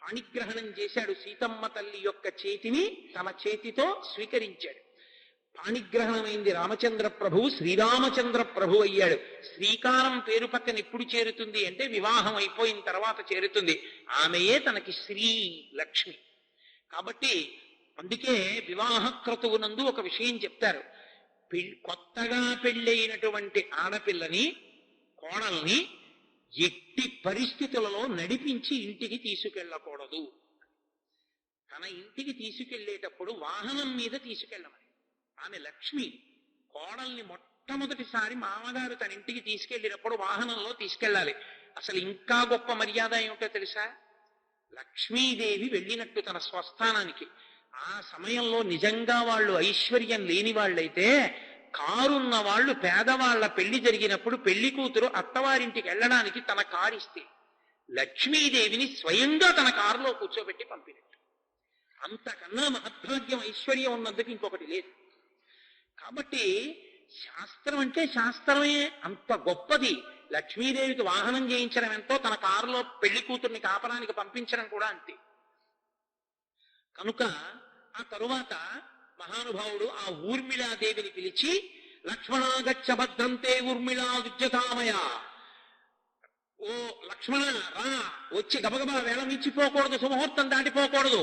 పాణిగ్రహణం చేశాడు. సీతమ్మ తల్లి యొక్క చేతిని తన చేతితో స్వీకరించాడు. పాణిగ్రహణమైంది రామచంద్ర ప్రభువు శ్రీరామచంద్ర ప్రభు అయ్యాడు. శ్రీకారం పేరు పక్కన ఎప్పుడు చేరుతుంది అంటే వివాహం అయిపోయిన తర్వాత చేరుతుంది. ఆమెయే తనకి శ్రీ లక్ష్మి. కాబట్టి అందుకే వివాహ క్రతువునందు ఒక విషయం చెప్తారు. కొత్తగా పెళ్ళైనటువంటి ఆడపిల్లని కోడల్ని ఎట్టి పరిస్థితులలో నడిపించి ఇంటికి తీసుకెళ్ళకూడదు. తన ఇంటికి తీసుకెళ్లేటప్పుడు వాహనం మీద తీసుకెళ్ళమని. ఆమె లక్ష్మి. కోడల్ని మొట్టమొదటిసారి మామగారు తన ఇంటికి తీసుకెళ్ళినప్పుడు వాహనంలో తీసుకెళ్ళాలి. అసలు ఇంకా గొప్ప మర్యాద ఏమిటో తెలుసా? లక్ష్మీదేవి వెళ్ళినట్టు తన స్వస్థానానికి. ఆ సమయంలో నిజంగా వాళ్ళు ఐశ్వర్యం లేని వాళ్ళైతే కారున్న వాళ్ళు పేదవాళ్ల పెళ్లి జరిగినప్పుడు పెళ్లి కూతురు అత్తవారింటికి వెళ్ళడానికి తన కారు ఇస్తే లక్ష్మీదేవిని స్వయంగా తన కారులో కూర్చోబెట్టి పంపినట్టు. అంతకన్నా మహద్భాగ్యం ఐశ్వర్యం ఉన్నందుకు ఇంకొకటి లేదు. కాబట్టి శాస్త్రం అంటే శాస్త్రమే అంత గొప్పది. లక్ష్మీదేవికి వాహనం చేయించడం ఎంతో, తన కారులో పెళ్లి కూతుర్ని కాపరానికి పంపించడం కూడా అంతే. కనుక ఆ తరువాత మహానుభావుడు ఆ ఊర్మిళాదేవిని పిలిచి లక్ష్మణాగచ్చ భద్రంతే ఊర్మిళా విద్యతామయ, ఓ లక్ష్మణ రా, వచ్చి గబగబా వేళమిచ్చిపోకూడదు, సుముహూర్తం దాటిపోకూడదు,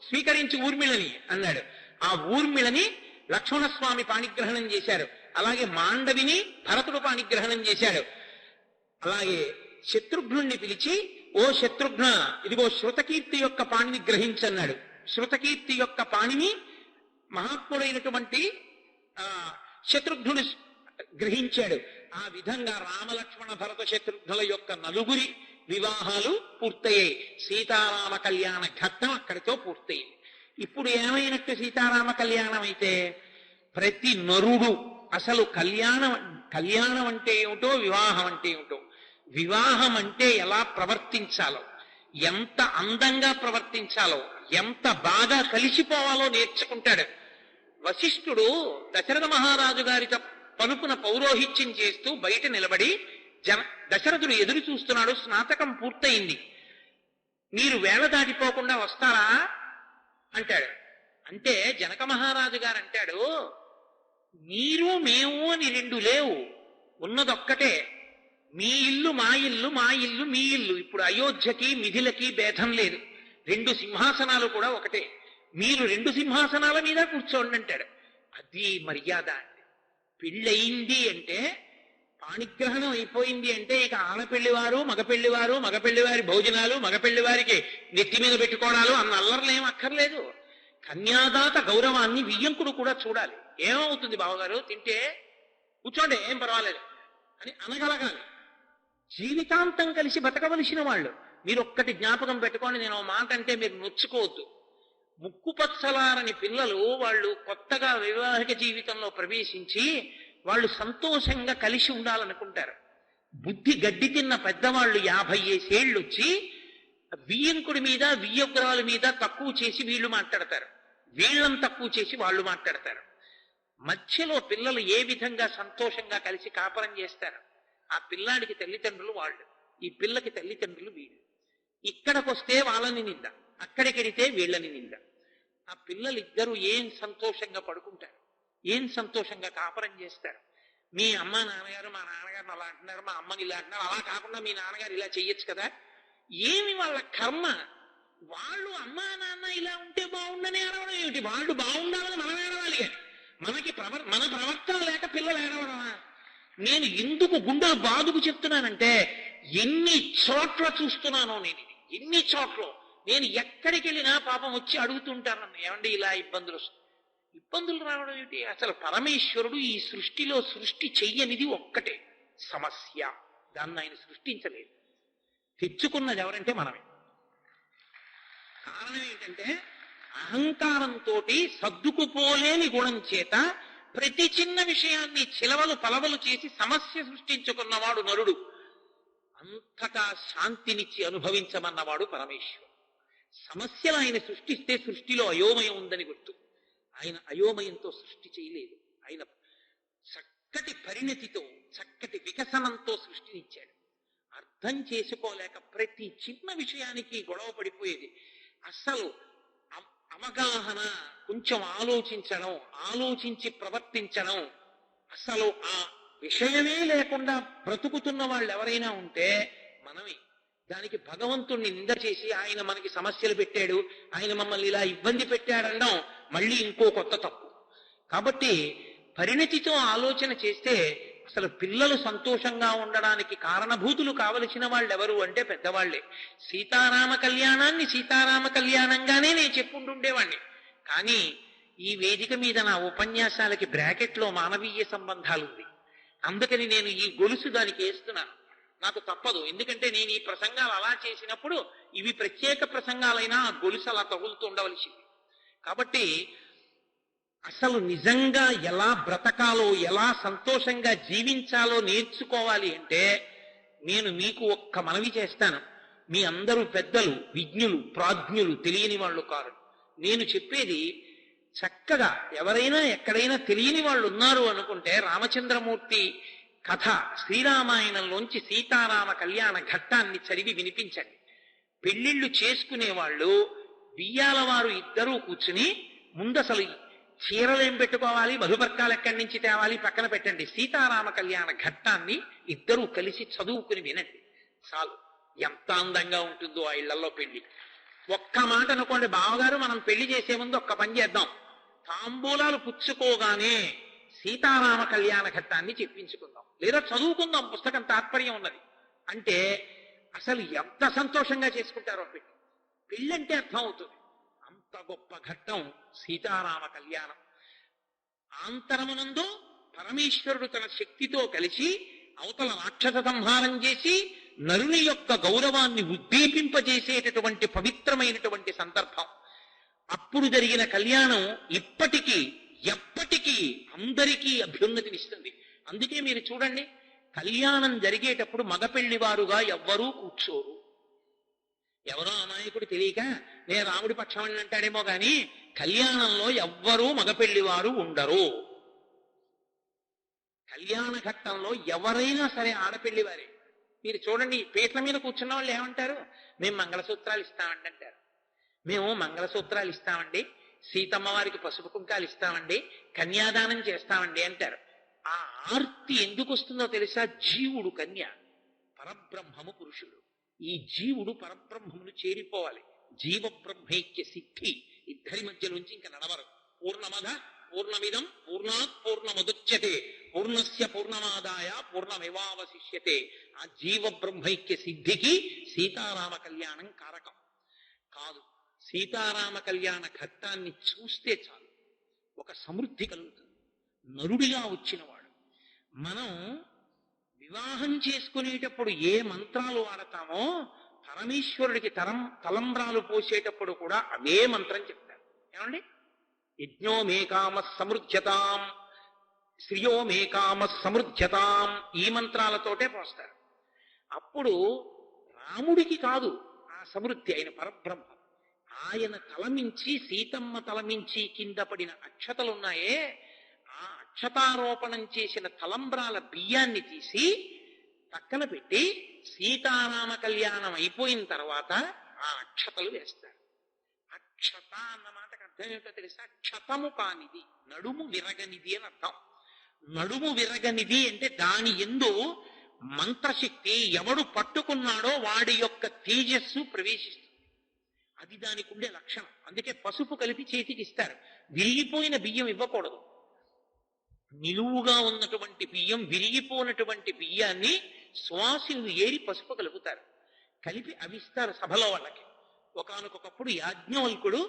స్వీకరించి ఊర్మిళని అన్నాడు. ఆ ఊర్మిళని లక్ష్మణస్వామి పాణిగ్రహణం చేశారు. అలాగే మాండవిని భరతుడు పాణిగ్రహణం చేశాడు. అలాగే శత్రుఘ్నుణ్ణి పిలిచి ఓ శత్రుఘ్న, ఇదిగో శృతకీర్తి యొక్క పాణిని గ్రహించన్నాడు. శృతకీర్తి యొక్క పాణిని మహాత్ముడైనటువంటి శత్రుఘ్నుడు గ్రహించాడు. ఆ విధంగా రామలక్ష్మణ భరత శత్రుఘ్నుల యొక్క నలుగురి వివాహాలు పూర్తయ్యాయి. సీతారామ కళ్యాణ ఘట్టం అక్కడితో పూర్తయింది. ఇప్పుడు ఏమైనట్టు సీతారామ కళ్యాణం అయితే ప్రతి నరుడు అసలు కళ్యాణం అంటే ఏమిటో, వివాహం అంటే ఏమిటో, వివాహం అంటే ఎలా ప్రవర్తించాలో, ఎంత అందంగా ప్రవర్తించాలో, ఎంత బాగా కలిసిపోవాలో నేర్చుకుంటాడు. వశిష్ఠుడు దశరథ మహారాజు గారితో పనుపున పౌరోహిత్యం చేస్తూ బయట నిలబడి దశరథుడు ఎదురు చూస్తున్నాడు. స్నాతకం పూర్తయింది, మీరు వేళ దాటిపోకుండా వస్తారా అంటాడు. అంటే జనక మహారాజు గారు అంటాడు, మీరు మేము అని రెండు లేవు, ఉన్నదొక్కటే. మీ ఇల్లు మా ఇల్లు, మా ఇల్లు మీ ఇల్లు. ఇప్పుడు అయోధ్యకి మిథిలకి భేదం లేదు, రెండు సింహాసనాలు కూడా ఒకటే. మీరు రెండు సింహాసనాల మీద కూర్చోండి అంటాడు. అది మర్యాద. పెళ్ళయింది అంటే, పాణిగ్రహణం అయిపోయింది అంటే ఇక ఆడపెళ్లివారు మగపెళ్లివారు, మగపెళ్లివారి భోజనాలు, మగపెళ్లివారికి నెత్తి మీద పెట్టుకోవడాలు అన్న అల్లర్లేం అక్కర్లేదు. కన్యాదాత గౌరవాన్ని వియ్యంకుడు కూడా చూడాలి. ఏమవుతుంది బావగారు తింటే, కూర్చోండి ఏం పర్వాలేదు అని అనగలగాలి. జీవితాంతం కలిసి బతకవలసిన వాళ్ళు. మీరు ఒక్కటి జ్ఞాపకం పెట్టుకోండి, నేను మాట అంటే మీరు నొచ్చుకోవద్దు. ముక్కుపచ్చలారని పిల్లలు వాళ్ళు కొత్తగా వైవాహిక జీవితంలో ప్రవేశించి వాళ్ళు సంతోషంగా కలిసి ఉండాలనుకుంటారు. బుద్ధి గడ్డి తిన్న పెద్దవాళ్ళు 50 ఏళ్ళు వచ్చి వియ్యంకుడి మీద, వియ్యగ్రాల మీద తక్కువ చేసి వీళ్ళు మాట్లాడతారు, వీళ్ళని తక్కువ చేసి వాళ్ళు మాట్లాడతారు. మధ్యలో పిల్లలు ఏ విధంగా సంతోషంగా కలిసి కాపురం చేస్తారు. ఆ పిల్లాడికి తల్లిదండ్రులు వాళ్ళు, ఈ పిల్లకి తల్లిదండ్రులు వీళ్ళు. ఇక్కడికొస్తే వాళ్ళని నింద, అక్కడికెడితే వీళ్ళని నింద. ఆ పిల్లలిద్దరూ ఏం సంతోషంగా పడుకుంటారు, ఏం సంతోషంగా కాపురం చేస్తారు. మీ అమ్మ నాన్నగారు మా నాన్నగారిని అలా అంటున్నారు, మా అమ్మని ఇలా అంటున్నారు, అలా కాకుండా మీ నాన్నగారు ఇలా చెయ్యొచ్చు కదా. ఏమి వాళ్ళ కర్మ? వాళ్ళు అమ్మా నాన్న ఇలా ఉంటే బాగుండని ఏడవడం ఏమిటి? వాళ్ళు బాగుండాలని మనం ఏడవాలి. మన ప్రవర్తన లేక పిల్లలు ఏడవడమా? నేను ఎందుకు గుండెలు బాదుకు చెప్తున్నానంటే, ఎన్ని చోట్ల చూస్తున్నానో నేను, ఎన్ని చోట్ల నేను ఎక్కడికి వెళ్ళినా పాపం వచ్చి అడుగుతుంటాను, ఏమండి ఇలా ఇబ్బందులు రావడం ఏమిటి? అసలు పరమేశ్వరుడు ఈ సృష్టిలో సృష్టి చెయ్యనిది ఒక్కటే సమస్య. దాన్ని ఆయన సృష్టించలేదు. తెచ్చుకున్నది ఎవరంటే మనమే. కారణం ఏంటంటే అహంకారంతో సర్దుకుపోలేని గుణం చేత ప్రతి చిన్న విషయాన్ని చిలవలు పలవలు చేసి సమస్య సృష్టించుకున్నవాడు నరుడు. అంతటా శాంతినిచ్చి అనుభవించమన్నవాడు పరమేశ్వరుడు. సమస్యలు ఆయన సృష్టిస్తే సృష్టిలో అయోమయం ఉందని గుర్తు. ఆయన అయోమయంతో సృష్టి చేయలేదు. ఆయన చక్కటి పరిణతితో, చక్కటి వికసనంతో సృష్టినిచ్చాడు. అర్థం చేసుకోలేక ప్రతి చిన్న విషయానికి గొడవ పడిపోయేది. అసలు అవగాహన, కొంచెం ఆలోచించడం, ఆలోచించి ప్రవర్తించడం, అసలు ఆ విషయమే లేకుండా బ్రతుకుతున్న వాళ్ళు ఎవరైనా ఉంటే మనమే. దానికి భగవంతుణ్ణి నింద చేసి ఆయన మనకి సమస్యలు పెట్టాడు, ఆయన మమ్మల్ని ఇలా ఇబ్బంది పెట్టాడనడం మళ్ళీ ఇంకో కొత్త తప్పు. కాబట్టి పరిణతితో ఆలోచన చేస్తే అసలు పిల్లలు సంతోషంగా ఉండడానికి కారణభూతులు కావలసిన వాళ్ళు ఎవరు అంటే పెద్దవాళ్లే. సీతారామ కళ్యాణాన్ని సీతారామ కళ్యాణంగానే నేను చెప్పుకుంటుండేవాణ్ణి. కానీ ఈ వేదిక మీద నా ఉపన్యాసాలకి బ్రాకెట్లో మానవీయ సంబంధాలు ఉంది. అందుకని నేను ఈ గొలుసు దానికి వేస్తున్నాను. నాకు తప్పదు, ఎందుకంటే నేను ఈ ప్రసంగాలు అలా చేసినప్పుడు ఇవి ప్రత్యేక ప్రసంగాలైనా ఆ గొలుసు అలా తగులుతూ ఉండవలసింది. కాబట్టి అసలు నిజంగా ఎలా బ్రతకాలో, ఎలా సంతోషంగా జీవించాలో నేర్చుకోవాలి అంటే నేను మీకు ఒక్క మనవి చేస్తాను. మీ అందరూ పెద్దలు, విజ్ఞులు, ప్రాజ్ఞులు, తెలియని వాళ్ళు కారు. నేను చెప్పేది చక్కగా ఎవరైనా ఎక్కడైనా తెలియని వాళ్ళు ఉన్నారు అనుకుంటే రామచంద్రమూర్తి కథ శ్రీరామాయణంలోంచి సీతారామ కళ్యాణ ఘట్టాన్ని చదివి వినిపించండి. పెళ్లిళ్ళు చేసుకునేవాళ్ళు బియ్యాల వారు ఇద్దరూ కూర్చుని ముందు అసలు చీరలేం పెట్టుకోవాలి, మధుపర్కాలు ఎక్కడి నుంచి తేవాలి పక్కన పెట్టండి. సీతారామ కళ్యాణ ఘట్టాన్ని ఇద్దరూ కలిసి చదువుకుని వినండి చాలు. ఎంత అందంగా ఉంటుందో ఆ ఇళ్లలో పెళ్లి. ఒక్క మాట అనుకోండి, బావగారు మనం పెళ్లి చేసే ముందు ఒక్క పని చేద్దాం, తాంబూలాలు పుచ్చుకోగానే సీతారామ కళ్యాణ ఘట్టాన్ని చెప్పించుకుందాం, లేదా చదువుకుందాం, పుస్తకం తాత్పర్యం ఉన్నది అంటే అసలు ఎంత సంతోషంగా చేసుకుంటారో పెళ్లి. పెళ్ళంటే అర్థం అవుతుంది. అంత గొప్ప ఘట్టం సీతారామ కళ్యాణం. ఆంతరమునందు పరమేశ్వరుడు తన శక్తితో కలిసి అవతల రాక్షస సంహారం చేసి నరుని యొక్క గౌరవాన్ని ఉద్దీపింపజేసేటటువంటి పవిత్రమైనటువంటి సందర్భం. అప్పుడు జరిగిన కళ్యాణం ఇప్పటికీ ఎప్పటికీ అందరికీ అభ్యున్నతినిస్తుంది. అందుకే మీరు చూడండి, కళ్యాణం జరిగేటప్పుడు మగపెళ్లివారుగా ఎవ్వరూ కూర్చోరు. ఎవరో అమాయకుడు తెలియక నేను రాముడి పక్షం అని అంటాడేమో గాని కళ్యాణంలో ఎవ్వరూ మగపెళ్లివారు ఉండరు. కళ్యాణ ఘట్టంలో ఎవరైనా సరే ఆడపెళ్లివారే. మీరు చూడండి, పీటల మీద కూర్చున్న వాళ్ళు ఏమంటారు? మేము మంగళసూత్రాలు ఇస్తామండి అంటారు. మేము మంగళసూత్రాలు ఇస్తామండి, సీతమ్మ వారికి పసుపు కుంకాలు ఇస్తామండి, కన్యాదానం చేస్తామండి అంటారు. ఆ ఆర్తి ఎందుకు వస్తుందో తెలుసా? జీవుడు కన్య, పరబ్రహ్మము పురుషుడు. ఈ జీవుడు పరబ్రహ్మమును చేరిపోవాలి. జీవ బ్రహ్మైక్య సిద్ధి ఇద్దరి మధ్యలోంచి ఇంకా నడవరు. పూర్ణమద పూర్ణమిదం పూర్ణాత్ పూర్ణముదచ్యతే పూర్ణస్య పూర్ణమాదాయ పూర్ణమివావశిష్యతే. ఆ జీవ బ్రహ్మైక్య సిద్ధికి సీతారామ కళ్యాణం కారకం కాదు. సీతారామ కళ్యాణ ఘట్టాన్ని చూస్తే చాలు ఒక సమృద్ధి కలుగుతుంది. నరుడిగా వచ్చినవాడు. మనం వివాహం చేసుకునేటప్పుడు ఏ మంత్రాలు వాడతామో పరమేశ్వరుడికి తలంబ్రాలు పోసేటప్పుడు కూడా అవే మంత్రం చెప్తారు. ఏమండి? యజ్ఞో మే కామ సమృద్ధ్యతాం, శ్రియో మే కామ సమృద్ధ్యతాం, ఈ మంత్రాలతోటే పోస్తారు. అప్పుడు రాముడికి కాదు ఆ సమృద్ధి, ఆయన పరబ్రహ్మ. ఆయన తలమించి సీతమ్మ తలమించి కింద పడిన అక్షతలున్నాయే, ఆ అక్షతారోపణం చేసిన తలంబ్రాల బియ్యాన్ని తీసి పక్కన పెట్టి సీతారామ కళ్యాణం అయిపోయిన తర్వాత ఆ అక్షతలు వేస్తారు. అక్షత అన్న మాటకు అర్థం ఏమిటో తెలుసా? క్షతము కానిది, నడుము విరగనిది అని అర్థం. నడుము విరగనిది అంటే దాని యందు మంత్రశక్తి ఎవడు పట్టుకున్నాడో వాడి యొక్క తేజస్సు ప్రవేశిస్తుంది. అది దానికి ఉండే లక్షణం. అందుకే పసుపు కలిపి చేతికి ఇస్తారు. విరిగిపోయిన బియ్యం ఇవ్వకూడదు. నిలువుగా ఉన్నటువంటి బియ్యం, విరిగిపోయినటువంటి బియ్యాన్ని సువాసినులు ఏరి పసుపు కలుపుతారు. కలిపి అవిస్తారు సభలో వాళ్ళకి. ఒకానొకప్పుడు యాజ్ఞవల్కుడు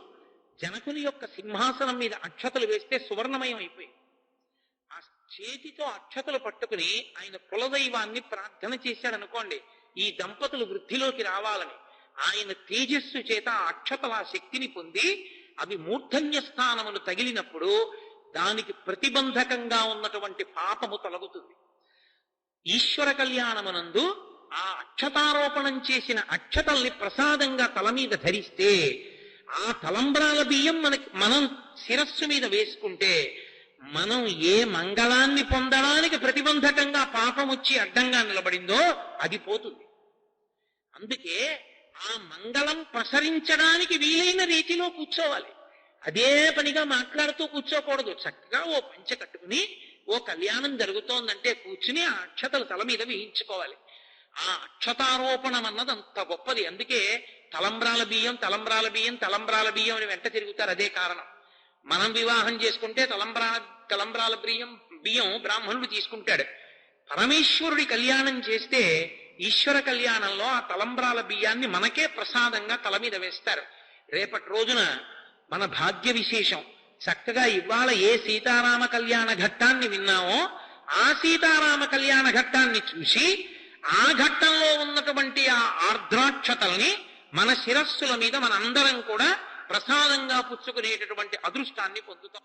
జనకుని యొక్క సింహాసనం మీద అక్షతలు వేస్తే సువర్ణమయం అయిపోయింది. ఆ చేతితో అక్షతలు పట్టుకుని ఆయన కులదైవాన్ని ప్రార్థన చేశాడనుకోండి, ఈ దంపతులు వృద్ధిలోకి రావాలని. ఆయన తేజస్సు చేత ఆ అక్షతల శక్తిని పొంది అవి మూర్ధన్య స్థానమును తగిలినప్పుడు దానికి ప్రతిబంధకంగా ఉన్నటువంటి పాపము తొలగుతుంది. ఈశ్వర కళ్యాణమునందు ఆ అక్షతారోపణం చేసిన అక్షతల్ని ప్రసాదంగా తల మీద ధరిస్తే ఆ తలంబ్రాల బియ్యం మనం శిరస్సు మీద వేసుకుంటే మనం ఏ మంగళాన్ని పొందడానికి ప్రతిబంధకంగా పాపం వచ్చి అడ్డంగా నిలబడిందో అది పోతుంది. అందుకే ఆ మంగళం ప్రసరించడానికి వీలైన రీతిలో కూర్చోవాలి. అదే పనిగా మాట్లాడుతూ కూర్చోకూడదు. చక్కగా ఓ పంచె కట్టుకుని ఓ కళ్యాణం జరుగుతోందంటే కూర్చుని ఆ అక్షతలు తల మీద వేయించుకోవాలి. ఆ అక్షతారోపణం అన్నది అంత గొప్పది. అందుకే తలంబ్రాల బియ్యం తలంబ్రాల బియ్యం తలంబ్రాల బియ్యం అని వెంట తిరుగుతారు. అదే కారణం. మనం వివాహం చేసుకుంటే తలంబ్రాల బియ్యం బ్రాహ్మణుడు తీసుకుంటాడు. పరమేశ్వరుడి కళ్యాణం చేస్తే ఈశ్వర కళ్యాణంలో ఆ తలంబ్రాల బియ్యాన్ని మనకే ప్రసాదంగా తల మీద వేస్తారు. రేపటి రోజున మన భాగ్య విశేషం. చక్కగా ఇవాళ ఏ సీతారామ కళ్యాణ ఘట్టాన్ని విన్నామో ఆ సీతారామ కళ్యాణ ఘట్టాన్ని చూసి ఆ ఘట్టంలో ఉన్నటువంటి ఆ ఆర్ద్రాక్షతల్ని మన శిరస్సుల మీద మనందరం కూడా ప్రసాదంగా పుచ్చుకునేటటువంటి అదృష్టాన్ని పొందుతాం.